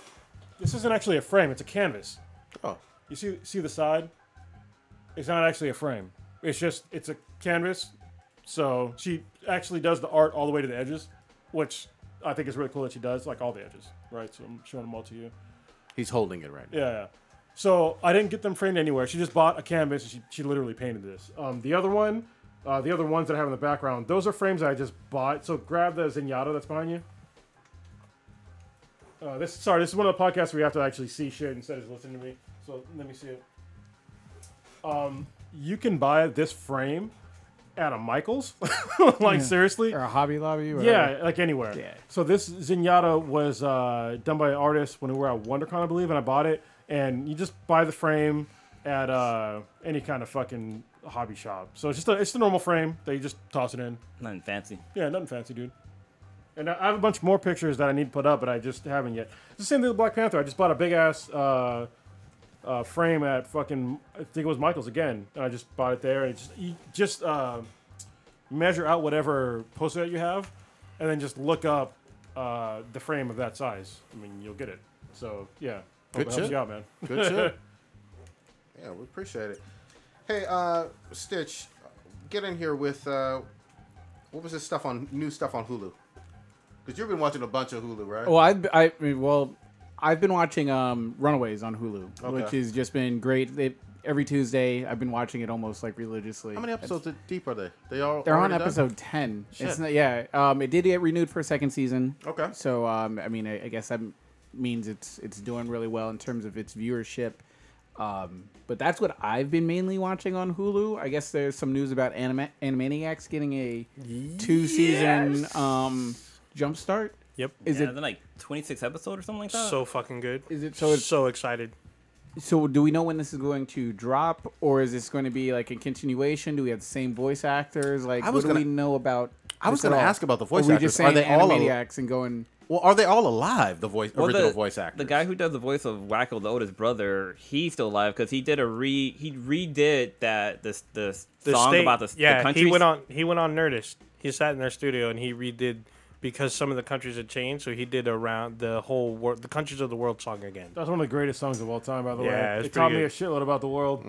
this isn't actually a frame, it's a canvas. Oh. You see the side? It's not actually a frame. It's a canvas. So she actually does the art all the way to the edges, which I think is really cool that she does, like all the edges, right? So I'm showing them all to you. He's holding it right now. Yeah. So I didn't get them framed anywhere. She just bought a canvas and she literally painted this. The other ones that I have in the background, those are frames that I just bought. So grab the Zenyatta that's behind you. This is one of the podcasts where you have to actually see shit instead of listening to me. So let me see it. You can buy this frame at a Michael's, like seriously. or a Hobby Lobby? Or Yeah, like anywhere. Yeah. So this Zenyatta was done by an artist when we were at WonderCon, I believe, and I bought it. And you just buy the frame at any kind of fucking hobby shop. So it's just a normal frame that you just toss it in. Nothing fancy. Yeah, nothing fancy, dude. And I have a bunch more pictures that I need to put up, but I just haven't yet. It's the same thing with Black Panther. I just bought a big ass frame at fucking, I think it was Michael's again, and I just bought it there. And you just measure out whatever poster that you have, and then just look up the frame of that size. I mean, you'll get it. So yeah, Good hope it helps shit. you out, man. Good shit. Yeah, we appreciate it. Hey, Stitch, get in here with what was this stuff on new stuff on Hulu? Because you've been watching a bunch of Hulu, right? Well, I've been watching Runaways on Hulu, which has just been great. Every Tuesday, I've been watching it almost like religiously. How many episodes deep are they? They're on already episode 10. Shit. It's not, it did get renewed for a second season. Okay. So I mean, I guess that means it's doing really well in terms of its viewership. But that's what I've been mainly watching on Hulu. I guess there's some news about Animaniacs getting a 2-season jump start. Yep. Is it like 26 episodes or something like that? So fucking good. Is it so? It's, So excited. so do we know when this is going to drop, or is this going to be like a continuation? Do we have the same voice actors? Like, what do we know about? I was going to ask about the voice Are we actors. just saying Are they all Animaniacs and going? Well, are they all alive? The original voice actors. The guy who does the voice of Wacko, the oldest brother, he's still alive because he did he redid the song about the countries. he went on Nerdist. He sat in their studio and he redid because some of the countries had changed, so he did around the whole world, the countries of the world song again. That's one of the greatest songs of all time, by the Yeah, way. it's It taught pretty me a good. shitload about the world.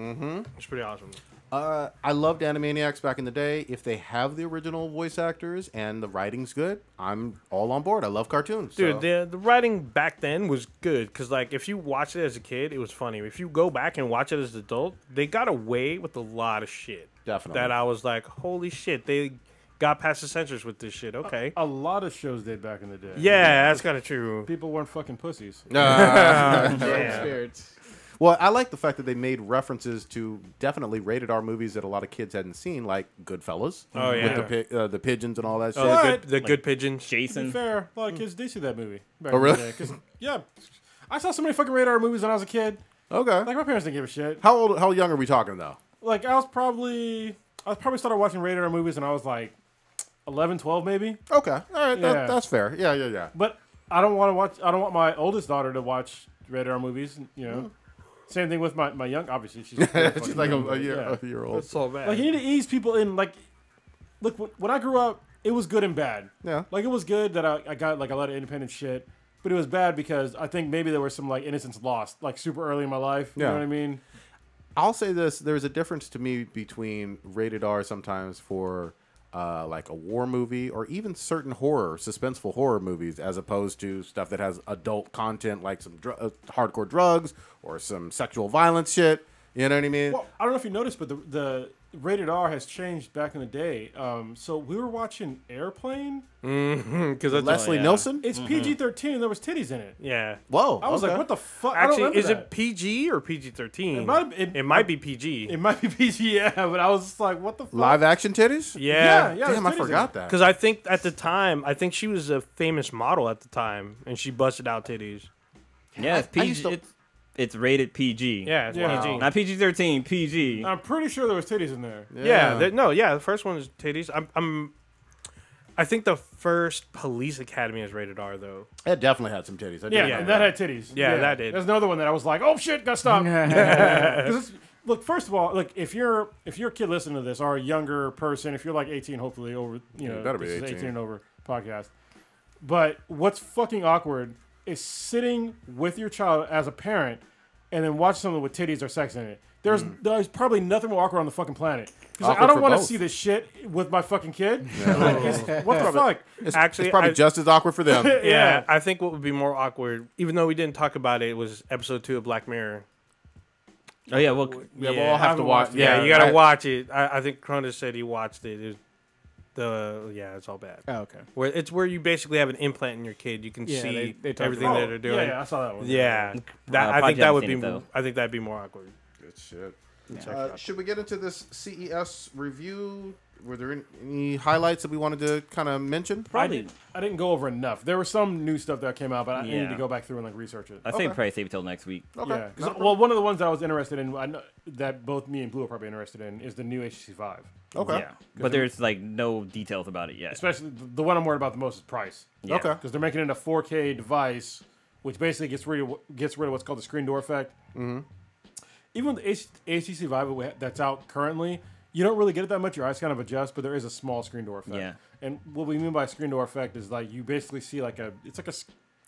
It's pretty awesome. I loved Animaniacs back in the day. If they have the original voice actors and the writing's good, I'm all on board. I love cartoons. Dude, so. the writing back then was good because, like, if you watched it as a kid, it was funny. If you go back and watch it as an adult, they got away with a lot of shit. Definitely. That I was like, holy shit, they got past the censors with this shit. Okay. A lot of shows did back in the day. Yeah, that's kind of true. People weren't fucking pussies. Yeah. Spirits. Well, I like the fact that they made references to definitely rated R movies that a lot of kids hadn't seen, like Goodfellas. Oh, yeah. With the pigeons and all that shit. Oh, What? the good pigeons. To be Jason. fair, a lot of kids did see that movie. Back Oh, in the really? day, 'cause, yeah, I saw so many fucking radar movies when I was a kid. Okay. Like, my parents didn't give a shit. How young are we talking, though? Like, I probably started watching radar movies when I was like 11, 12 maybe. Okay. All right. Yeah. That's fair. Yeah. But I don't want my oldest daughter to watch radar movies, you know. Same thing with my young, obviously. She's She's like young, a but year, yeah. a year old. That's so bad. Like, you need to ease people in. Like, look, when I grew up, it was good and bad. Yeah. Like, it was good that I got, like, a lot of independent shit. But it was bad because I think maybe there was some, like, innocence lost, like, super early in my life. You Yeah. know what I mean? I'll say this: there's a difference to me between rated R sometimes for like a war movie or even certain suspenseful horror movies, as opposed to stuff that has adult content like some hardcore drugs or some sexual violence shit. You know what I mean? Well, I don't know if you noticed, but the rated R has changed back in the day. So we were watching Airplane. Because that's Leslie yeah. Nielsen. It's PG-13 and there was titties in it. yeah. Whoa! I was okay. like, what the fuck? I don't Actually, remember is that. it PG or PG-13? It might be PG. It might be PG, yeah, but I was just like, what the fuck? Live action titties? Yeah. Yeah, Damn, I there's titties in forgot it. that. Because I think at the time, she was a famous model at the time, and she busted out titties. Yeah, it's I PG. used to- It's rated PG. Yeah, it's Yeah. PG. Not PG-13, PG. I'm pretty sure there was titties in there. The first one is titties. I think the first Police Academy is rated R though. It definitely had some titties. I do Yeah, remember and that had titties. Yeah, that did. There's another one that I was like, oh shit, gotta stop. 'Cause look, first of all, look, if you're a kid listening to this or a younger person, if you're like 18, hopefully over, you know, better be this is 18. 18 and over podcast. But what's fucking awkward is sitting with your child as a parent and then watch something with titties or sex in it. There's probably nothing more awkward on the fucking planet. 'Cause, like, I Awkward don't for want to both. see this shit with my fucking kid. Like, what the fuck? It's Actually, probably I- just as awkward for them. Yeah, I think what would be more awkward, even though we didn't talk about it, was episode 2 of Black Mirror. Oh yeah, well, Yeah, we'll all have to watch. watched it. Yeah, you gotta I- watch it. I think Cronus said he watched it. It's all bad. Oh, okay. Where you basically have an implant in your kid. You can Yeah, see they talked everything about that they're doing. Yeah, I saw that one. Yeah, I I think that would haven't be. seen it, though. I think that'd be more awkward. Good shit. Should we get into this CES review? Were there any highlights that we wanted to kind of mention? Probably. I didn't go over enough. There was some new stuff that came out, but I need Yeah. to go back through and like research it. I say probably save it till next week. Okay. Yeah, 'cause, well, one of the ones that I was interested in, I know, that both me and Blue are probably interested in, is the new HTC Vive. Okay. Yeah, but there's like no details about it yet. Especially the one I'm worried about the most is price. Yeah. Okay. Because they're making it a 4K device, which basically gets rid of what's called the screen door effect. Mm-hmm. Even with the HTC Vive that's out currently, you don't really get it that much. Your eyes kind of adjust, but there is a small screen door effect. Yeah. And what we mean by screen door effect is like you basically see like it's like a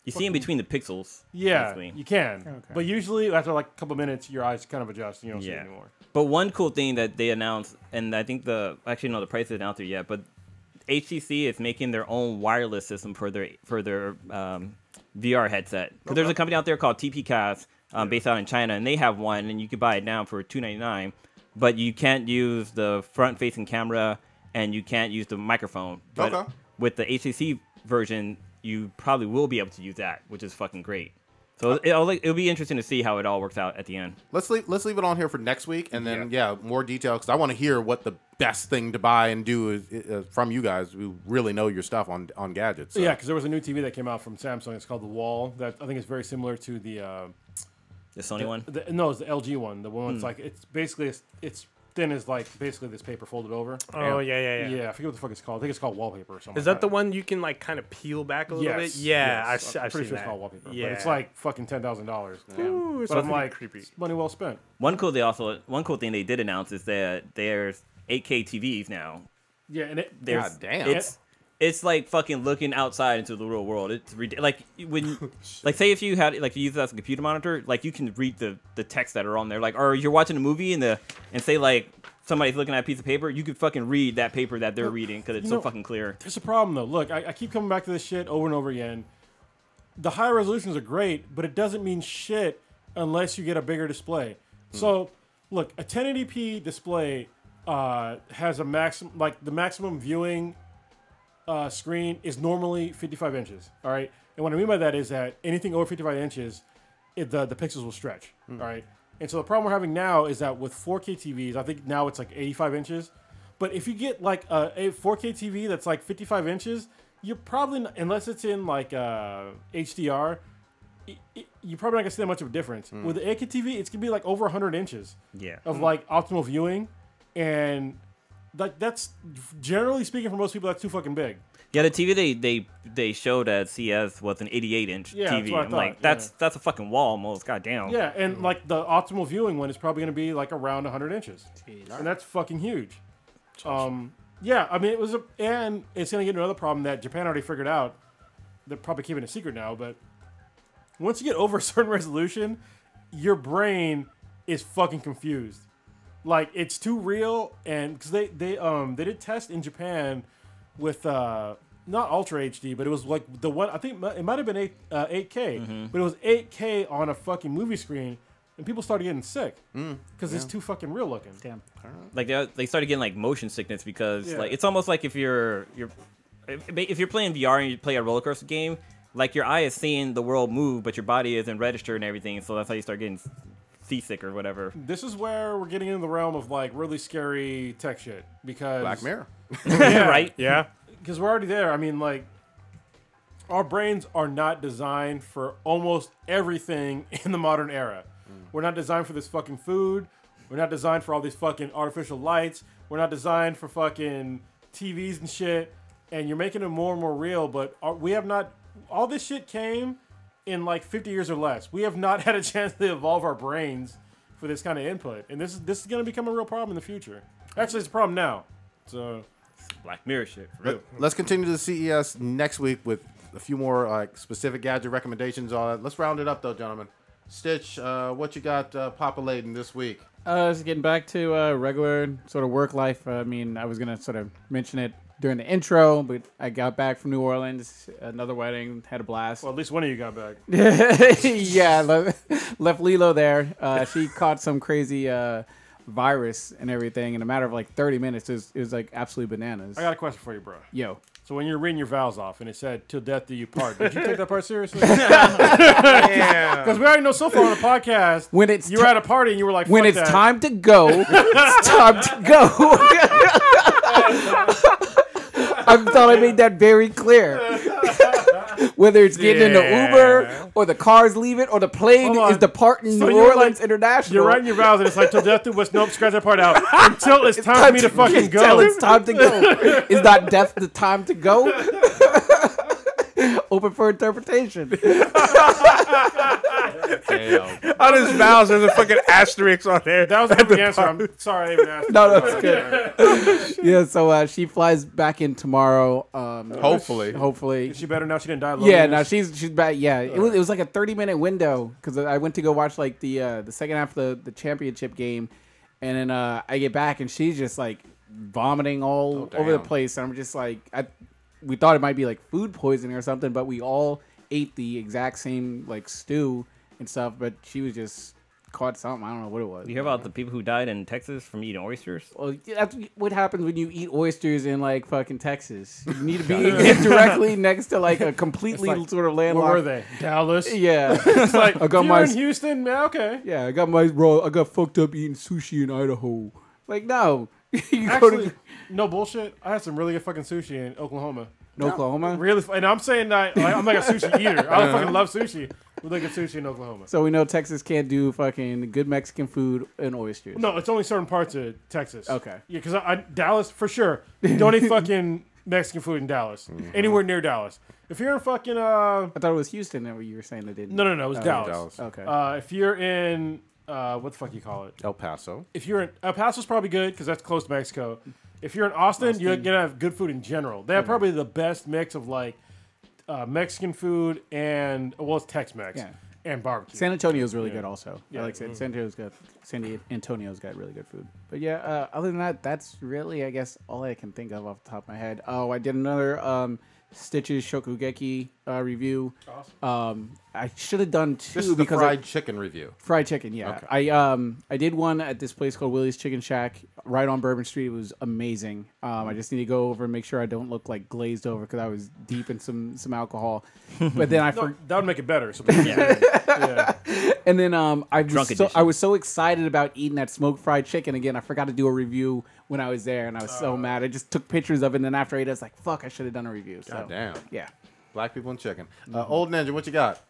You see in between the pixels. yeah, basically. you can. Okay. But usually after like a couple minutes, your eyes kind of adjust and you don't see it Yeah. anymore. But one cool thing that they announced, and I think the price isn't out there yet, but HTC is making their own wireless system for their VR headset. Because there's a company out there called TPCast, based out in China, and they have one, and you can buy it now for $299. But you can't use the front-facing camera, and you can't use the microphone. But Okay. with the HTC version, you probably will be able to use that, which is fucking great. So it'll be interesting to see how it all works out at the end. Let's leave it on here for next week, and then more detail because I want to hear what the best thing to buy and do is from you guys who really know your stuff on gadgets. So. Yeah, because there was a new TV that came out from Samsung. It's called the Wall. That I think is very similar to the Sony one? no, it's the LG one. The one that's like it's basically it's thin as like basically this paper folded over. Oh yeah. Yeah, I forget what the fuck it's called. I think it's called wallpaper or something. Is like that the one you can like kind of peel back a little Yes. bit? Yeah, yes. I've I'm pretty seen sure it's that. called wallpaper. Yeah, But it's like fucking $10,000. Ooh, it's But I'm fucking like, creepy. it's money well spent. One cool thing they did announce is that there's 8K TVs now. Yeah, and There's, God damn. It's like fucking looking outside into the real world. It's like when, like, say if you had like you use it as a computer monitor, like you can read the text that are on there. Like, or you're watching a movie and say like somebody's looking at a piece of paper, you could fucking read that paper that they're reading because it's so fucking clear. There's a problem though. Look, I keep coming back to this shit over and over again. The higher resolutions are great, but it doesn't mean shit unless you get a bigger display. So, look, a 1080p display has a maximum, like the maximum viewing screen is normally 55 inches. All right, and what I mean by that is that anything over 55 inches, the pixels will stretch. All right, and so the problem we're having now is that with 4K TVs, I think now it's like 85 inches. But if you get like a 4K TV that's like 55 inches, you're probably not, unless it's in like HDR, you're probably not gonna see that much of a difference. With the 8K TV, it's gonna be like over 100 inches Yeah. of like optimal viewing, and like that's generally speaking for most people that's too fucking big. Yeah, the TV they showed at CS was an 88-inch Yeah, that's TV. what I I'm thought, like, that's a fucking wall almost. God damn. Yeah, and like the optimal viewing one is probably gonna be like around 100 inches, and that's fucking huge. Yeah, I mean and it's gonna get another problem that Japan already figured out. They're probably keeping it a secret now, but once you get over a certain resolution, your brain is fucking confused. Like it's too real, and because they did test in Japan with not Ultra HD, but it was like the one I think it might have been 8K, but it was 8K on a fucking movie screen, and people started getting sick because it's too fucking real looking. Damn. Like they started getting like motion sickness because Yeah. like it's almost like if you're playing VR and you play a roller coaster game, like your eye is seeing the world move, but your body isn't registered and everything. So that's how you start getting seasick or whatever. This is where we're getting into the realm of like really scary tech shit because Black Mirror. Yeah, Right? Yeah. because we're already there. I mean, like, our brains are not designed for almost everything in the modern era. We're not designed for this fucking food. We're not designed for all these fucking artificial lights. We're not designed for fucking TVs and shit. And you're making it more and more real, but we have not. All this shit came in like 50 years or less. We have not had a chance to evolve our brains for this kind of input, and this is going to become a real problem in the future. Actually, it's a problem now. So. Black Mirror shit. For real. Let's continue to CES next week with a few more specific gadget recommendations. Let's round it up though, gentlemen. Stitch, what you got populating this week? Just getting back to regular sort of work life. I mean, I was gonna sort of mention it during the intro, but I got back from New Orleans, another wedding, had a blast. Well, at least one of you got back. Yeah, left Lilo there. She caught some crazy virus and everything in a matter of like 30 minutes. It was like absolutely bananas. I got a question for you, bro. Yo, So when you're reading your vows off and it said "till death do you part," did you take that part seriously? Yeah. Because we already know so far on the podcast When it's you were at a party and you were like, when "Fuck it's that." time to go, it's time to go. I thought I made that very clear. Whether it's getting in the Uber or the car's leaving or the plane Hold on. is departing So New you're Orleans like- International. You're writing your vows and it's like "till death do us." Nope, scratch that part out. Until it's time for me to fucking go. Until it's time to go. Is not death the time to go? Open for interpretation. Damn. On his vows, there's a fucking asterisk on there. That was a perfect answer. I'm sorry I even asked. No, it's good. Yeah, so she flies back in tomorrow. Hopefully. Hopefully. Is she better now? She didn't die. Yeah, no, she's back. Yeah, it was like a 30-minute window because I went to go watch like the second half of the championship game, and then I get back and she's just like vomiting all over the damn. place, and I'm just like, we thought it might be like food poisoning or something, but we all ate the exact same like stew and stuff, but she was just caught something. I don't know what it was. You hear about the people who died in Texas from eating oysters? Well, that's what happens when you eat oysters in like fucking Texas. You need to be directly next to like a completely It's like, sort of Where landlocked. were they? Dallas. Yeah, It's like I got if my- you're in Houston. Yeah, okay. yeah. I got fucked up eating sushi in Idaho. Like no, you go Actually, to no bullshit. I had some really good fucking sushi in Oklahoma. Oklahoma. Really, and I'm saying that like, I'm like a sushi eater. I fucking love sushi. Really good sushi in Oklahoma. So we know Texas can't do fucking good Mexican food and oysters. No, it's only certain parts of Texas. Okay. Yeah, because Dallas for sure. Don't eat fucking Mexican food in Dallas. Anywhere near Dallas. If you're in fucking I thought it was Houston that you were saying they didn't. no, it was Dallas. Dallas. Okay. If you're in what the fuck you call it? El Paso. If you're in El Paso's probably good because that's close to Mexico. If you're in Austin, you're gonna have good food in general. They have probably the best mix of like Mexican food and it's Tex-Mex Yeah. and barbecue. San Antonio's really good also. Yeah. I like San Antonio's got Antonio's got really good food. But yeah, other than that, that's really I guess all I can think of off the top of my head. Oh, I did another Stitches Shokugeki review. Awesome. I should have done two This is the because fried chicken review. fried chicken. Yeah, Okay. I did one at this place called Willie's Chicken Shack right on Bourbon Street. It was amazing. I just need to go over and make sure I don't look like glazed over because I was deep in some alcohol. But then No, that would make it better. So yeah. And then Drunk I edition. was so excited about eating that smoked fried chicken again. I forgot to do a review when I was there, and I was so mad. I just took pictures of it, and then after I ate it, I was like, "Fuck, I should have done a review." So God damn. yeah, Black people and chicken. Old Ninja, what you got?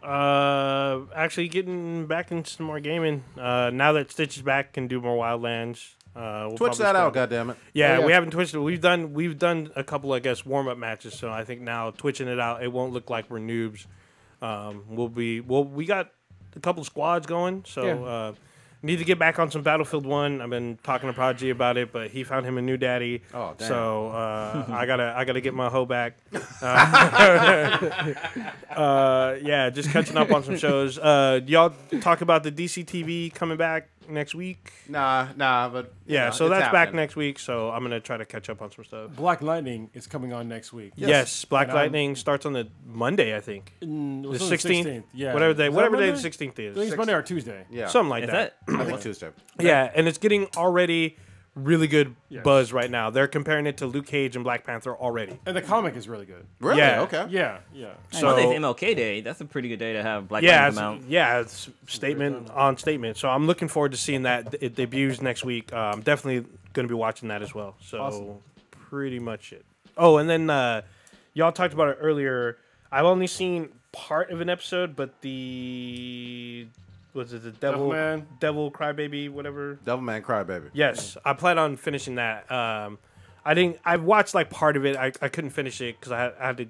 Actually getting back into some more gaming. Now that Stitch is back, can do more Wildlands. We'll Twitch probably that out, start- goddammit. Yeah, yeah. we haven't twitched it. We've done a couple, I guess, warm up matches. So I think now twitching it out, it won't look like we're noobs. We got a couple squads going, so Yeah. need to get back on some Battlefield 1. I've been talking to Prodigy about it, but he found him a new daddy. Oh, damn. So I gotta get my hoe back. Yeah, just catching up on some shows. Y'all talk about the DC TV coming back next week. Nah, but Yeah, you so know, it's that's back happening. next week. So I'm gonna try to catch up on some stuff. Black Lightning is coming on next week. Yes, Black And I'm- Lightning starts on the Monday, I think. It The was on 16th. Yeah. Whatever Is that day Monday? the 16th I is. think it's Monday or Tuesday. Yeah. Something like Is that. that? I think Tuesday. Yeah, and it's getting already really good Yes. buzz right now. They're comparing it to Luke Cage and Black Panther already. And the comic is really good. Really? Yeah. Okay. Yeah. So Monday's MLK Day. That's a pretty good day to have Black yeah, Lightning come out. it's statement on statement. So I'm looking forward to seeing that. It debuts next week. I'm definitely going to be watching that as well. So Awesome. pretty much it. Oh, and then y'all talked about it earlier. I've only seen part of an episode, but the Devil Crybaby, whatever. Devilman Crybaby. Yes, I plan on finishing that. I watched like part of it. I couldn't finish it because I had to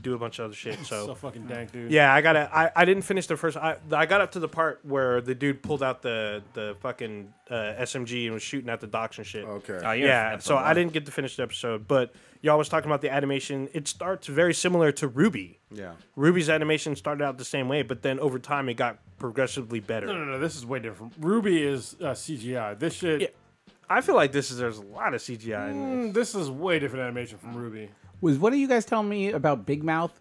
do a bunch of other shit. So So fucking dank, dude. yeah, I didn't finish the first. I got up to the part where the dude pulled out the fucking SMG and was shooting at the docks and shit. Okay. Oh, Yeah, so I didn't get to finish the episode, but y'all was talking about the animation. It starts very similar to Ruby. Yeah. Ruby's animation started out the same way, but then over time it got progressively better. No. This is way different. Ruby is CGI. This shit. Yeah. I feel like there's a lot of CGI in this. This is way different animation from Ruby. Was what are you guys telling me about Big Mouth?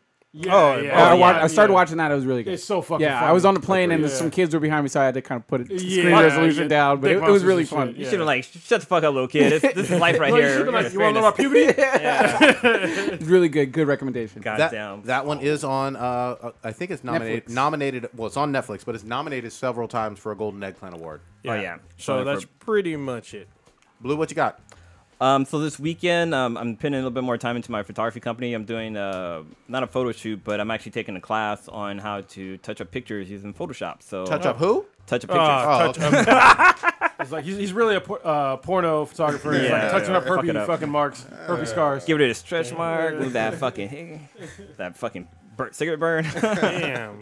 Oh, I yeah. started watching that. It was really good. It's so fucking Yeah, funny. I was on the plane and Yeah. some kids were behind me, so I had to kind of put it screen Yeah, resolution yeah. down. But Big it was monsters really and fun. shit, You yeah. should have like, shut the fuck up, little kid. This is life right No, you here. should be like, Here's you want to know about fairness. puberty? It's really good. Good recommendation. Goddamn. That one is on. I think it's nominated. Netflix. Nominated. Well, it's on Netflix, but it's nominated several times for a Golden Eggplant Award. Oh yeah. So that's pretty much it. Blue, what you got? So this weekend, I'm putting a little bit more time into my photography company. I'm doing not a photo shoot, but I'm actually taking a class on how to touch up pictures using Photoshop. So Touch up who? touch up pictures. It's like he's really a porno photographer. He's like Yeah, touching up fuck it herpes up. fucking marks, herpes scars. Give it a stretch mark. Move that fucking cigarette burn. Damn.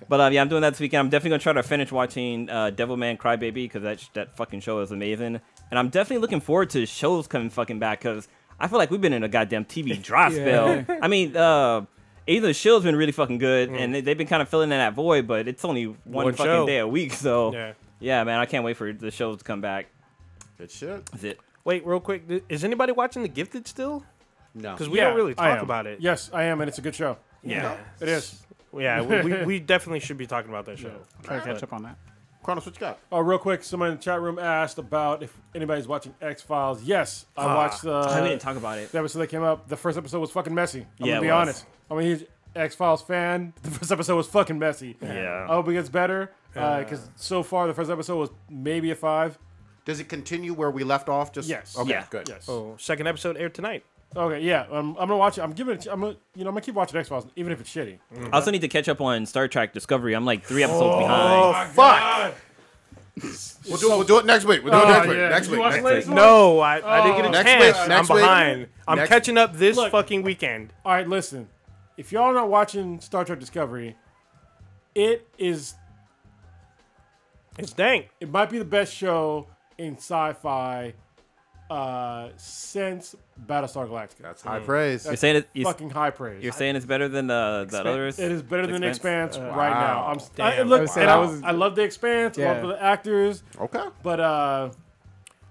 But yeah, I'm doing that this weekend. I'm definitely gonna try to finish watching Devilman Crybaby because that fucking show is amazing. And I'm definitely looking forward to shows coming fucking back because I feel like we've been in a goddamn TV dry spell. I mean, Agents of the Shield's been really fucking good, and they've been kind of filling in that void, but it's only one fucking show. day a week. So Yeah. yeah, man, I can't wait for the shows to come back. Good shit. That's it. Wait, real quick. Is anybody watching The Gifted still? No. Because we don't really I talk am. about it. Yes, I am, and it's a good show. Yeah. It is. Yeah, we definitely should be talking about that show. Try to catch up on that. Kronos, what you got? Oh, real quick, someone in the chat room asked about if anybody's watching X-Files. Yes, I watched we didn't talk about it. the episode that came up. The first episode was fucking messy. I'm Yeah, gonna be it was. honest. I'm a huge X-Files fan. The first episode was fucking messy. Yeah. I hope it gets better because so far the first episode was maybe a 5. Does it continue where we left off? Just Yes. Okay, Yeah. good. Yes. Oh, second episode aired tonight. Okay. Yeah. I'm gonna watch it. I'm gonna keep watching X-Files even if it's shitty. I also need to catch up on Star Trek Discovery. I'm like 3 episodes Oh, behind. fuck. We'll do it next week. We'll do it next week. yeah. Next Did week. you watch Next the week. latest one? No, I didn't get a Next chance. week, next I'm week. behind. I'm Next- catching up this Look. fucking weekend. All right. Listen, if y'all are not watching Star Trek Discovery, it is. It's dank. It might be the best show in sci-fi since Battlestar Galactica. That's high praise. You're saying Fucking high praise. you're saying it's better than the others? It is better than Expanse? Expanse right now. Damn. Look, I was saying, and I was- I love the Expanse. I Yeah. love the actors, Okay. but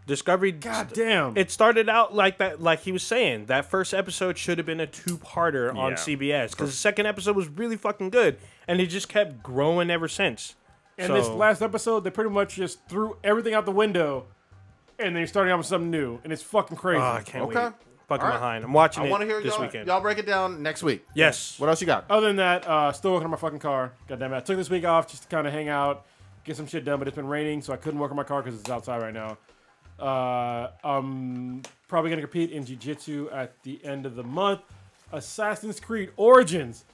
Discovery. god damn, It started out like that, like he was saying. That first episode should have been a 2-parter on Yeah. CBS because the second episode was really fucking good, and it just kept growing ever since. and So- this last episode they pretty much just threw everything out the window, and then you're starting out with something new, and it's fucking crazy. I can't Okay. wait. Fucking All right. behind. I'm watching I it want to hear this y'all, weekend. y'all break it down next week. Yes. What else you got? Other than that, still working on my fucking car. God damn it, I took this week off just to kind of hang out, get some shit done, but it's been raining, so I couldn't work on my car because it's outside right now. I'm probably gonna compete in jiu-jitsu at the end of the month. Assassin's Creed Origins.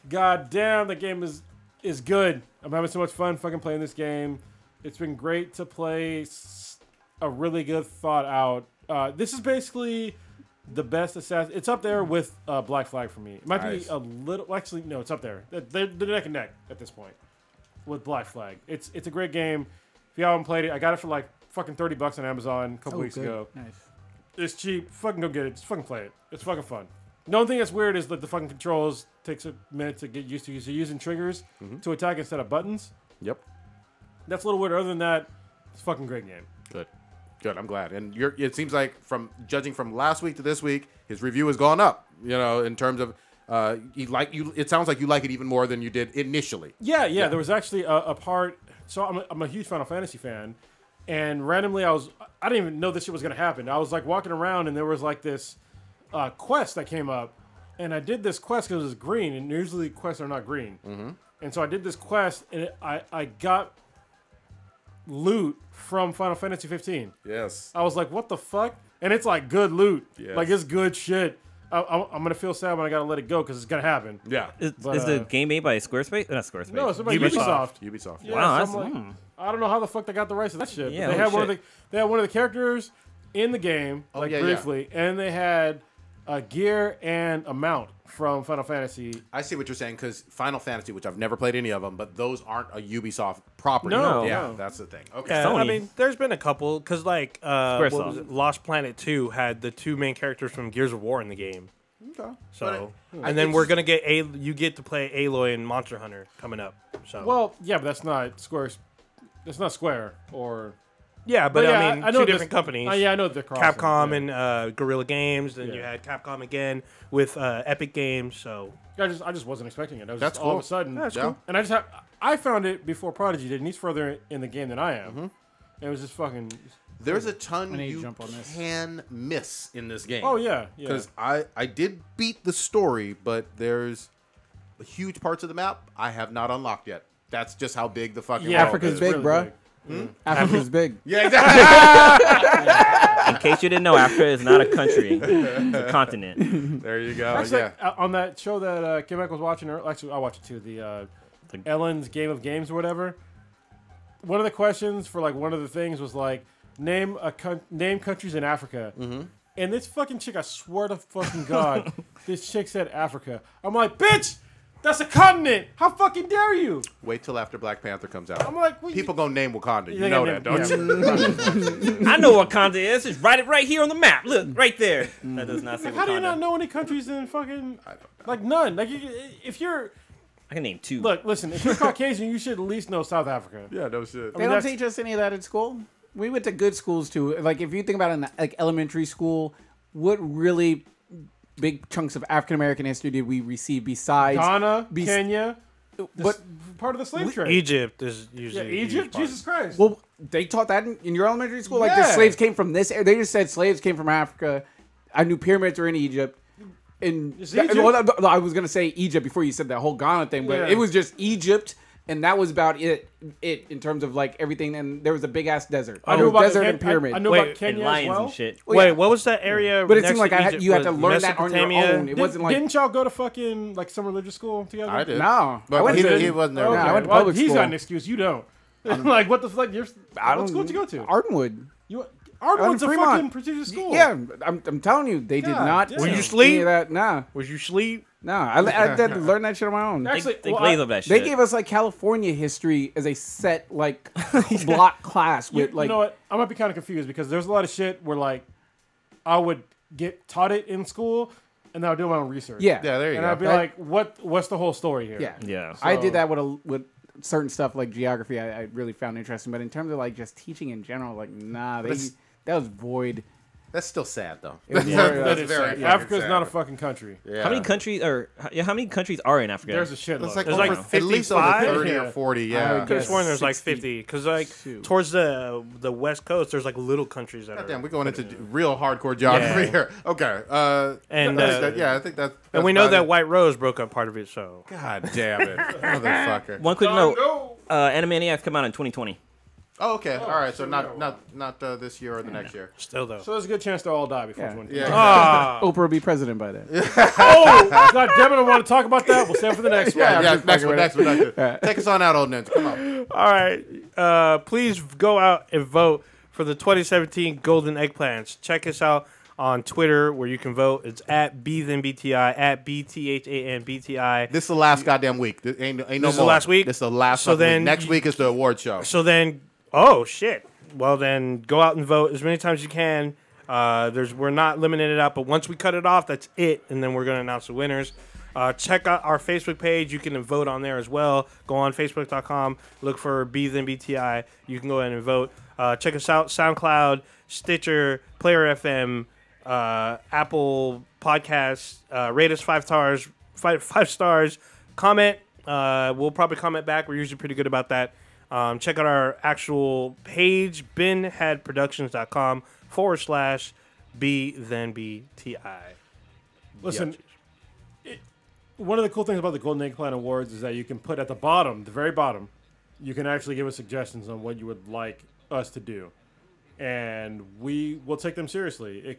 God damn, that game is good. I'm having so much fun fucking playing this game. It's been great to play a really good thought out. This is basically the best Assassin. It's up there with Black Flag for me. It might Nice. be a little. Actually, no, it's up there. They're neck and neck at this point with Black Flag. It's a great game. If y'all haven't played it, I got it for like fucking $30 on Amazon a couple weeks ago. Nice. It's cheap. Fucking go get it. Just fucking play it. It's fucking fun. The only thing that's weird is that the fucking controls takes a minute to get used to. You're using triggers to attack instead of buttons. Yep. That's a little weird. Other than that, it's a fucking great game. Good. Good. I'm glad. And it seems like from judging from last week to this week, his review has gone up. You know, in terms of it sounds like you like it even more than you did initially. Yeah. There was actually a part. So I'm a huge Final Fantasy fan, and randomly I didn't even know this shit was gonna happen. I was like walking around, and there was like this quest that came up, and I did this quest because it was green, and usually quests are not green. And so I did this quest, and I got loot from Final Fantasy 15. Yes. I was like, what the fuck? And it's like good loot. Yes. Like it's good shit. I'm going to feel sad when I got to let it go because it's going to happen. Yeah. Is But, the game made by Squarespace? Not Squarespace. No, it's about Ubisoft. Ubisoft. Ubisoft. Yeah, Wow, so that's I'm like, I don't know how the fuck they got the rights to that shit. Yeah, But they holy had shit. one of the characters in the game, like yeah, yeah. briefly, and they had a gear and a mount from Final Fantasy. I see what you're saying because Final Fantasy, which I've never played any of them, but those aren't a Ubisoft property. No, Yeah, no. that's the thing. Okay. Yeah, Sony. I mean, there's been a couple because like what Squaresoft. was it? Lost Planet 2 had the 2 main characters from Gears of War in the game. Okay. So, But and then we're gonna get you get to play Aloy and Monster Hunter coming up. So, Well, yeah, but that's not Square. That's not Square or Yeah, but I mean, two different companies. Yeah, I know they're crossing. Capcom Yeah. and Guerrilla Games. Then you had Capcom again with Epic Games. So I just wasn't expecting it. I was That's just all of cool. a sudden. That's cool. And I found it before Prodigy did, and he's further in the game than I am. And it was just fucking. There's a ton need to you jump on this. can miss in this game. Oh yeah, yeah. Because I did beat the story, but there's huge parts of the map I have not unlocked yet. That's just how big the fucking Yeah, world Africa's is. big, really bruh. Africa's big. Yeah, exactly. In case you didn't know, Africa is not a country; it's a continent. There you go. Actually, Yeah. on that show that Kim Eck was watching, actually I watched it too, the Ellen's Game of Games or whatever. One of the questions for like one of the things was like name countries in Africa. And this fucking chick, I swear to fucking God, this chick said Africa. I'm like, bitch, that's a continent. How fucking dare you? Wait till after Black Panther comes out. I'm like, what People gonna name Wakanda. You think know I'm that, don't yeah. you? I know what continent it is. Just write it right here on the map. Look, right there. That does not say How do you not Wakanda. know any countries in fucking like none? Like if you're I can name 2. listen, if you're Caucasian, you should at least know South Africa. Yeah, no shit. They don't that's- teach us any of that at school. We went to good schools too. Like if you think about it in like elementary school, what really big chunks of African American history did we receive besides Ghana, Kenya, But part of the slave trade. Egypt is Yeah, usually a huge Egypt. part. Jesus Christ. well, they taught that in your elementary school. Like the Yeah. slaves came from this. They just said slaves came from Africa. I knew pyramids are in Egypt. And It's Egypt. I was gonna say Egypt before you said that whole Ghana thing, but Yeah. it was just Egypt, and that was about it in terms of like everything. And there was a big ass desert. I knew about desert the and pyramid. I knew Wait, about And Kenya as lions well. and shit. Well, Wait, yeah. what was that area? But it next seemed like to Egypt? you had to Was learn that on your Mesopotamia? own. It wasn't like Didn't y'all go to fucking like some religious school together? I did. no. I But went he, to he wasn't there. Okay. Yeah, I went to well, public he's school. got an excuse. You don't. Like what the fuck? What school did you go to? Ardenwood. Ardenwood's a Fremont. fucking prestigious school. Yeah, I'm telling you, they did God not. damn. Were you any asleep? of that? Nah, Was you sleep? nah. I had to learn that shit on my own. Actually, They well, glaze I- up that They shit. gave us like California history as a set like block class with you like know what? I might be kind of confused because there's a lot of shit where like I would get taught it in school and then I would do my own research. yeah. Yeah, there you And go. I'd be like, what's the whole story here? Yeah. Yeah. I So- did that with certain stuff like geography. I really found interesting, but in terms of like just teaching in general, like nah, that was void. That's still sad though. It was That That's is very sad. fucking Africa's sad. not a fucking country. Yeah. How many countries how many countries are in Africa? There's a shitload. It's like, There's over, like at least over 55? 30 or Yeah. 40. I Yeah. would I could have guess sworn there's like 60. 50 because like 62. towards the west coast there's like little countries that Damn, are. we're going into real hardcore geography Yeah. here. Okay. And, I think that- yeah, I think that's. And we that's know about that it. White Rose broke up part of it, so God damn it, motherfucker. One quick note. Animaniacs come out in 2020. Oh, okay. All right. So not this year or the next year. still though. So there's a good chance they'll all die before Yeah. 20. Yeah. Ah, Oprah will be president by then. Oh, God damn it! I want to talk about that. We'll save it for the next one. Yeah. just Next fucking one. with Next one. Take us on out, old ninja. Come on. all right. Please go out and vote for the 2017 Golden Eggplants. Check us out on Twitter where you can vote. It's at BThanBTI, at BTHANBTI. This is the last goddamn week. This ain't no This more. is the last week? This is the last. So fucking then week. Next you- week is the award show. So then, oh shit. Well then, go out and vote as many times as you can. We're not limiting it out, but once we cut it off, that's it, and then we're gonna announce the winners. Check out our Facebook page. You can vote on there as well. Go on Facebook.com. Look for BThanBTI. You can go ahead and vote. Check us out: SoundCloud, Stitcher, Player FM, Apple Podcasts. Rate us 5 stars. 5 stars. Comment. We'll probably comment back. We're usually pretty good about that. Check out our actual page, binheadproductions.com/BThanBTI. Listen, one of the cool things about the Golden Eggplant Awards is that you can put at the bottom, the very bottom, you can actually give us suggestions on what you would like us to do, and we will take them seriously.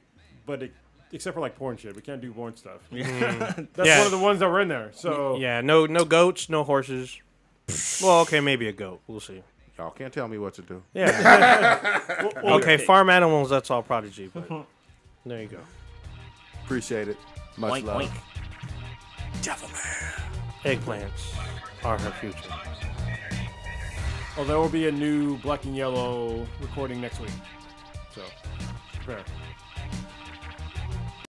Except for like porn shit, we can't do porn stuff. That's Yeah. one of the ones that were in there. So Yeah, no goats, no horses. Well, okay, maybe a goat. We'll see. Y'all can't tell me what to do. Yeah. Okay, farm animals, that's all Prodigy, but there you go. Appreciate it. Much Oink, love. oink. Eggplants are her future. oh, there will be a new Black and Yellow recording next week. So prepare.